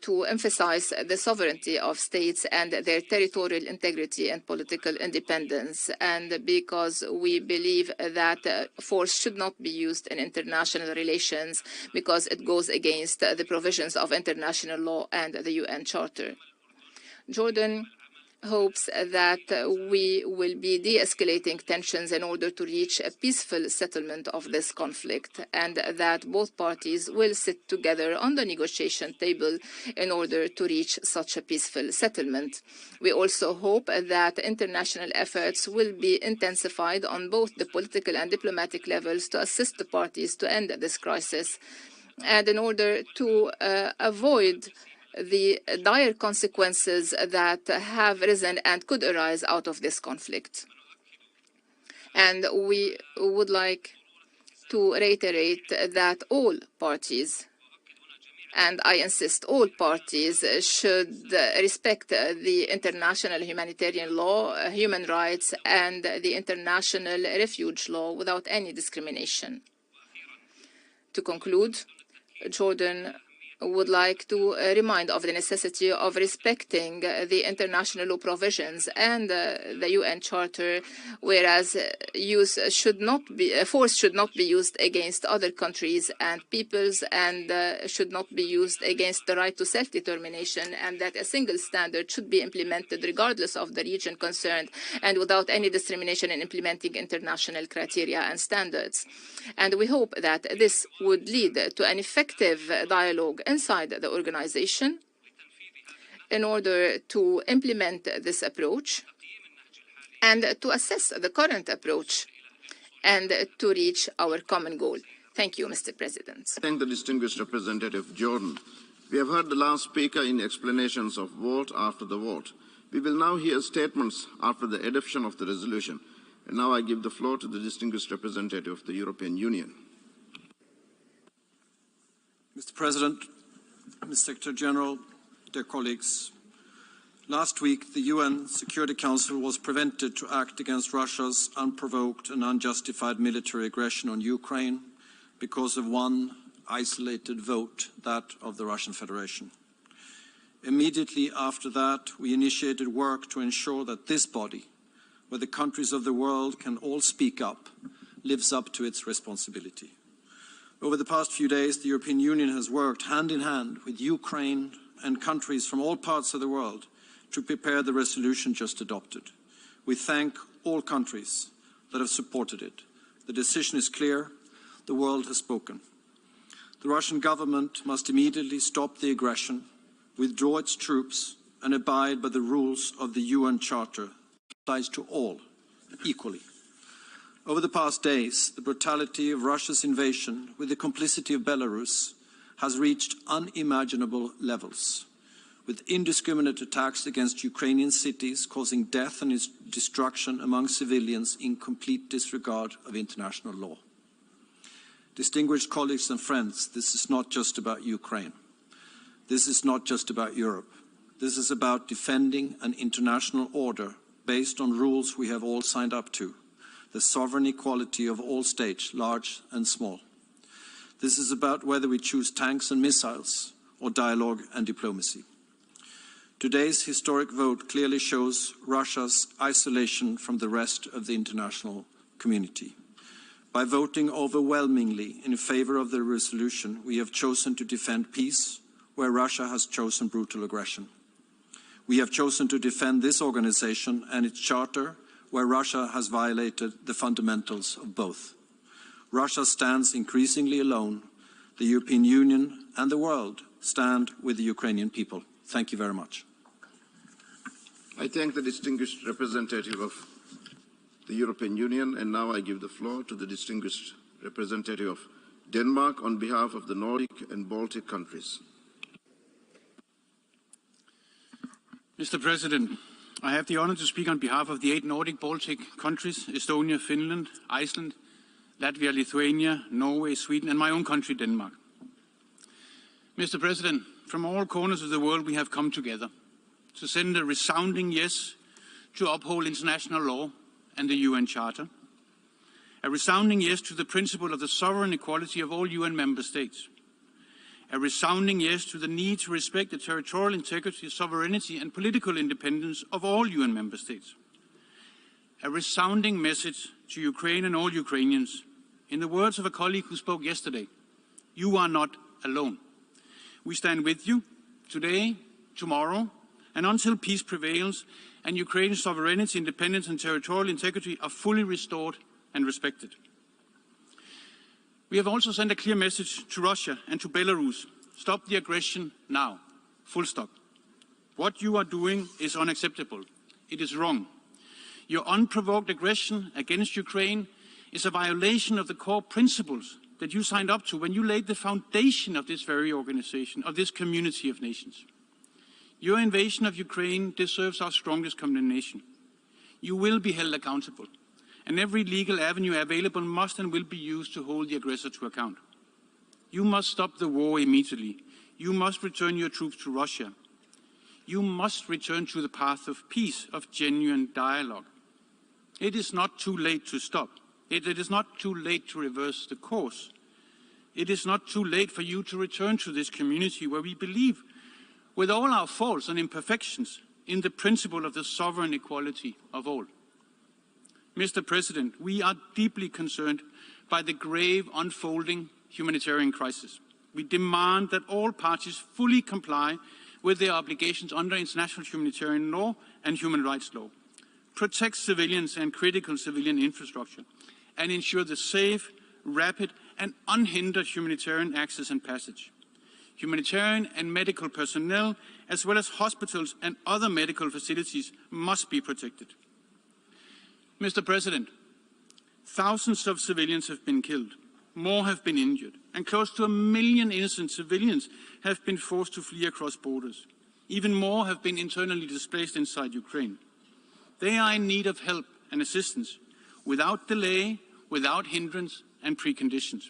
to emphasize the sovereignty of states and their territorial integrity and political independence, and because we believe that force should not be used in international relations because it goes against the provisions of international law and the UN Charter. Jordan hopes that we will be de-escalating tensions in order to reach a peaceful settlement of this conflict, and that both parties will sit together on the negotiation table in order to reach such a peaceful settlement. We also hope that international efforts will be intensified on both the political and diplomatic levels to assist the parties to end this crisis, and in order to avoid the dire consequences that have risen and could arise out of this conflict. And we would like to reiterate that all parties, and I insist all parties, should respect the international humanitarian law, human rights, and the international refuge law without any discrimination. To conclude, Jordan would like to remind of the necessity of respecting the international law provisions and the UN Charter, whereas force should not be used against other countries and peoples, and should not be used against the right to self-determination, and that a single standard should be implemented regardless of the region concerned and without any discrimination in implementing international criteria and standards. And we hope that this would lead to an effective dialogue inside the organization in order to implement this approach and to assess the current approach and to reach our common goal. Thank you, Mr. President. Thank the distinguished representative of Jordan. We have heard the last speaker in explanations of vote after the vote. We will now hear statements after the adoption of the resolution. And now I give the floor to the distinguished representative of the European Union. Mr. President, Mr. Secretary General, dear colleagues, last week the UN Security Council was prevented to act against Russia's unprovoked and unjustified military aggression on Ukraine because of one isolated vote, that of the Russian Federation. Immediately after that, we initiated work to ensure that this body, where the countries of the world can all speak up, lives up to its responsibility. Over the past few days, the European Union has worked hand in hand with Ukraine and countries from all parts of the world to prepare the resolution just adopted. We thank all countries that have supported it. The decision is clear. The world has spoken. The Russian government must immediately stop the aggression, withdraw its troops, and abide by the rules of the UN Charter. It applies to all equally. Over the past days, the brutality of Russia's invasion, with the complicity of Belarus, has reached unimaginable levels, with indiscriminate attacks against Ukrainian cities causing death and destruction among civilians in complete disregard of international law. Distinguished colleagues and friends, this is not just about Ukraine. This is not just about Europe. This is about defending an international order based on rules we have all signed up to, the sovereign equality of all states, large and small. This is about whether we choose tanks and missiles or dialogue and diplomacy. Today's historic vote clearly shows Russia's isolation from the rest of the international community. By voting overwhelmingly in favor of the resolution, we have chosen to defend peace where Russia has chosen brutal aggression. We have chosen to defend this organization and its charter where Russia has violated the fundamentals of both. Russia stands increasingly alone. The European Union and the world stand with the Ukrainian people. Thank you very much. I thank the distinguished representative of the European Union, and now I give the floor to the distinguished representative of Denmark on behalf of the Nordic and Baltic countries. Mr. President, I have the honor to speak on behalf of the 8 Nordic Baltic countries, Estonia, Finland, Iceland, Latvia, Lithuania, Norway, Sweden, and my own country, Denmark. Mr. President, from all corners of the world we have come together to send a resounding yes to uphold international law and the UN Charter, a resounding yes to the principle of the sovereign equality of all UN member states, a resounding yes to the need to respect the territorial integrity, sovereignty and political independence of all UN member states, a resounding message to Ukraine and all Ukrainians. In the words of a colleague who spoke yesterday, you are not alone. We stand with you today, tomorrow, and until peace prevails and Ukraine's sovereignty, independence and territorial integrity are fully restored and respected. We have also sent a clear message to Russia and to Belarus. Stop the aggression now. Full stop. What you are doing is unacceptable. It is wrong. Your unprovoked aggression against Ukraine is a violation of the core principles that you signed up to when you laid the foundation of this very organization, of this community of nations. Your invasion of Ukraine deserves our strongest condemnation. You will be held accountable, and every legal avenue available must and will be used to hold the aggressor to account. You must stop the war immediately. You must return your troops to Russia. You must return to the path of peace, of genuine dialogue. It is not too late to stop. It is not too late to reverse the course. It is not too late for you to return to this community where we believe, with all our faults and imperfections, in the principle of the sovereign equality of all. Mr. President, we are deeply concerned by the grave unfolding humanitarian crisis. We demand that all parties fully comply with their obligations under international humanitarian law and human rights law, protect civilians and critical civilian infrastructure, and ensure the safe, rapid, and unhindered humanitarian access and passage. Humanitarian and medical personnel, as well as hospitals and other medical facilities, must be protected. Mr. President, thousands of civilians have been killed, more have been injured, and close to 1 million innocent civilians have been forced to flee across borders. Even more have been internally displaced inside Ukraine. They are in need of help and assistance, without delay, without hindrance and preconditions.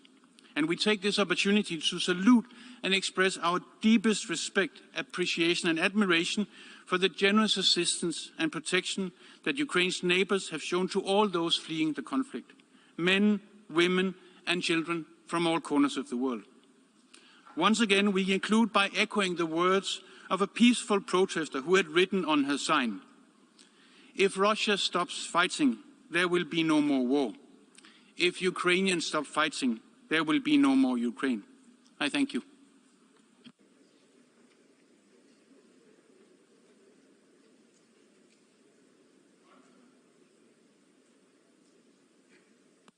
And we take this opportunity to salute and express our deepest respect, appreciation and admiration for the generous assistance and protection that Ukraine's neighbors have shown to all those fleeing the conflict, men, women and children from all corners of the world. Once again, we conclude by echoing the words of a peaceful protester who had written on her sign, "If Russia stops fighting, there will be no more war. If Ukrainians stop fighting, there will be no more Ukraine." I thank you.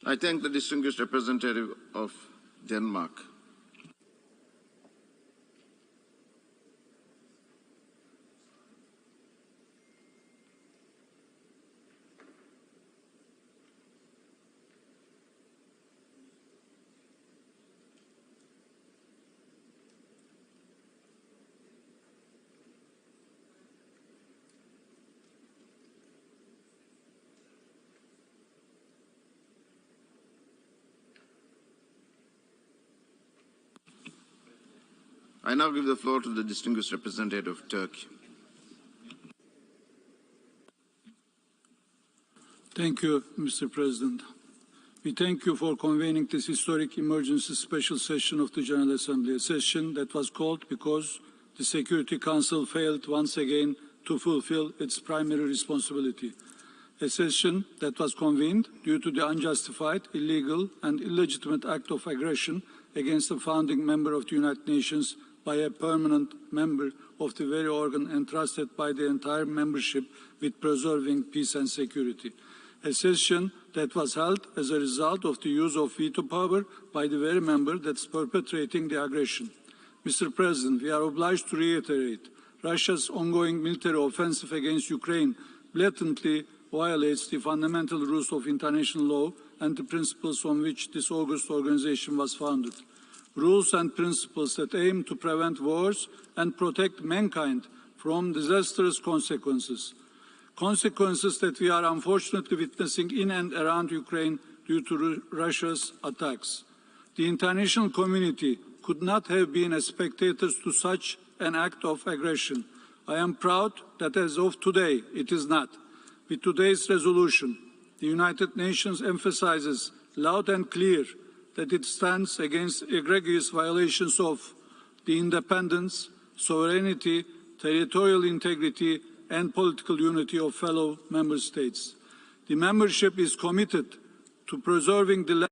I thank the distinguished representative of Denmark. I now give the floor to the distinguished representative of Turkey. Thank you, Mr. President. We thank you for convening this historic emergency special session of the General Assembly, a session that was called because the Security Council failed once again to fulfill its primary responsibility. A session that was convened due to the unjustified, illegal and illegitimate act of aggression against a founding member of the United Nations by a permanent member of the very organ entrusted by the entire membership with preserving peace and security. A session that was held as a result of the use of veto power by the very member that's perpetrating the aggression. Mr. President, we are obliged to reiterate Russia's ongoing military offensive against Ukraine blatantly violates the fundamental rules of international law and the principles on which this august organization was founded. Rules and principles that aim to prevent wars and protect mankind from disastrous consequences. Consequences that we are unfortunately witnessing in and around Ukraine due to Russia's attacks. The international community could not have been as spectators to such an act of aggression. I am proud that as of today, it is not. With today's resolution, the United Nations emphasizes loud and clear that it stands against egregious violations of the independence, sovereignty, territorial integrity, and political unity of fellow member states. The membership is committed to preserving the